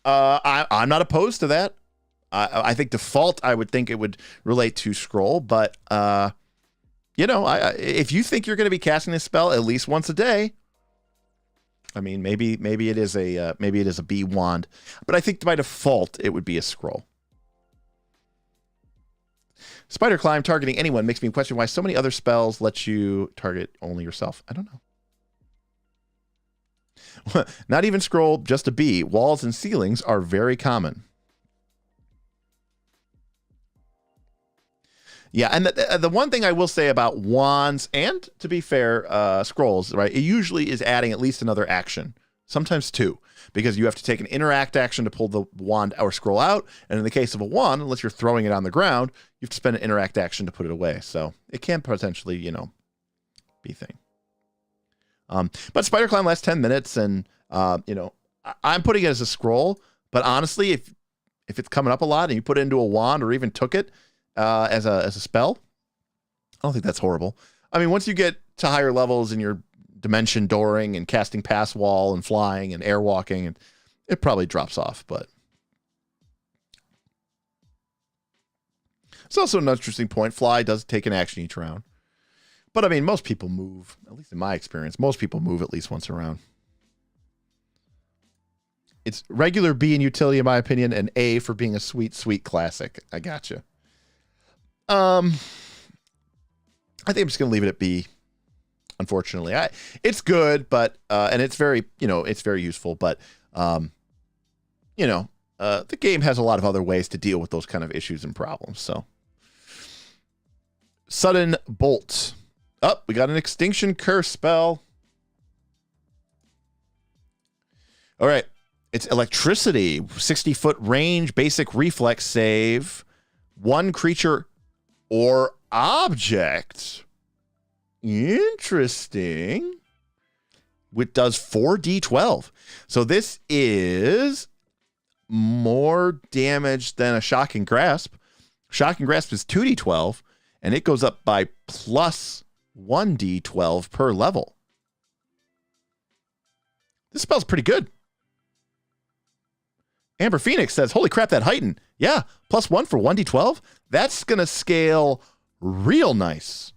I'm not opposed to that. I think default, I would think it would relate to scroll, but if you think you're going to be casting this spell at least once a day, I mean, maybe it is a B wand, but I think by default it would be a scroll. Spider Climb, targeting anyone makes me question why so many other spells let you target only yourself. I don't know. Not even scroll, just a B. Walls and ceilings are very common. Yeah, and the one thing I will say about wands, and to be fair, scrolls, right, it usually is adding at least another action, sometimes 2, because you have to take an interact action to pull the wand or scroll out, and in the case of a wand, unless you're throwing it on the ground, you have to spend an interact action to put it away, so it can potentially, be a thing. But Spider Climb lasts 10 minutes, and, I'm putting it as a scroll, but honestly, if it's coming up a lot and you put it into a wand or even took it, as a spell, I don't think that's horrible. I mean, once you get to higher levels and you're dimension dooring and casting pass wall and flying and airwalking, and it probably drops off, but it's also an interesting point. Fly does take an action each round. But I mean, most people move, at least in my experience, most people move at least once a round. It's regular B in utility, in my opinion, and A for being a sweet, sweet classic. I gotcha. I think I'm just going to leave it at B. Unfortunately, it's good, but and it's very, it's very useful, but the game has a lot of other ways to deal with those kind of issues and problems. So, Sudden Bolt. Oh, we got an Extinction Curse spell. All right, it's electricity, 60-foot range, basic reflex save, 1 creature or object. Interesting. Which does 4d12. So this is more damage than a Shocking Grasp. Shocking Grasp is 2d12, and it goes up by plus 1d12 per level. This spell's pretty good. Amber Phoenix says, holy crap, that heighten. Yeah, plus 1 for 1d12. That's going to scale real nice.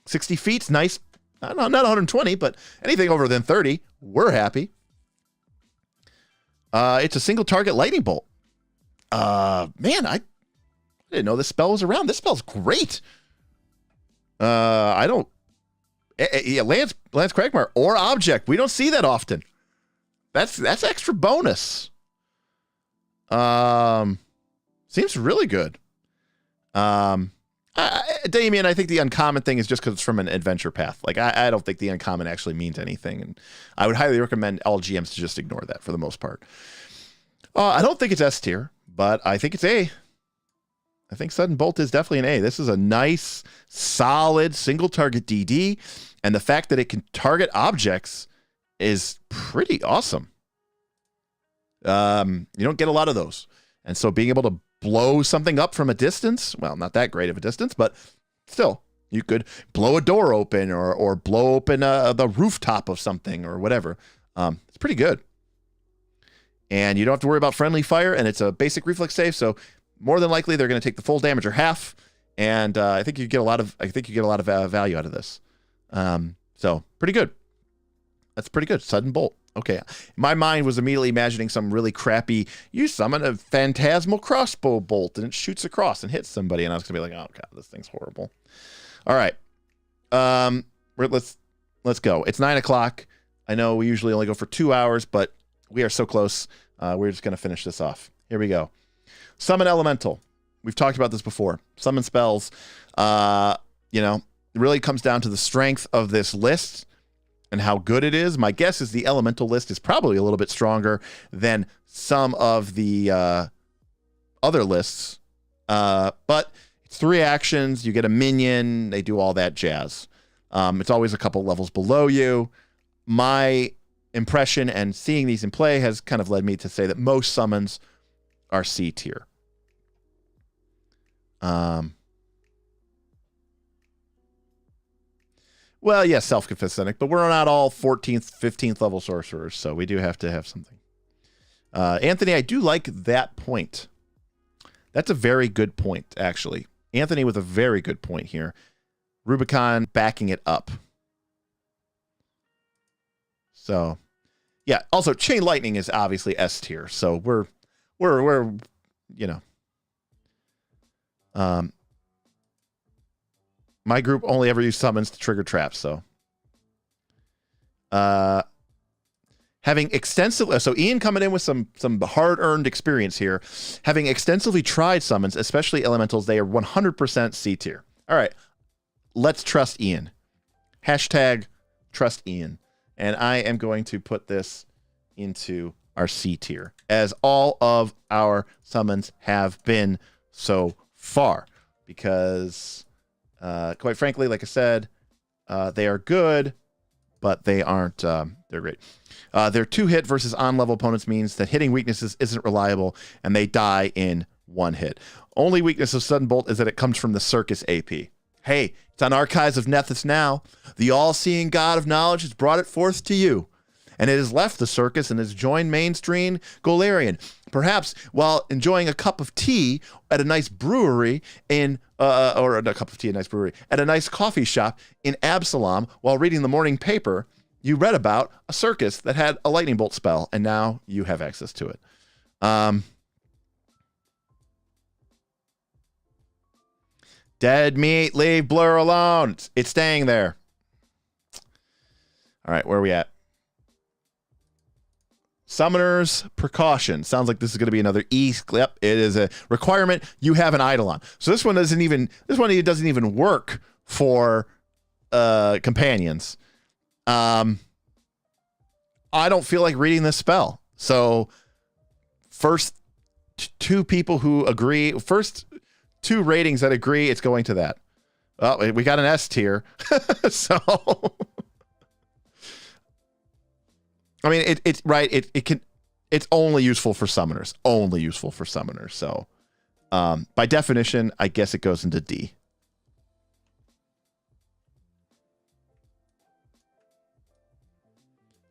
60 feet's nice. Not 120, but anything over than 30, we're happy. It's a single target lightning bolt. Man, I didn't know this spell was around. This spell's great. I don't. Yeah, Lance Cragmire or object. We don't see that often. That's extra bonus. Seems really good. Damien, I think the uncommon thing is just because it's from an adventure path. Like, I don't think the uncommon actually means anything, and I would highly recommend all GMs to just ignore that for the most part. I don't think it's S tier, but I think it's A. I think Sudden Bolt is definitely an A. This is a nice, solid, single target DD, and the fact that it can target objects is pretty awesome. You don't get a lot of those, and so being able to blow something up from a distance, well, not that great of a distance, but still, you could blow a door open or blow open the rooftop of something or whatever. It's pretty good. And you don't have to worry about friendly fire, and it's a basic reflex save, so more than likely they're going to take the full damage or half, and I think you get a lot of value out of this. So pretty good. That's pretty good. Sudden Bolt. Okay, my mind was immediately imagining some really crappy, you summon a phantasmal crossbow bolt and it shoots across and hits somebody, and I was gonna be like, oh god, this thing's horrible. All right, let's go. It's 9 o'clock. I know we usually only go for 2 hours, but we are so close. We're just gonna finish this off. Here we go. Summon Elemental. We've talked about this before. Summon spells. It really comes down to the strength of this list and how good it is. My guess is the elemental list is probably a little bit stronger than some of the other lists. But it's 3 actions. You get a minion. They do all that jazz. It's always a couple levels below you. My impression and seeing these in play has kind of led me to say that most summons are C tier. Well, yes, self-confessed cynic, but we're not all 14th, 15th level sorcerers, so we do have to have something. Anthony, I do like that point. That's a very good point, actually. Anthony with a very good point here. Rubicon backing it up. So, yeah. Also, Chain Lightning is obviously S tier, so we're my group only ever used summons to trigger traps, so. Having extensively, so Ian coming in with some hard-earned experience here. Having extensively tried summons, especially elementals, they are 100% C tier. All right, let's trust Ian. Hashtag trust Ian. And I am going to put this into our C tier, as all of our summons have been so far, because quite frankly, like I said, they are good, but they aren't, they're great. Their 2-hit versus on-level opponents means that hitting weaknesses isn't reliable, and they die in 1 hit. Only weakness of Sudden Bolt is that it comes from the Circus AP. Hey, it's on Archives of Nethys now. The all-seeing God of knowledge has brought it forth to you, and it has left the circus and has joined mainstream Golarion. Perhaps while enjoying a cup of tea at a nice brewery or a cup of tea at a nice brewery, at a nice coffee shop in Absalom while reading the morning paper, you read about a circus that had a lightning bolt spell, and now you have access to it. Dead meat, leave Blur alone. It's staying there. All right, where are we at? Summoner's Precaution. Sounds like this is going to be another E. Yep, it is a requirement. You have an Eidolon. So this one doesn't even work for companions. I don't feel like reading this spell. So first two people who agree, first two ratings that agree, it's going to that. Well, we got an S tier. So I mean, it's right. It's only useful for summoners. Only useful for summoners. So, by definition, I guess it goes into D.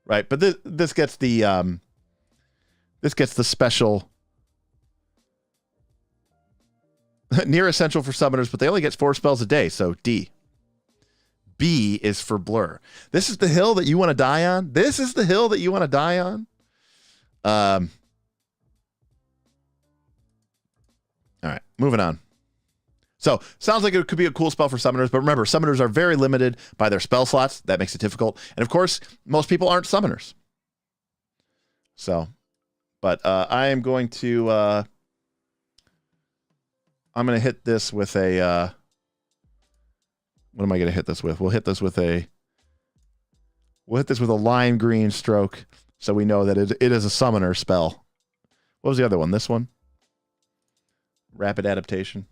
Right, but this gets the special near essential for summoners, but they only get 4 spells a day. So D. B is for Blur. This is the hill that you want to die on. This is the hill that you want to die on. All right, moving on. So, sounds like it could be a cool spell for summoners, but remember, summoners are very limited by their spell slots. That makes it difficult. And of course, most people aren't summoners. So, but I am going to I'm going to hit this with a what am I going to hit this with? We'll hit this with a lime green stroke, so we know that it is a summoner spell. What was the other one? This one? Rapid adaptation.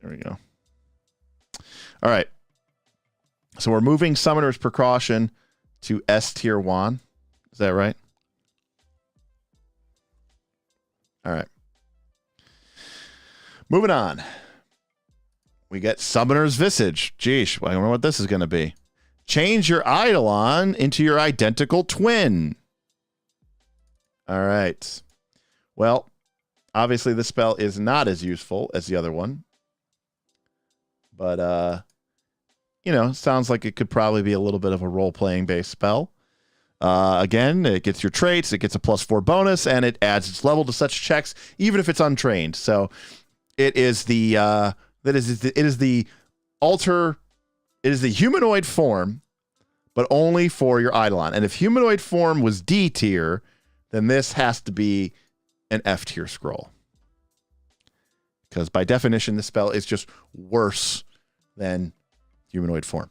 There we go. All right. So we're moving Summoner's Precaution to S tier 1. Is that right? All right. Moving on. We get Summoner's Visage. Geesh, I wonder what this is going to be. Change your Eidolon into your identical twin. All right. Well, obviously this spell is not as useful as the other one. But, sounds like it could probably be a little bit of a role-playing based spell. Again, it gets your traits, it gets a +4 bonus, and it adds its level to such checks, even if it's untrained. So it is the humanoid form, but only for your Eidolon. And if humanoid form was D tier, then this has to be an F tier scroll. Because by definition, this spell is just worse than humanoid form.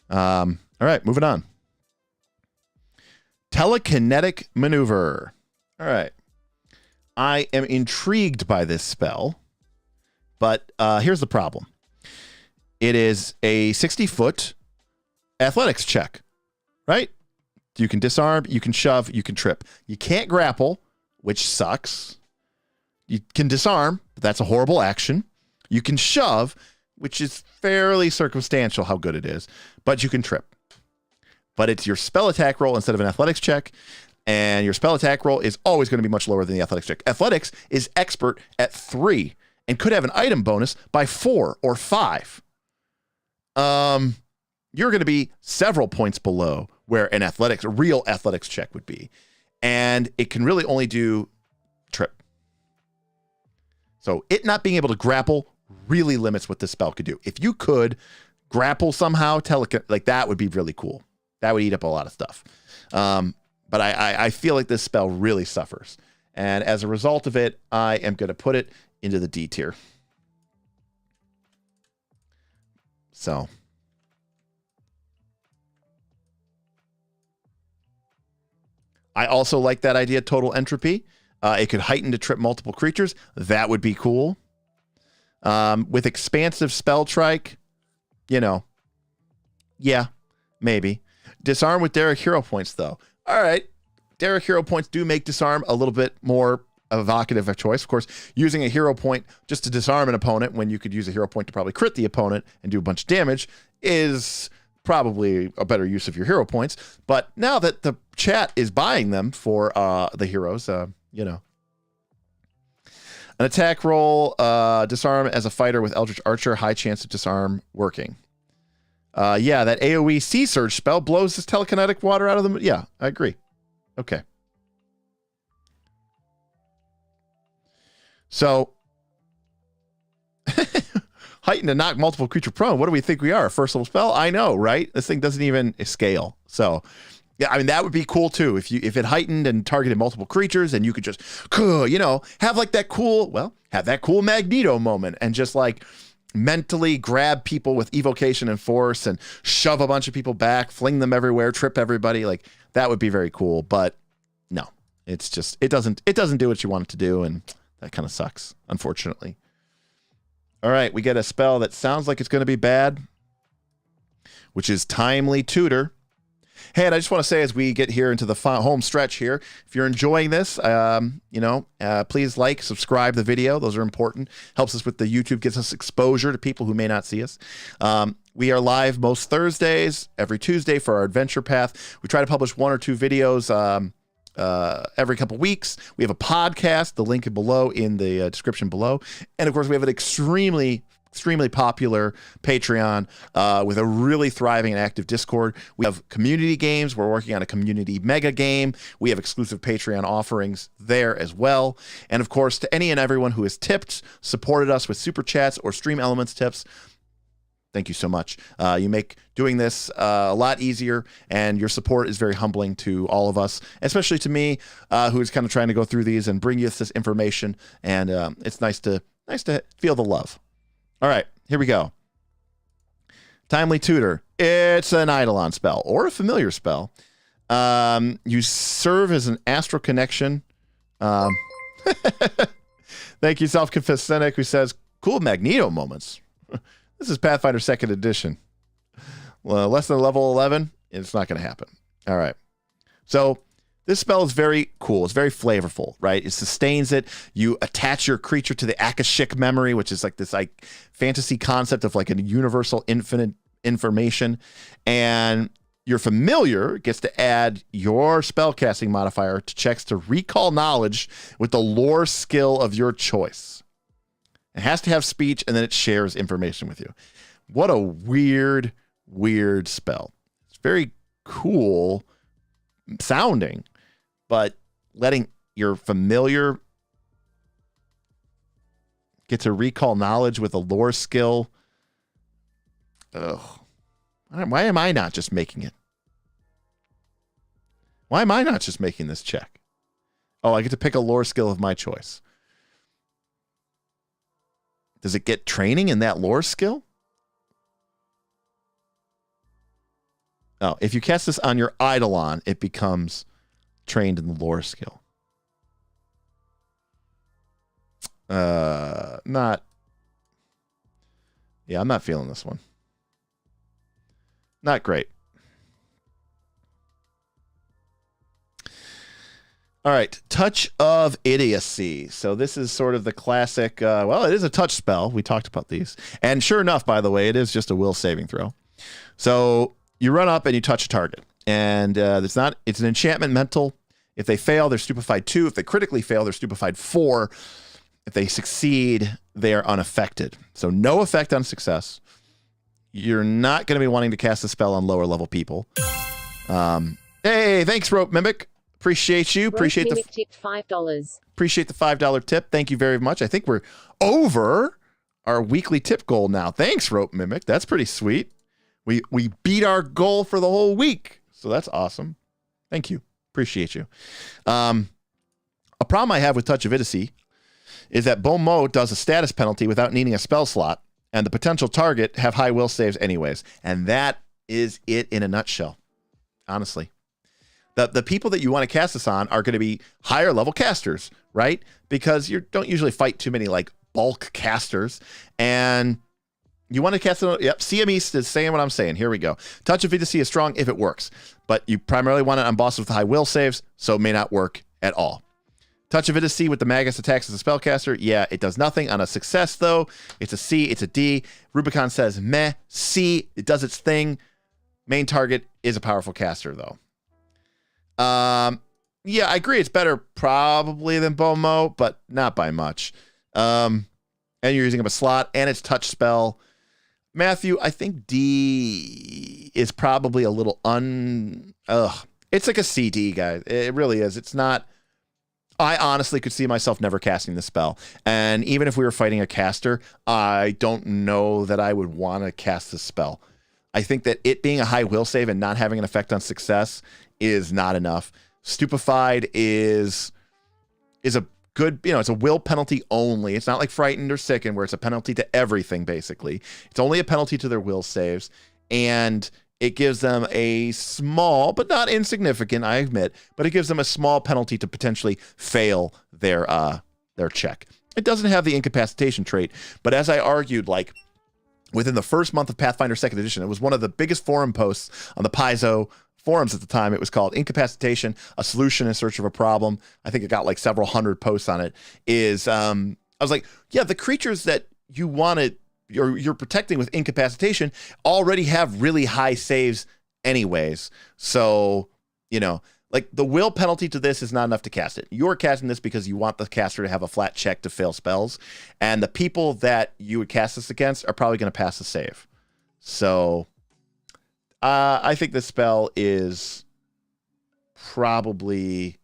All right, moving on. Telekinetic Maneuver. All right. I am intrigued by this spell, but here's the problem. It is a 60-foot athletics check, right? You can disarm, you can shove, you can trip. You can't grapple, which sucks. You can disarm, but that's a horrible action. You can shove, which is fairly circumstantial how good it is, but you can trip. But it's your spell attack roll instead of an athletics check, and your spell attack roll is always going to be much lower than the athletics check. Athletics is expert at 3 and could have an item bonus by 4 or 5. You're going to be several points below where a real athletics check would be. And it can really only do trip. So it not being able to grapple really limits what this spell could do. If you could grapple somehow, that would be really cool. That would eat up a lot of stuff. But I feel like this spell really suffers. And as a result of it, I am going to put it into the D tier. So I also like that idea, total entropy. It could heighten to trip multiple creatures. That would be cool. With expansive spell trike, yeah, maybe. Disarm with Derek hero points, though. All right. Derek hero points do make disarm a little bit more evocative of choice. Of course, using a hero point just to disarm an opponent when you could use a hero point to probably crit the opponent and do a bunch of damage is probably a better use of your hero points. But now that the chat is buying them for the heroes, you know. An attack roll, disarm as a fighter with Eldritch Archer, high chance of disarm working. Yeah, that AoE Sea Surge spell blows this telekinetic water out of them. Yeah, I agree. Okay. So, heighten to knock multiple creature prone. What do we think we are? A first level spell? I know, right? This thing doesn't even scale. So, yeah, I mean, that would be cool too. If it heightened and targeted multiple creatures and you could just, you know, have like that cool, have that cool Magneto moment and just like mentally grab people with evocation and force and shove a bunch of people back, fling them everywhere, trip everybody. Like that would be very cool. But no, it's just, it doesn't do what you want it to do. And that kind of sucks, unfortunately. All right, we get a spell that sounds like it's going to be bad, which is Timely Tutor. Hey, and I just want to say as we get here into the home stretch here, if you're enjoying this, please like, subscribe the video. Those are important. Helps us with the YouTube, gets us exposure to people who may not see us. We are live most Thursdays, every Tuesday for our Adventure Path. We try to publish 1 or 2 videos every couple weeks. We have a podcast, the link below in the description below. And of course, we have an extremely popular Patreon with a really thriving and active Discord. We have community games. We're working on a community mega game. We have exclusive Patreon offerings there as well. And of course, to any and everyone who has tipped, supported us with super chats or Stream Elements tips, thank you so much. You make doing this a lot easier, and your support is very humbling to all of us, especially to me, who is kind of trying to go through these and bring you this information. And it's nice to feel the love. All right, here we go. Timely Tutor. It's an Eidolon spell or a familiar spell. You serve as an astral connection. Thank you, Self-Confessed Cynic, who says, cool Magneto moments. This is Pathfinder 2nd edition. Well, less than level 11, it's not going to happen. All right. So this spell is very cool. It's very flavorful, right? It sustains it. You attach your creature to the Akashic memory, which is like this like fantasy concept of like a universal infinite information. And your familiar gets to add your spellcasting modifier to checks to recall knowledge with the lore skill of your choice. It has to have speech, and then it shares information with you. What a weird spell. It's very cool sounding, but letting your familiar get to recall knowledge with a lore skill. Ugh. Why am I not just making it? Why am I not just making this check? Oh, I get to pick a lore skill of my choice. Does it get training in that lore skill? Oh, if you cast this on your Eidolon, it becomes trained in the lore skill. I'm not feeling this one. Not great. All right, Touch of Idiocy. So this is sort of the classic, it is a touch spell. We talked about these. And sure enough, by the way, it is just a will saving throw. So you run up and you touch a target. And it's an enchantment mental. If they fail, they're stupefied 2. If they critically fail, they're stupefied 4. If they succeed, they are unaffected. So no effect on success. You're not going to be wanting to cast a spell on lower level people. Hey, thanks, Rope Mimic. Appreciate you. Appreciate the tip $5. Appreciate the $5 tip. Thank you very much. I think we're over our weekly tip goal now. Thanks, Rope Mimic. That's pretty sweet. We beat our goal for the whole week. So that's awesome. Thank you. Appreciate you. A problem I have with Touch of Idiocy is that Bon Mot does a status penalty without needing a spell slot, and the potential target have high will saves anyways. And that is it in a nutshell. Honestly. The people that you want to cast this on are going to be higher level casters, right? Because you don't usually fight too many like bulk casters, and You want to cast it. Yep. CME is saying what I'm saying. Here we go. Touch of idiocy is strong if it works, but you primarily want it on bosses with high will saves, so it may not work at all. Touch of idiocy with the Magus attacks as a spellcaster. Yeah, it does nothing. On a success, though, it's a C, it's a D. Rubicon says meh, C, it does its thing. Main target is a powerful caster, though. Yeah, I agree. It's better probably than Bomo, but not by much. And you're using up a slot, and it's touch spell. Matthew, I think D is probably a little it's like a CD, guys. It really is. It's not. I honestly could see myself never casting the spell. And even if we were fighting a caster, I don't know that I would want to cast the spell. I think that it being a high will save and not having an effect on success is not enough. Stupefied is a good, it's a will penalty only. It's not like Frightened or Sickened where it's a penalty to everything, basically. It's only a penalty to their will saves. And it gives them a small, but not insignificant, I admit, but it gives them a small penalty to potentially fail their check. It doesn't have the incapacitation trait, but as I argued, like, within the first month of Pathfinder 2nd Edition, it was one of the biggest forum posts on the Paizo forums at the time. It was called Incapacitation, a Solution in Search of a Problem. I think it got like several hundred posts on it. I was like, yeah, the creatures that you wanted, you're protecting with incapacitation already have really high saves anyways. So, like the will penalty to this is not enough to cast it. You're casting this because you want the caster to have a flat check to fail spells. And the people that you would cast this against are probably going to pass the save. So I think this spell is probably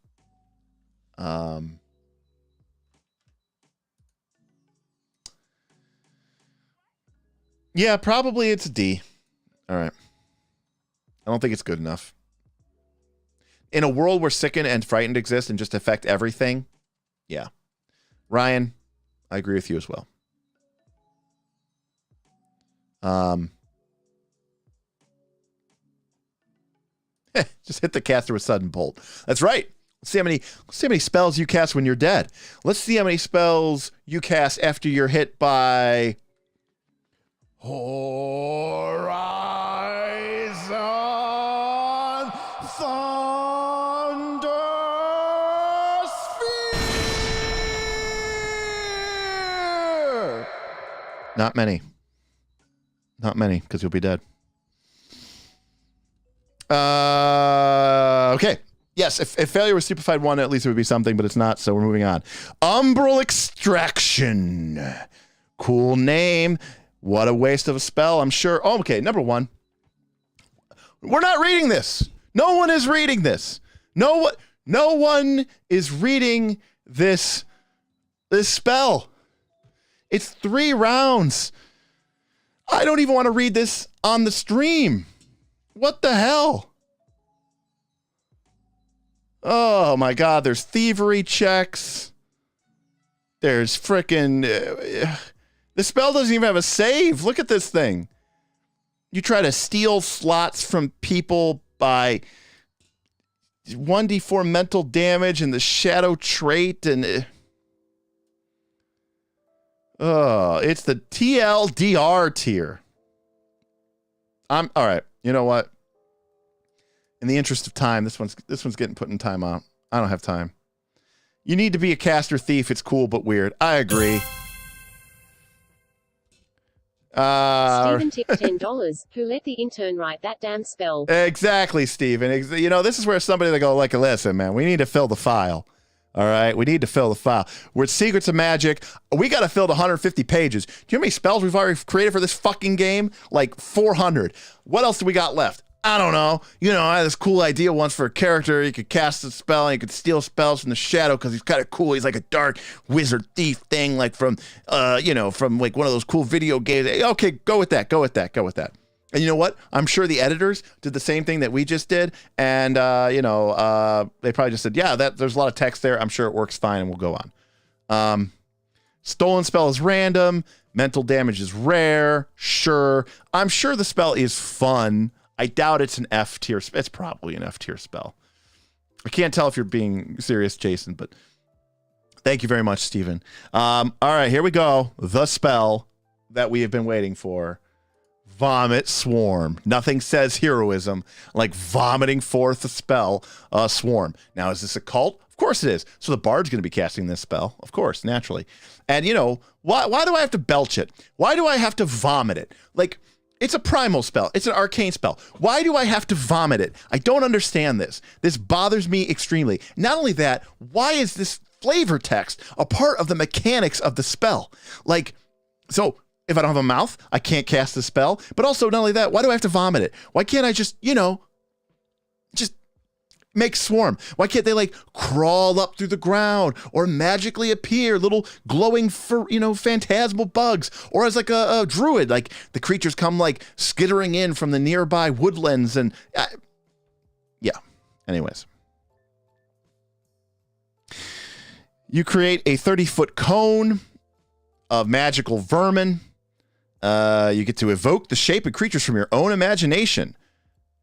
yeah, probably it's a D. All right. I don't think it's good enough. In a world where Sicken and Frightened exist and just affect everything, yeah. Ryan, I agree with you as well. Just hit the caster with Sudden Bolt. That's right. Let's see how many spells you cast when you're dead. Let's see how many spells you cast after you're hit by Horizon Thunder Sphere. Not many. Not many, because you'll be dead. Okay. Yes, if failure was stupefied 1, at least it would be something, but it's not, so we're moving on. Umbral Extraction. Cool name. What a waste of a spell, I'm sure. Oh, okay, number 1. We're not reading this. No one is reading this. No one is reading this spell. It's 3 rounds. I don't even want to read this on the stream. What the hell? Oh my God, there's thievery checks. There's frickin' the spell doesn't even have a save. Look at this thing. You try to steal slots from people by 1d4 mental damage and the shadow trait and it's the TLDR tier. All right. You know what? In the interest of time, this one's getting put in timeout. I don't have time. You need to be a caster thief. It's cool but weird. I agree. Steven tipped $10. Who let the intern write that damn spell? Exactly, Steven. This is where somebody they go like, listen, man, we need to fill the file. All right, we need to fill the file. We're at Secrets of Magic. We got to fill the 150 pages. Do you know how many spells we've already created for this fucking game? Like 400. What else do we got left? I don't know. I had this cool idea once for a character. You could cast a spell and you could steal spells from the shadow because he's kind of cool. He's like a dark wizard thief thing, like from like one of those cool video games. Okay, go with that. And you know what? I'm sure the editors did the same thing that we just did. And, they probably just said, yeah, there's a lot of text there. I'm sure it works fine and we'll go on. Stolen spell is random. Mental damage is rare. Sure. I'm sure the spell is fun. I doubt it's an F tier. It's probably an F tier spell. I can't tell if you're being serious, Jason, but thank you very much, Steven. All right, here we go. The spell that we have been waiting for. Vomit Swarm. Nothing says heroism like vomiting forth a spell, a swarm. Now, is this a cult? Of course it is. So the bard's going to be casting this spell, of course, naturally. And, you know, why do I have to belch it? Why do I have to vomit it? Like, it's a primal spell. It's an arcane spell. Why do I have to vomit it? I don't understand this. This bothers me extremely. Not only that, why is this flavor text a part of the mechanics of the spell? Like, so if I don't have a mouth, I can't cast the spell. But also, not only that, why do I have to vomit it? Why can't I just, you know, just make swarm? Why can't they like crawl up through the ground or magically appear little glowing, phantasmal bugs? Or as like a druid, like the creatures come like skittering in from the nearby woodlands and yeah. Anyways. You create a 30-foot cone of magical vermin. You get to evoke the shape of creatures from your own imagination.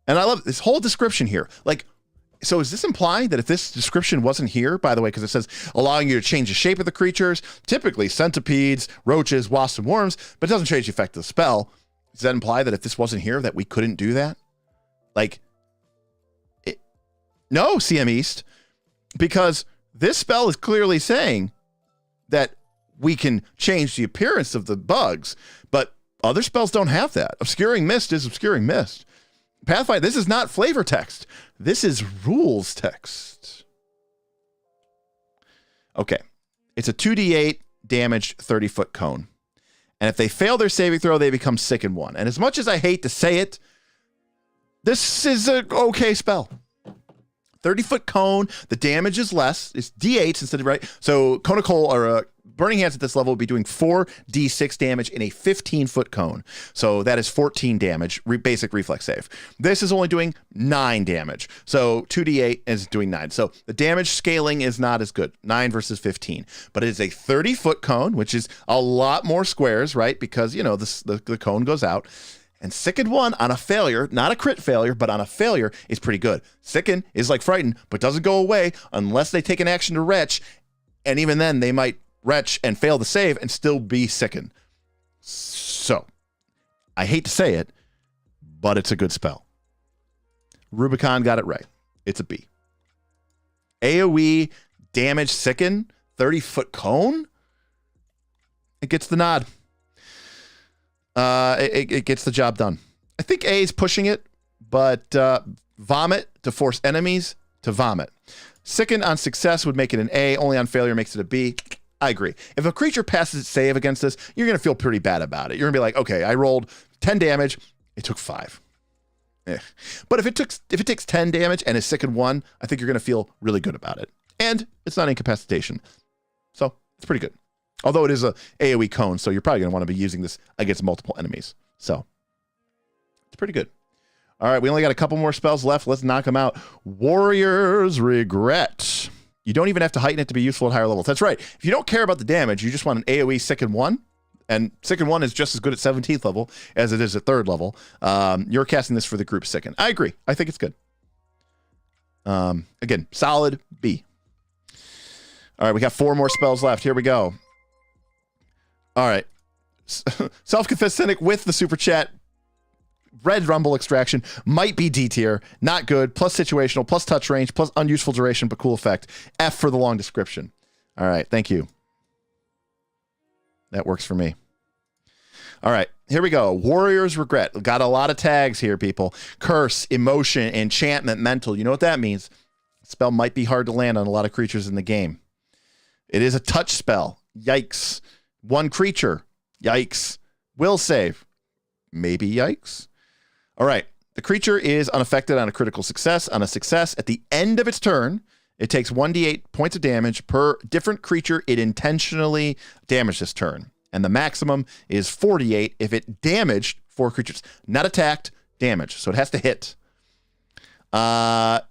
And I love this whole description here. Like, so is this implying that if this description wasn't here, by the way, because it says allowing you to change the shape of the creatures, typically centipedes, roaches, wasps, and worms, but it doesn't change the effect of the spell. Does that imply that if this wasn't here, that we couldn't do that? Like, no, CM East, because this spell is clearly saying that we can change the appearance of the bugs, but other spells don't have that. Obscuring Mist is Obscuring Mist. Pathfinder, this is not flavor text. This is rules text. Okay. It's a 2d8 damaged 30-foot cone. And if they fail their saving throw, they become sicken 1. And as much as I hate to say it, this is an okay spell. 30-foot cone, the damage is less. It's d8s instead of, right? So Cone of Coal or Burning Hands at this level will be doing 4d6 damage in a 15-foot cone. So that is 14 damage, basic reflex save. This is only doing 9 damage. So 2d8 is doing 9. So the damage scaling is not as good, 9 versus 15. But it is a 30-foot cone, which is a lot more squares, right? Because, you know, the cone goes out. And Sicken 1 on a failure, not a crit failure, but on a failure is pretty good. Sicken is like Frighten, but doesn't go away unless they take an action to retch. And even then, they might retch and fail the save and still be Sicken. So, I hate to say it, but it's a good spell. Rubicon got it right. It's a B. AoE damage Sicken, 30-foot cone? It gets the nod. It gets the job done. I think A is pushing it, but Vomit to force enemies to vomit. Sicken on success would make it an A, only on failure makes it a B. I agree. If a creature passes its save against this, you're going to feel pretty bad about it. You're going to be like, okay, I rolled 10 damage. It took 5. But if it takes 10 damage and is Sicken 1, I think you're going to feel really good about it. And it's not incapacitation. So it's pretty good. Although it is a AoE cone, so you're probably going to want to be using this against multiple enemies. So it's pretty good. All right, we only got a couple more spells left. Let's knock them out. Warrior's Regret. You don't even have to heighten it to be useful at higher levels. That's right. If you don't care about the damage, you just want an AoE Sicken 1, and Sicken 1 is just as good at 17th level as it is at 3rd level. You're casting this for the group Sicken. I agree. I think it's good. Again, solid B. All right, we got 4 more spells left. Here we go. All right. Self-confessed cynic with the super chat. Red Rumble Extraction might be D tier. Not good. Plus situational, plus touch range, plus unuseful duration, but cool effect. F for the long description. All right. Thank you. That works for me. All right. Here we go. Warrior's Regret. Got a lot of tags here, people. Curse, emotion, enchantment, mental. You know what that means? Spell might be hard to land on a lot of creatures in the game. It is a touch spell. Yikes. 1 creature. Yikes. Will save. Maybe yikes. All right. The creature is unaffected on a critical success. On a success, at the end of its turn, it takes 1d8 points of damage per different creature it intentionally damaged this turn. And the maximum is 48 if it damaged 4 creatures. Not attacked, damage. So it has to hit.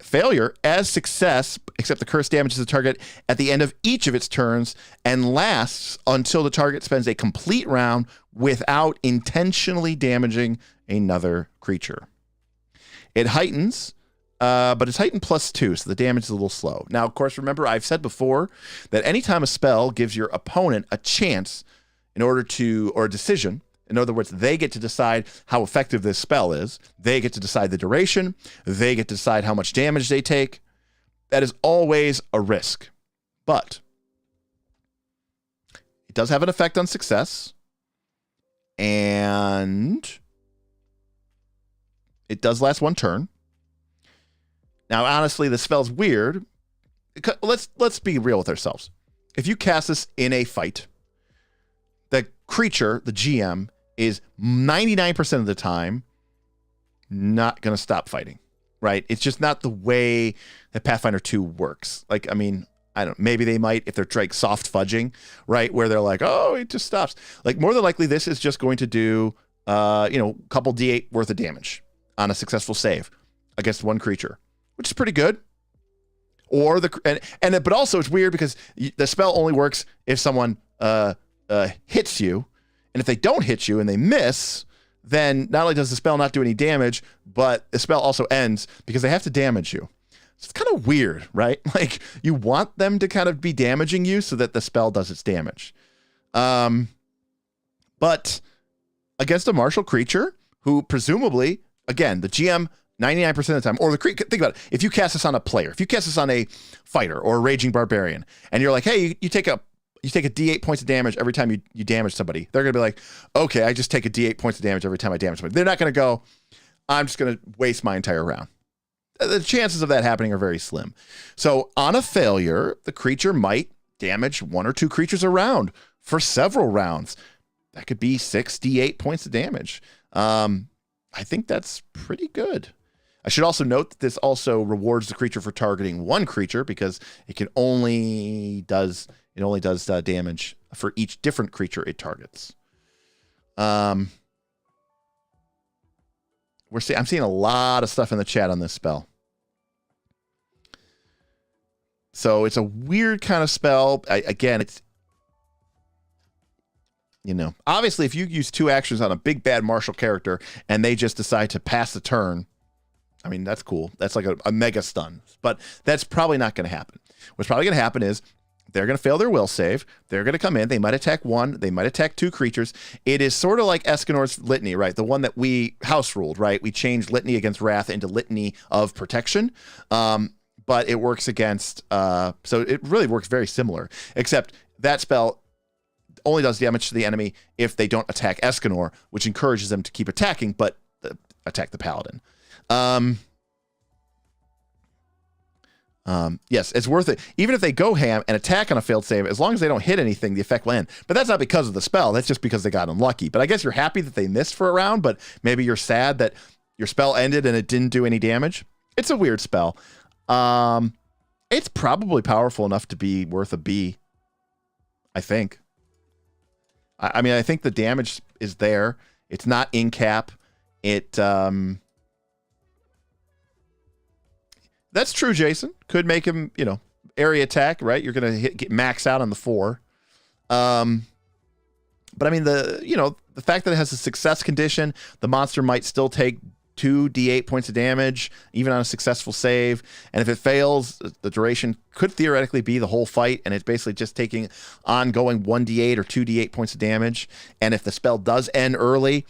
Failure as success, except the curse damages the target at the end of each of its turns and lasts until the target spends a complete round without intentionally damaging another creature. It heightens, but it's heightened +2, so the damage is a little slow. Now, of course, remember, I've said before that anytime a spell gives your opponent a chance, in order to, or a decision. In other words, they get to decide how effective this spell is. They get to decide the duration. They get to decide how much damage they take. That is always a risk. But it does have an effect on success. And it does last one turn. Now, honestly, the spell's weird. Let's be real with ourselves. If you cast this in a fight, the creature, the GM, is 99% of the time not going to stop fighting, right? It's just not the way that Pathfinder 2 works. Like, I mean, I don't know, maybe they might if they're like soft fudging, right? Where they're like, oh, it just stops. Like, more than likely, this is just going to do, a couple D8 worth of damage on a successful save against one creature, which is pretty good. Or but also it's weird because the spell only works if someone hits you. And if they don't hit you and they miss, then not only does the spell not do any damage, but the spell also ends because they have to damage you. So it's kind of weird, right? Like, you want them to kind of be damaging you so that the spell does its damage. But against a martial creature who presumably, again, the GM 99% of the time, or the creature, think about it. If you cast this on a player, if you cast this on a fighter or a raging barbarian, and you're like, hey, you take a D8 points of damage every time you damage somebody. They're going to be like, okay, I just take a D8 points of damage every time I damage somebody. They're not going to go, I'm just going to waste my entire round. The chances of that happening are very slim. So on a failure, the creature might damage one or two creatures a round for several rounds. That could be 6 D8 points of damage. I think that's pretty good. I should also note that this also rewards the creature for targeting one creature because it only does damage for each different creature it targets. I'm seeing a lot of stuff in the chat on this spell. So it's a weird kind of spell. It's, obviously if you use 2 actions on a big bad martial character and they just decide to pass the turn, I mean, that's cool. That's like a mega stun, but that's probably not going to happen. What's probably going to happen is they're going to fail their will save. They're going to come in. They might attack 1. They might attack 2 creatures. It is sort of like Escanor's Litany, right? The one that we house ruled, right? We changed Litany against Wrath into Litany of Protection. But it works against, so it really works very similar, except that spell only does damage to the enemy if they don't attack Escanor, which encourages them to keep attacking, but attack the Paladin. Yes, it's worth it. Even if they go ham and attack on a failed save, as long as they don't hit anything, the effect will end. But that's not because of the spell. That's just because they got unlucky. But I guess you're happy that they missed for a round, but maybe you're sad that your spell ended and it didn't do any damage. It's a weird spell. It's probably powerful enough to be worth a B, I think. I mean, I think the damage is there. It's not in cap. That's true, Jason. Could make him, area attack, right? You're going to get max out on the 4. But I mean, the fact that it has a success condition, the monster might still take 2 D8 points of damage, even on a successful save. And if it fails, the duration could theoretically be the whole fight. And it's basically just taking ongoing 1 D8 or 2 D8 points of damage. And if the spell does end early,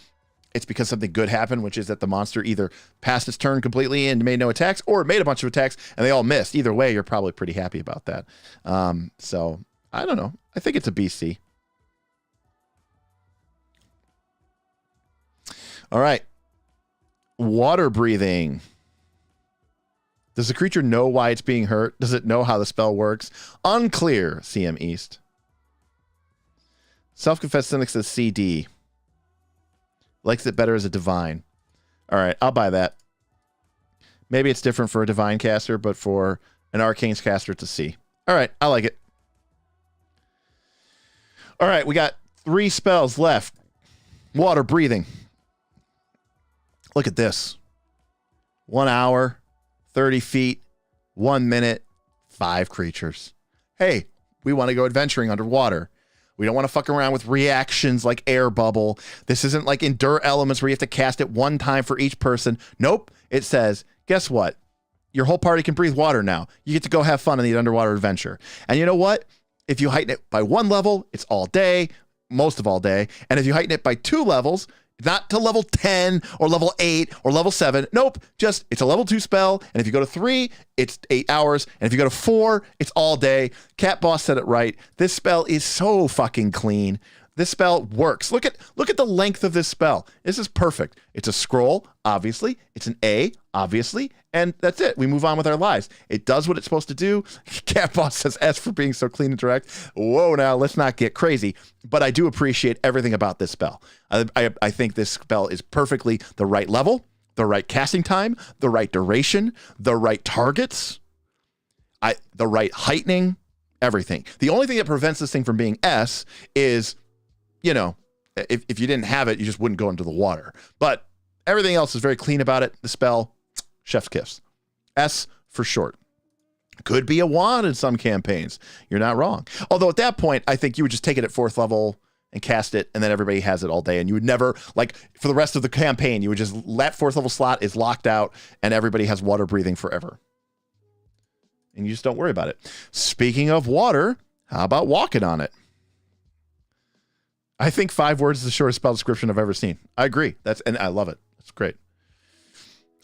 it's because something good happened, which is that the monster either passed its turn completely and made no attacks, or it made a bunch of attacks and they all missed. Either way, you're probably pretty happy about that. So I don't know. I think it's a BC. All right. Water breathing. Does the creature know why it's being hurt? Does it know how the spell works? Unclear, CM East. Self-confessed cynic says CD. Likes it better as a divine. All right, I'll buy that. Maybe it's different for a divine caster, but for an arcane caster, it's a C. All right, I like it. All right, we got 3 spells left. Water breathing. Look at this. 1 hour, 30 feet, 1 minute, 5 creatures. Hey, we want to go adventuring underwater. We don't want to fuck around with reactions like air bubble. This isn't like Endure Elements where you have to cast it 1 time for each person. Nope. It says, guess what? Your whole party can breathe water now. You get to go have fun in the underwater adventure. And you know what? If you heighten it by 1 level, it's all day. most of all day. And if you heighten it by 2 levels, not to level 10 or level 8 or level 7. Nope. Just it's a level 2 spell. And if you go to 3, it's 8 hours. And if you go to 4, it's all day. Cat Boss said it right. This spell is so fucking clean. This spell works. Look at the length of this spell. This is perfect. It's a scroll, obviously. It's an A, obviously. And that's it. We move on with our lives. It does what it's supposed to do. Cat Boss says S for being so clean and direct. Whoa, now let's not get crazy. But I do appreciate everything about this spell. I think this spell is perfectly the right level, the right casting time, the right duration, the right targets, the right heightening, everything. The only thing that prevents this thing from being S is, if you didn't have it, you just wouldn't go into the water. But everything else is very clean about it. The spell, chef's kiss. S for short. Could be a wand in some campaigns. You're not wrong. Although at that point, I think you would just take it at 4th level and cast it, and then everybody has it all day. And you would never, for the rest of the campaign, you would just let 4th level slot is locked out, and everybody has water breathing forever. And you just don't worry about it. Speaking of water, how about walking on it? I think 5 words is the shortest spell description I've ever seen. I agree. And I love it. It's great.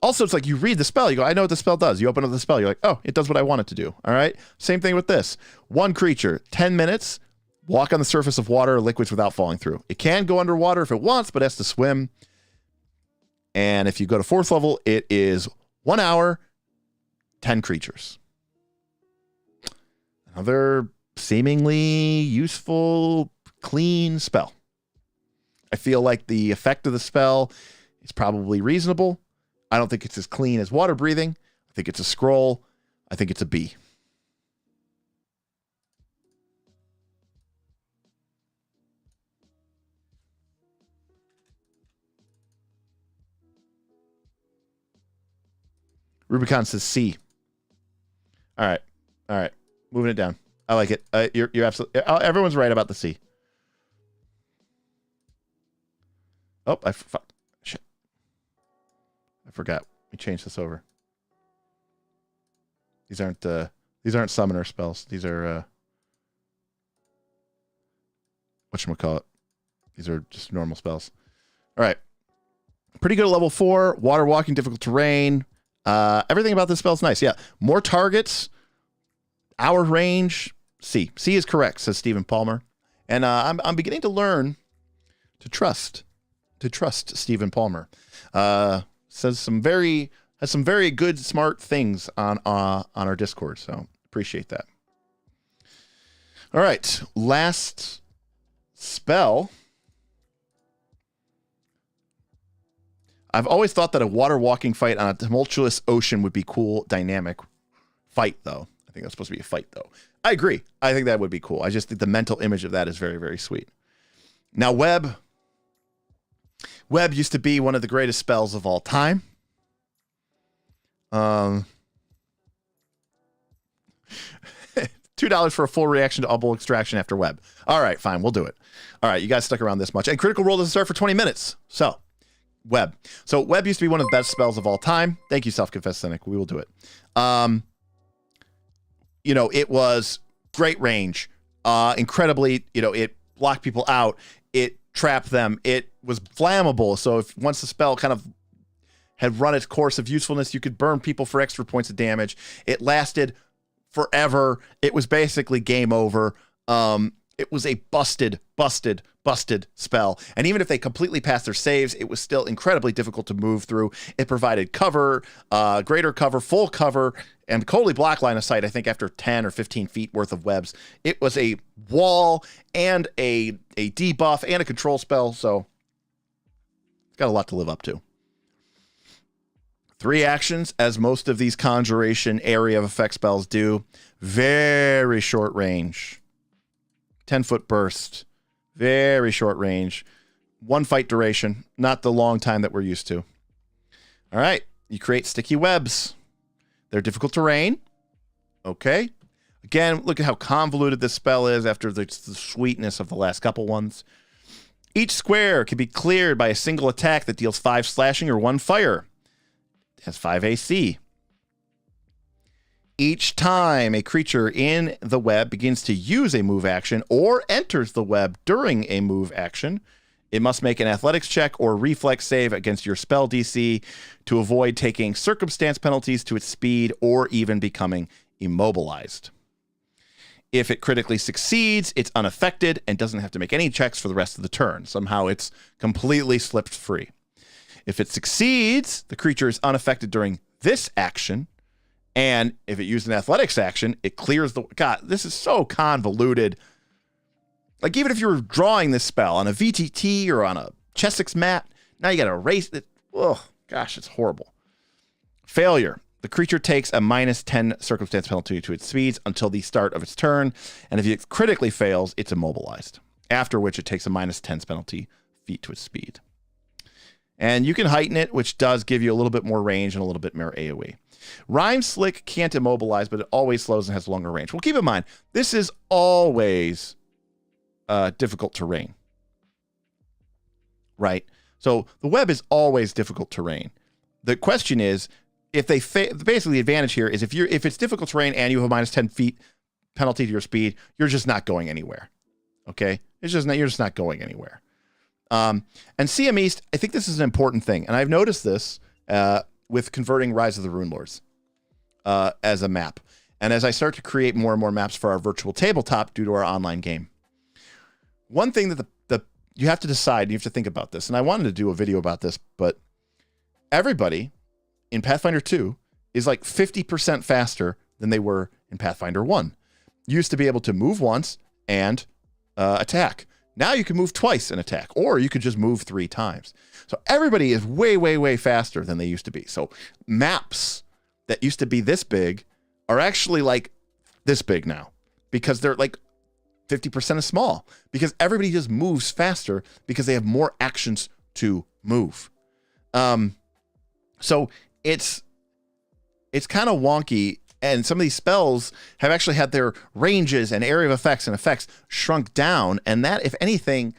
Also, it's like you read the spell, you go, I know what the spell does. You open up the spell, you're like, oh, it does what I want it to do. All right. Same thing with this. 1 creature, 10 minutes, walk on the surface of water or liquids without falling through. It can go underwater if it wants, but it has to swim. And if you go to 4th level, it is 1 hour, 10 creatures. Another seemingly useful, clean spell. I feel like the effect of the spell is probably reasonable. I don't think it's as clean as water breathing. I think it's a scroll. I think it's a B. Rubicon says C. All right. Moving it down. I like it. You're absolutely. Everyone's right about the C. Oh, shit. I forgot. We changed this over. These aren't summoner spells. These are whatchamacallit. These are just normal spells. All right. Pretty good at level 4. Water walking, difficult terrain. Everything about this spell is nice. Yeah. More targets. Hour range. C. C is correct, says Stephen Palmer. And I'm beginning to learn to trust Stephen Palmer. Has some very good, smart things on our Discord. So appreciate that. All right. Last spell. I've always thought that a water walking fight on a tumultuous ocean would be cool, dynamic fight, though. I think that's supposed to be a fight, though. I agree. I think that would be cool. I just think the mental image of that is very, very sweet. Now, Web used to be one of the greatest spells of all time. $2 for a full reaction to Umbral extraction after Web. All right, fine. We'll do it. All right, you guys stuck around this much. And Critical Role doesn't start for 20 minutes. So, Web. So, Web used to be one of the best spells of all time. Thank you, Self-Confessed Cynic. We will do it. It was great range. Incredibly, it blocked people out. It trapped them. It was flammable. So if once the spell kind of had run its course of usefulness, you could burn people for extra points of damage. It lasted forever. It was basically game over. It was a busted spell. And even if they completely passed their saves, it was still incredibly difficult to move through. It provided cover, greater cover, full cover, and totally block line of sight, I think, after 10 or 15 feet worth of webs. It was a wall and a debuff and a control spell, so it's got a lot to live up to. 3 actions, as most of these conjuration area of effect spells do. Very short range. 10-foot burst. Very short range. 1 fight duration. Not the long time that we're used to. All right. You create sticky webs. They're difficult terrain. Okay. Again, look at how convoluted this spell is after the sweetness of the last couple ones. Each square can be cleared by a single attack that deals 5 slashing or 1 fire. It has 5 AC. Each time a creature in the web begins to use a move action or enters the web during a move action, it must make an athletics check or reflex save against your spell DC to avoid taking circumstance penalties to its speed or even becoming immobilized. If it critically succeeds, it's unaffected and doesn't have to make any checks for the rest of the turn. Somehow it's completely slipped free. If it succeeds, the creature is unaffected during this action. And if it used an athletics action, it clears the... God, this is so convoluted. Like, even if you were drawing this spell on a VTT or on a Chessex mat, now you got to erase it. Oh, gosh, it's horrible. Failure. The creature takes a -10 circumstance penalty to its speeds until the start of its turn. And if it critically fails, it's immobilized. After which it takes a -10 penalty feet to its speed. And you can heighten it, which does give you a little bit more range and a little bit more AoE. Rhyme Slick can't immobilize, but it always slows and has longer range. Well, keep in mind, this is always difficult terrain, right? So the web is always difficult terrain. The question is, if they basically the advantage here is if it's difficult terrain and you have a -10 feet penalty to your speed, you're just not going anywhere. Okay, you're just not going anywhere. And CM East, I think this is an important thing, and I've noticed this with converting Rise of the Runelords as a map, and as I start to create more and more maps for our virtual tabletop due to our online game. One thing that you have to decide, you have to think about this, and I wanted to do a video about this, but everybody in Pathfinder 2 is like 50% faster than they were in Pathfinder 1. You used to be able to move once and attack. Now you can move twice and attack, or you could just move 3 times. So everybody is way, way, way faster than they used to be. So maps that used to be this big are actually like this big now because they're like 50% as small because everybody just moves faster because they have more actions to move. So it's kind of wonky. And some of these spells have actually had their ranges and area of effects and effects shrunk down. And that, if anything,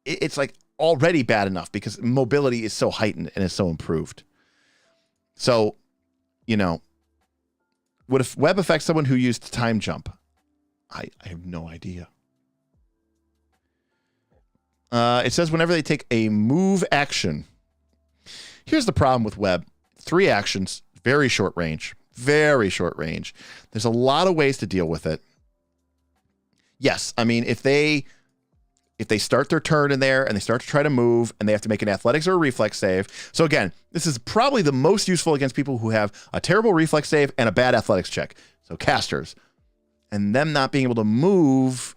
it's like already bad enough because mobility is so heightened and is so improved. So, you know, would a web affect someone who used time jump? I have no idea. It says whenever they take a move action. Here's the problem with web. 3 actions, very short range. Very short range. There's a lot of ways to deal with it. Yes, I mean, if they start their turn in there and they start to try to move and they have to make an athletics or a reflex save. So again, this is probably the most useful against people who have a terrible reflex save and a bad athletics check. So casters. And them not being able to move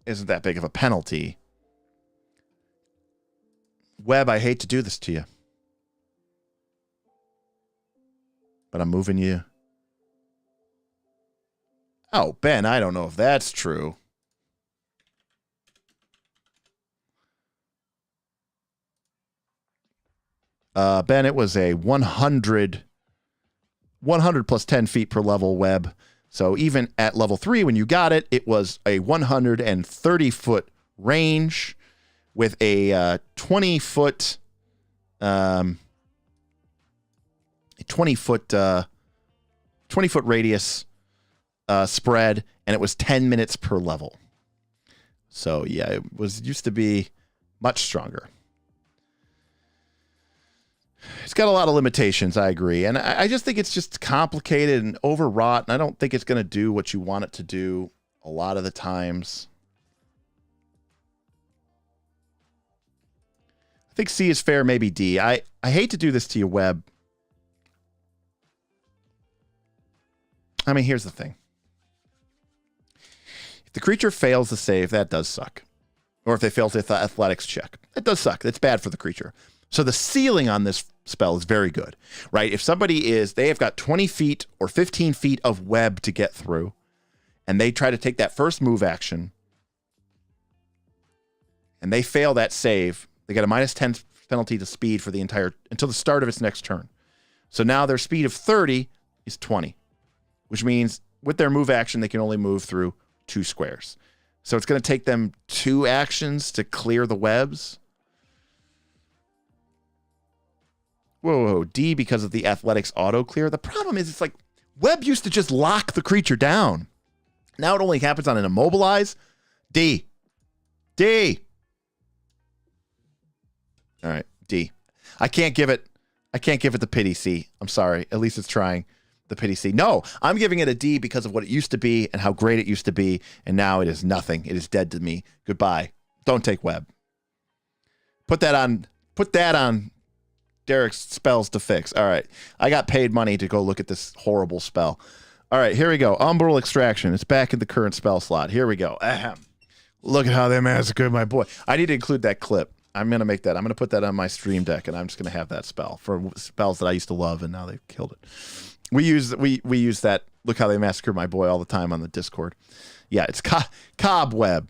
isn't that big of a penalty. Web, I hate to do this to you, but I'm moving you. Oh, Ben, I don't know if that's true. Ben, it was a 100 plus 10 feet per level web. So even at level 3, when you got it, it was a 130-foot range with a 20-foot... 20-foot radius spread, and it was 10 minutes per level. So yeah, it used to be much stronger. It's got a lot of limitations, I agree. And I just think it's just complicated and overwrought, and I don't think it's going to do what you want it to do a lot of the times. I think C is fair, maybe D. I hate to do this to you, Web. I mean, here's the thing. If the creature fails the save, that does suck. Or if they fail the athletics check, that does suck. That's bad for the creature. So the ceiling on this spell is very good, right? If somebody they have got 20 feet or 15 feet of web to get through, and they try to take that first move action, and they fail that save, they get a -10 penalty to speed for the entire, until the start of its next turn. So now their speed of 30 is 20, which means with their move action, they can only move through 2 squares. So it's going to take them 2 actions to clear the webs. Whoa, D because of the athletics auto clear. The problem is it's like Web used to just lock the creature down. Now it only happens on an immobilize. D. All right, D. I can't give it the pity C. I'm sorry. At least it's trying the pity C. No, I'm giving it a D because of what it used to be and how great it used to be, and now it is nothing. It is dead to me. Goodbye. Don't take Web. Put that on Derek's spells to fix. All right. I got paid money to go look at this horrible spell. All right, here we go. Umbral Extraction. It's back in the current spell slot. Here we go. Ahem. Look at how they massacred my boy. I need to include that clip. I'm going to make that. I'm going to put that on my stream deck, and I'm just going to have that spell for spells that I used to love, and now they've killed it. We use that. Look how they massacred my boy all the time on the Discord. Yeah, it's Cobweb.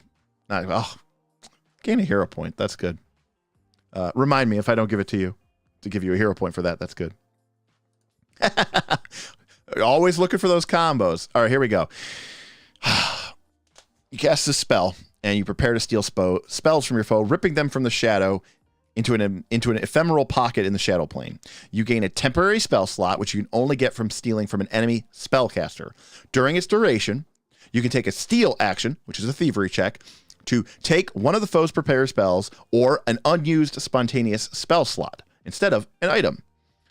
Gain a hero point. That's good. Remind me if I don't give it to you to give you a hero point for that. That's good. Always looking for those combos. All right, here we go. You cast this spell, and you prepare to steal spells from your foe, ripping them from the shadow into an ephemeral pocket in the shadow plane. You gain a temporary spell slot, which you can only get from stealing from an enemy spellcaster. During its duration, you can take a steal action, which is a thievery check, to take one of the foe's prepared spells or an unused spontaneous spell slot instead of an item.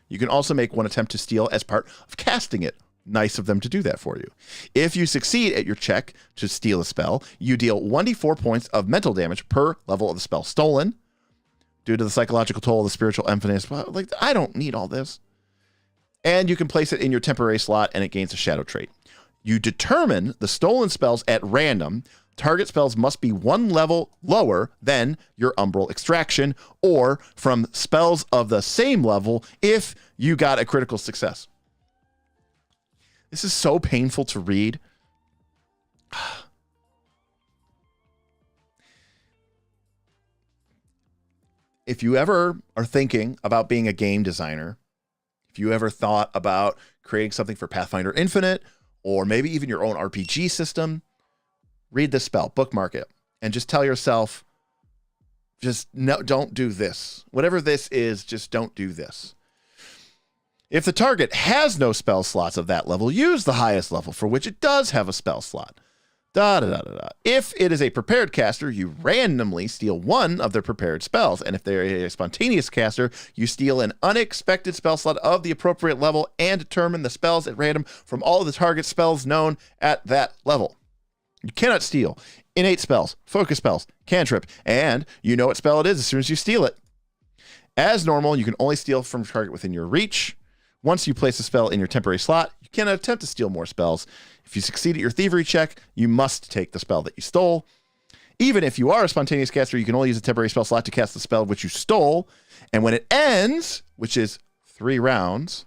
You can also make one attempt to steal as part of casting it. Nice of them to do that for you. If you succeed at your check to steal a spell, you deal 1d4 points of mental damage per level of the spell stolen. Due to the psychological toll of the spiritual emptiness, well, like, I don't need all this. And you can place it in your temporary slot, and it gains a shadow trait. You determine the stolen spells at random. Target spells must be one level lower than your Umbral Extraction or from spells of the same level if you got a critical success. This is so painful to read. If you ever are thinking about being a game designer, if you ever thought about creating something for Pathfinder Infinite or maybe even your own RPG system, read this spell, bookmark it, and just tell yourself, don't do this. Whatever this is, just don't do this. If the target has no spell slots of that level, use the highest level for which it does have a spell slot. If it is a prepared caster, you randomly steal one of their prepared spells. And if they're a spontaneous caster, you steal an unexpected spell slot of the appropriate level and determine the spells at random from all of the target spells known at that level. You cannot steal innate spells, focus spells, cantrip, and you know what spell it is as soon as you steal it. As normal, you can only steal from a target within your reach. Once you place a spell in your temporary slot, you cannot attempt to steal more spells. If you succeed at your thievery check, you must take the spell that you stole. Even if you are a spontaneous caster, you can only use a temporary spell slot to cast the spell which you stole. And when it ends, which is 3 rounds,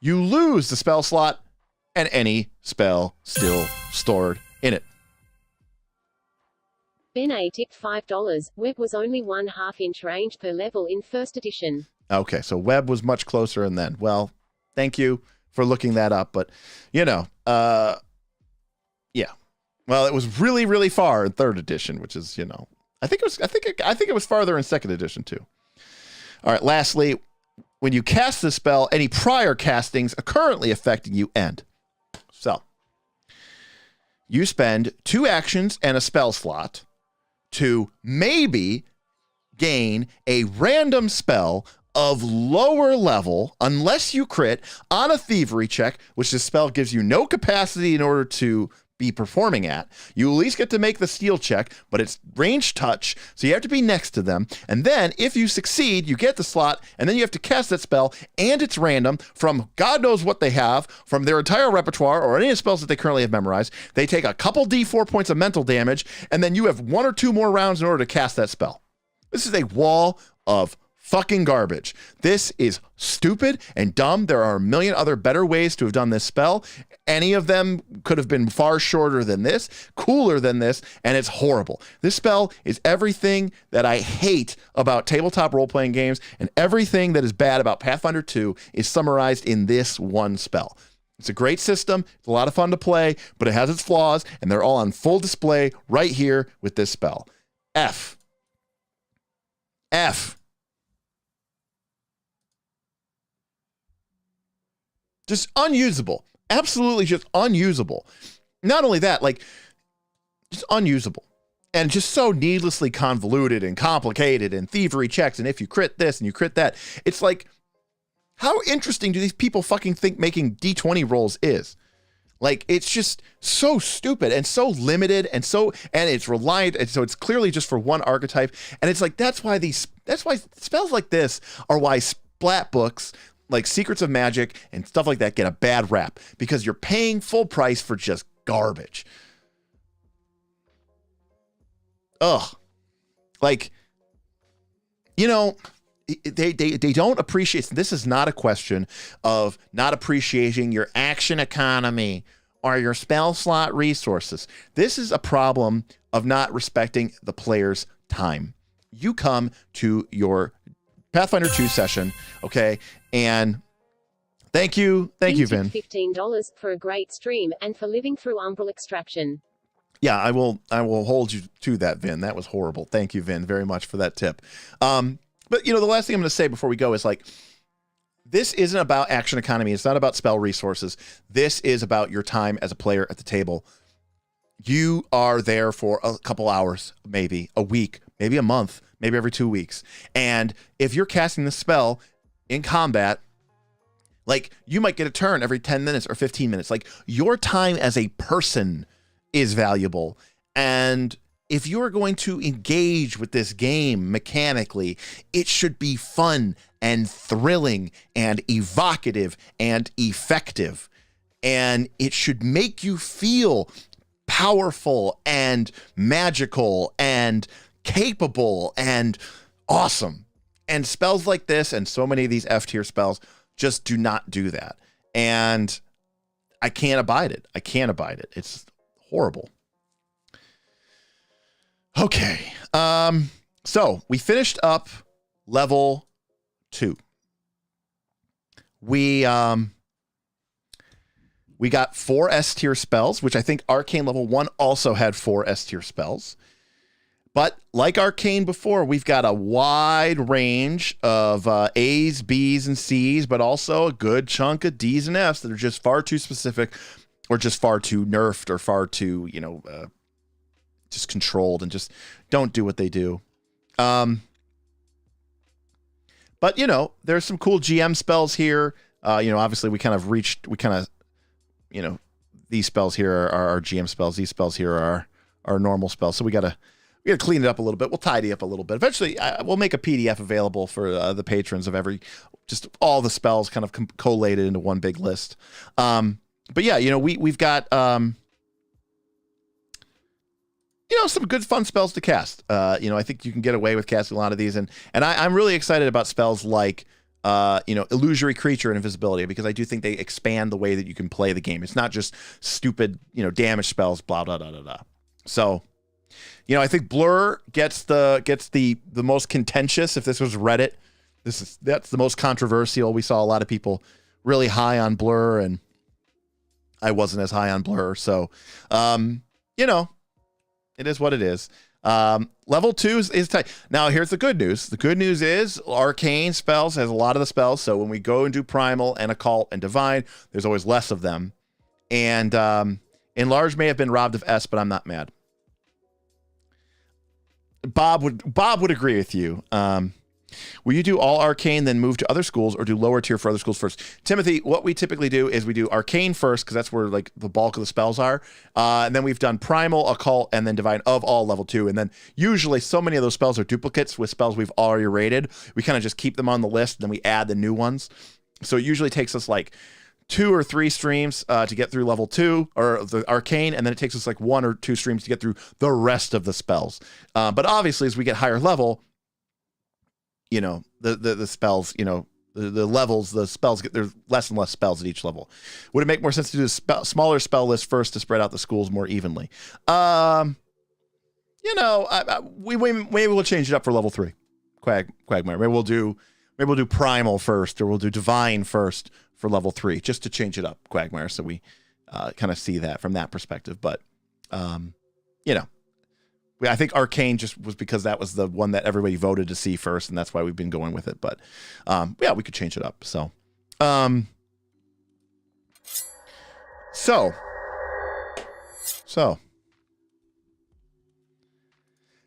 you lose the spell slot and any spell still stored in it. Ben A tipped $5. Web was only 1/2 inch range per level in first edition. Okay, so Web was much closer and then. Well, thank you for looking that up, but yeah. Well, it was really, really far in third edition, which is, I think it was farther in second edition too. All right, lastly, when you cast this spell, any prior castings currently affecting you end. So, you spend 2 actions and a spell slot to maybe gain a random spell of lower level, unless you crit, on a thievery check, which this spell gives you no capacity in order to be performing at. You at least get to make the steal check, but it's range touch, so you have to be next to them. And then, if you succeed, you get the slot, and then you have to cast that spell, and it's random from God knows what they have, from their entire repertoire, or any of the spells that they currently have memorized. They take a couple D4 points of mental damage, and then you have 1 or 2 more rounds in order to cast that spell. This is a wall of fucking garbage. This is stupid and dumb. There are a million other better ways to have done this spell. Any of them could have been far shorter than this, cooler than this, and it's horrible. This spell is everything that I hate about tabletop role-playing games, and everything that is bad about Pathfinder 2 is summarized in this one spell. It's a great system. It's a lot of fun to play, but it has its flaws, and they're all on full display right here with this spell. F. just unusable. Absolutely just unusable. Not only that, like, just unusable. And just so needlessly convoluted and complicated and thievery checks. And if you crit this and you crit that, it's like, how interesting do these people fucking think making D20 rolls is? Like, it's just so stupid and so limited and it's reliant. And so it's clearly just for one archetype. And it's like, that's why spells like this are why splat books like Secrets of Magic and stuff like that get a bad rap, because you're paying full price for just garbage. Ugh. Like, you know, they don't appreciate, this is not a question of not appreciating your action economy or your spell slot resources. This is a problem of not respecting the player's time. You come to your Pathfinder 2 session, okay, and thank you, Vin. $15 for a great stream and for living through Umbral extraction. Yeah, I will hold you to that, Vin. That was horrible. Thank you, Vin, very much for that tip. But, you know, the last thing I'm going to say before we go is, like, this isn't about action economy. It's not about spell resources. This is about your time as a player at the table. You are there for a couple hours, maybe a week, maybe a month, maybe every 2 weeks. And if you're casting the spell in combat, like, you might get a turn every 10 minutes or 15 minutes. Like, your time as a person is valuable. And if you're going to engage with this game mechanically, it should be fun and thrilling and evocative and effective. And it should make you feel powerful and magical and capable and awesome. And spells like this and so many of these F-tier spells just do not do that. And I can't abide it. It's horrible. Okay. So we finished up level 2. We got 4 S-tier spells, which I think Arcane level 1 also had 4 S-tier spells. But like Arcane before, we've got a wide range of A's, B's, and C's, but also a good chunk of D's and F's that are just far too specific or just far too nerfed or far too, just controlled and just don't do what they do. But, there's some cool GM spells here. Obviously these spells here are our GM spells. These spells here are our normal spells. So we got to clean it up a little bit. We'll tidy up a little bit. Eventually, we'll make a PDF available for the patrons of just all the spells kind of collated into one big list. But yeah, we've got, some good fun spells to cast. I think you can get away with casting a lot of these. And I'm really excited about spells like, illusory creature and invisibility, because I do think they expand the way that you can play the game. It's not just stupid, damage spells, blah, blah, blah, blah, blah. So, I think Blur gets the most contentious. If this was Reddit, that's the most controversial. We saw a lot of people really high on Blur, and I wasn't as high on Blur. So, it is what it is. Level 2 is tight. Now, here's the good news. The good news is Arcane spells has a lot of the spells. So when we go and do Primal and Occult and Divine, there's always less of them. And Enlarge may have been robbed of S, but I'm not mad. Bob would agree with you. Will you do all Arcane, then move to other schools, or do lower tier for other schools first? Timothy, what we typically do is we do Arcane first, because that's where like the bulk of the spells are. And then we've done Primal, Occult, and then Divine of all level 2. And then usually so many of those spells are duplicates with spells we've already rated. We kind of just keep them on the list, and then we add the new ones. So it usually takes us like 2 or 3 streams to get through level 2 or the Arcane, and then it takes us like 1 or 2 streams to get through the rest of the spells. But obviously, as we get higher level, the spells, the levels, the spells there's less and less spells at each level. Would it make more sense to do a smaller spell list first to spread out the schools more evenly? Maybe we'll change it up for level 3. Quagmire. Maybe we'll do Primal first, or we'll do Divine first for level 3, just to change it up, Quagmire, so we kind of see that from that perspective. But I think Arcane just was because that was the one that everybody voted to see first, and that's why we've been going with it. But we could change it up. So So.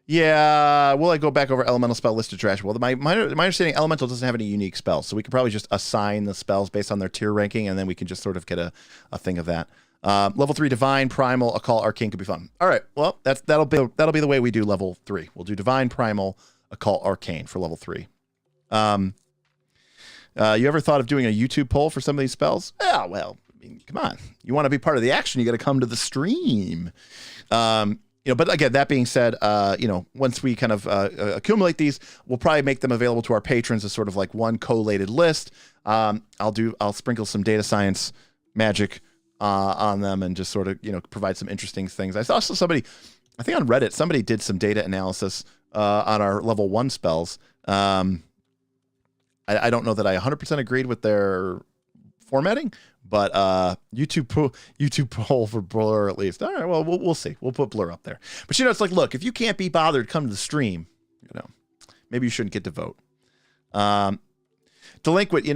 Yeah, will I go back over elemental spell listed trash? Well, my understanding, elemental doesn't have any unique spells, so we could probably just assign the spells based on their tier ranking, and then we can just sort of get a thing of that. Level 3 Divine, Primal, Occult, Arcane could be fun. All right, well that'll be the way we do level 3. We'll do Divine, Primal, Occult, Arcane for level 3. You ever thought of doing a YouTube poll for some of these spells? Yeah, well, I mean, come on, you want to be part of the action, you got to come to the stream. But again, that being said, once we kind of accumulate these, we'll probably make them available to our patrons as sort of like one collated list. I'll sprinkle some data science magic on them and just sort of, provide some interesting things. I saw somebody, I think on Reddit, somebody did some data analysis on our level 1 spells. I don't know that I 100% agreed with their formatting, but YouTube poll for Blur at least. All right, well, we'll see. We'll put Blur up there. But it's like, look, if you can't be bothered, come to the stream. Maybe you shouldn't get to vote. Delinquent,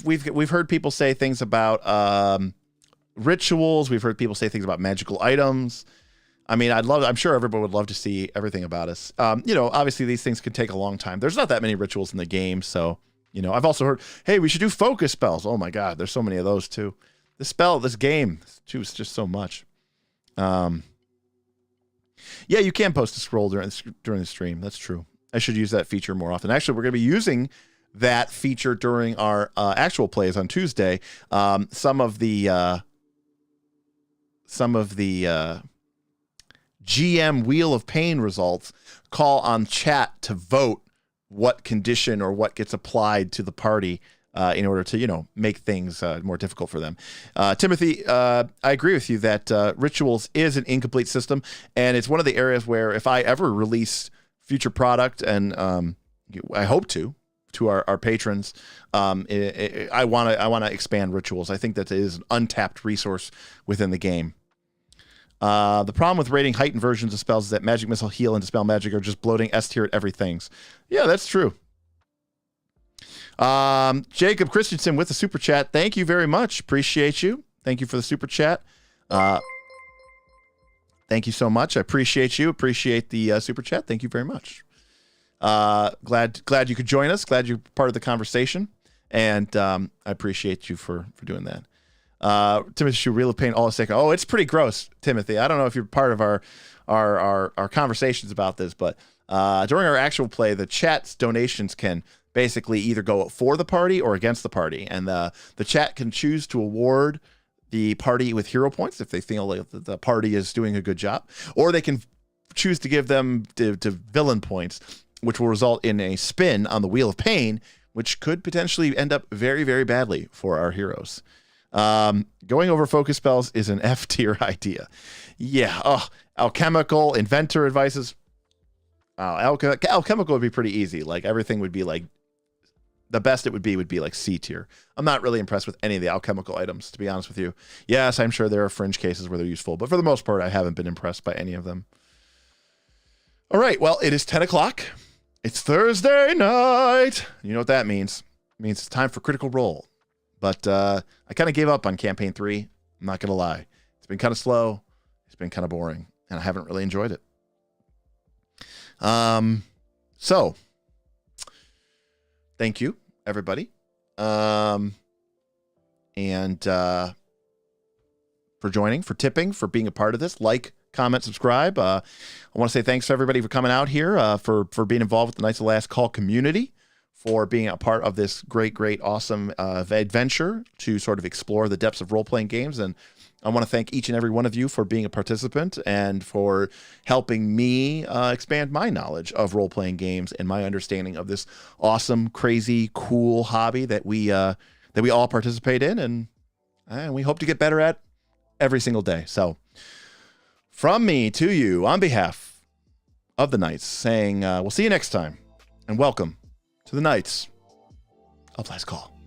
we've heard people say things about rituals. We've heard people say things about magical items. I mean, I'm sure everybody would love to see everything about us. Obviously these things could take a long time. There's not that many rituals in the game, so. I've also heard, hey, we should do focus spells. Oh my God, there's so many of those too. This game, too, is just so much. Yeah, you can post a scroll during the stream. That's true. I should use that feature more often. Actually, we're going to be using that feature during our actual plays on Tuesday. Some of the GM Wheel of Pain results call on chat to vote what condition or what gets applied to the party in order to, make things more difficult for them. Timothy, I agree with you that rituals is an incomplete system, and it's one of the areas where if I ever release future product, and I hope to our patrons, I want to expand rituals. I think that is an untapped resource within the game. The problem with rating heightened versions of spells is that Magic Missile, Heal, and Dispel Magic are just bloating S tier at everything. Yeah, that's true. Jacob Christensen with the super chat. Thank you very much. Appreciate you. Thank you for the super chat. Thank you so much. I appreciate you. Appreciate the super chat. Thank you very much. Glad you could join us. Glad you're part of the conversation. And I appreciate you for doing that. Timothy should Wheel of Pain all a second. Oh, it's pretty gross, Timothy. I don't know if you're part of our conversations about this, but during our actual play, the chat's donations can basically either go for the party or against the party, and the chat can choose to award the party with hero points if they feel like the party is doing a good job, or they can choose to give them to villain points, which will result in a spin on the Wheel of Pain, which could potentially end up very, very badly for our heroes. Going over focus spells is an F tier idea. Yeah. Oh, alchemical inventor advices. Alchemical would be pretty easy. Like everything would be like the best it would be like C tier. I'm not really impressed with any of the alchemical items, to be honest with you. Yes, I'm sure there are fringe cases where they're useful, but for the most part, I haven't been impressed by any of them. All right. Well, it is 10 o'clock. It's Thursday night. You know what that means? It means it's time for Critical Role. But I kind of gave up on Campaign 3. I'm not going to lie. It's been kind of slow. It's been kind of boring. And I haven't really enjoyed it. So, thank you, everybody. And for joining, for tipping, for being a part of this. Like, comment, subscribe. I want to say thanks to everybody for coming out here, for being involved with the Knights of the Last Call community, for being a part of this great, awesome adventure to sort of explore the depths of role-playing games. And I want to thank each and every one of you for being a participant and for helping me expand my knowledge of role-playing games and my understanding of this awesome, crazy, cool hobby that we all participate in, and we hope to get better at every single day. So from me to you, on behalf of the Knights, saying we'll see you next time, and welcome to the Knights of Last Call.